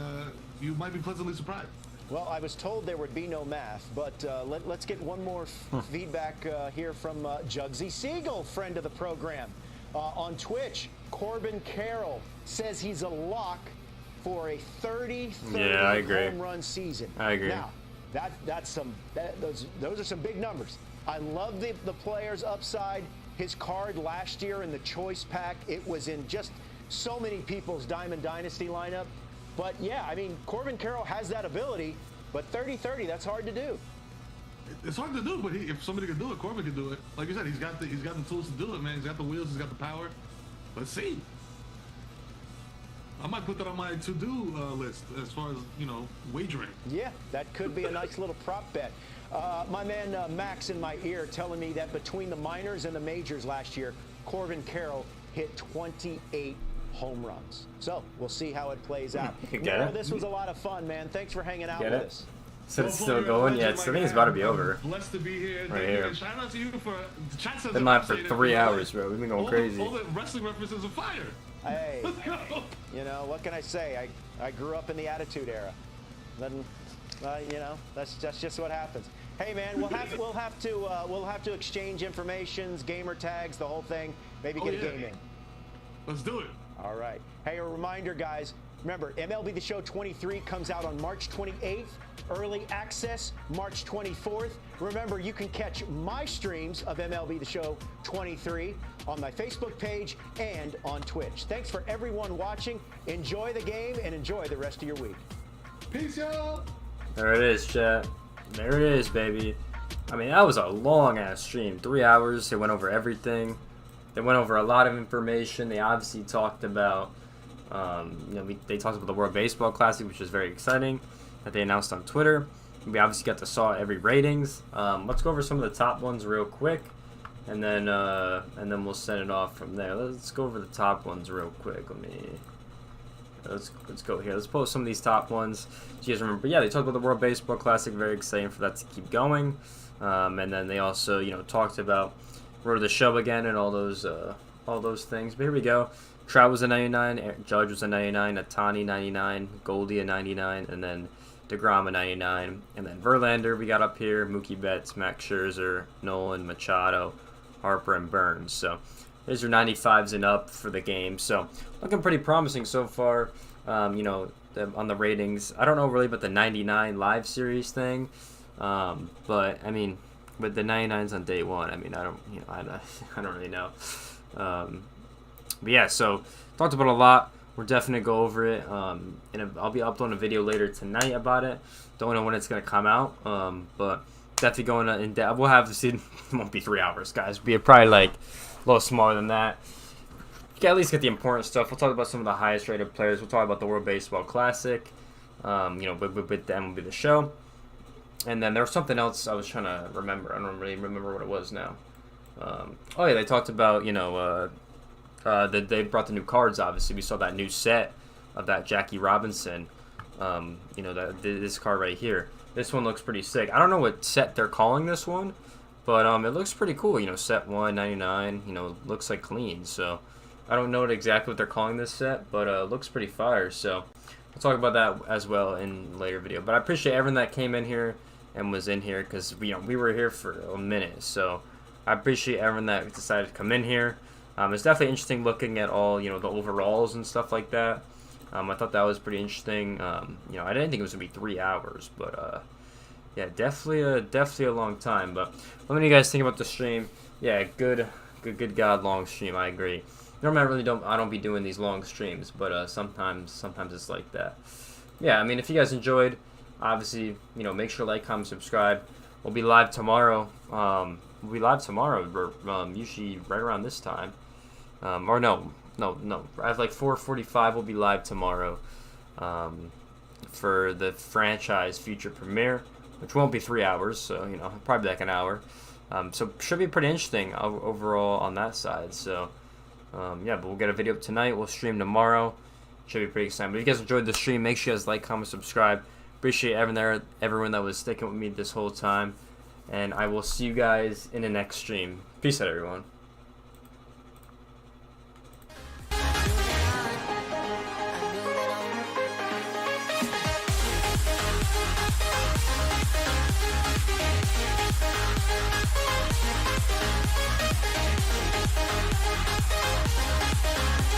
you might be pleasantly surprised. Well, I was told there would be no math, but let's get one more feedback here from Jugsy Siegel, friend of the program. On Twitch, Corbin Carroll says he's a lock for a 30-30 home run season. I agree. Now, those are some big numbers. I love the player's upside. His card last year in the choice pack, it was in just so many people's Diamond Dynasty lineup. But yeah, I mean, Corbin Carroll has that ability, but 30-30, that's hard to do. It's hard to do, but if somebody could do it, Corbin could do it. Like you said, he's got the tools to do it, man. He's got the wheels, he's got the power. Let's see. I might put that on my to-do list as far as, you know, wagering. Yeah, that could be a nice little prop bet. My man Max in my ear telling me that between the minors and the majors last year, Corbin Carroll hit 28 home runs. So we'll see how it plays out. This was a lot of fun, man. Thanks for hanging out with us. So it's still going? Yeah, I think it's about to be over. Blessed to be here. Right here. Shout out to you for the chat says been live for 3 hours, bro. We've been going crazy. All the wrestling references are fire. Hey, you know, what can I say? I grew up in the Attitude Era. Then, you know, that's just what happens. Hey, man, we'll have to exchange informations, gamer tags, the whole thing. Maybe get a game in. Let's do it. All right. Hey, a reminder, guys. Remember, MLB The Show 23 comes out on March 28th. Early access, March 24th. Remember, you can catch my streams of MLB The Show 23 on my Facebook page and on Twitch. Thanks for everyone watching. Enjoy the game and enjoy the rest of your week. Peace, y'all. There it is, chat. There it is, baby. I mean, that was a long-ass stream. 3 hours. They went over everything. They went over a lot of information. They obviously talked about You know, they talked about the World Baseball Classic, which is very exciting, that they announced on Twitter. We obviously got to saw every ratings. Let's go over some of the top ones real quick, and then we'll send it off from there. Let's go over the top ones real quick. Let's go here. Let's post some of these top ones. So you guys remember? But yeah, they talked about the World Baseball Classic. Very exciting for that to keep going. And then they also, you know, talked about Road to the Show again and all those things. But here we go. Trout was a 99, Judge was a 99, Ohtani 99, Goldie a 99, and then DeGrom a 99, and then Verlander we got up here, Mookie Betts, Max Scherzer, Nolan, Machado, Harper, and Burns. So there's your 95s and up for the game. So looking pretty promising so far. You know, on the ratings, I don't know really about the 99 live series thing, but I mean, with the 99s on day one, I mean, I don't really know. But yeah, so talked about a lot. We're definitely gonna go over it. And I'll be uploading a video later tonight about it. Don't know when it's gonna come out. But definitely going in depth. We'll have it won't be 3 hours, guys. It'll be probably like a little smaller than that. You can at least get the important stuff. We'll talk about some of the highest rated players. We'll talk about the World Baseball Classic. You know, with the MLB the show. And then there was something else I was trying to remember. I don't really remember what it was now. Oh yeah, they talked about, you know, they brought the new cards. Obviously, we saw that new set of that Jackie Robinson. You know, this card right here. This one looks pretty sick. I don't know what set they're calling this one, but it looks pretty cool. You know, set 199. You know, looks like clean. So I don't know exactly what they're calling this set, but it looks pretty fire. So we'll talk about that as well in a later video. But I appreciate everyone that came in here and was in here, because we were here for a minute. So I appreciate everyone that decided to come in here. It's definitely interesting looking at all, you know, the overalls and stuff like that. I thought that was pretty interesting. You know, I didn't think it was gonna be 3 hours, but yeah, definitely a long time. But let me know you guys think about the stream. Yeah, good God, long stream. I agree. Normally I don't be doing these long streams, but sometimes it's like that. Yeah, I mean, if you guys enjoyed, obviously, you know, make sure to like, comment, subscribe. We'll be live tomorrow. Usually right around this time. Or no. I have like 4:45. We'll be live tomorrow for the franchise future premiere, which won't be 3 hours. So, you know, probably like an hour. So should be pretty interesting overall on that side. So yeah, but we'll get a video up tonight. We'll stream tomorrow. Should be pretty exciting. But if you guys enjoyed the stream, make sure you guys like, comment, subscribe. Appreciate everyone that was sticking with me this whole time. And I will see you guys in the next stream. Peace out, everyone.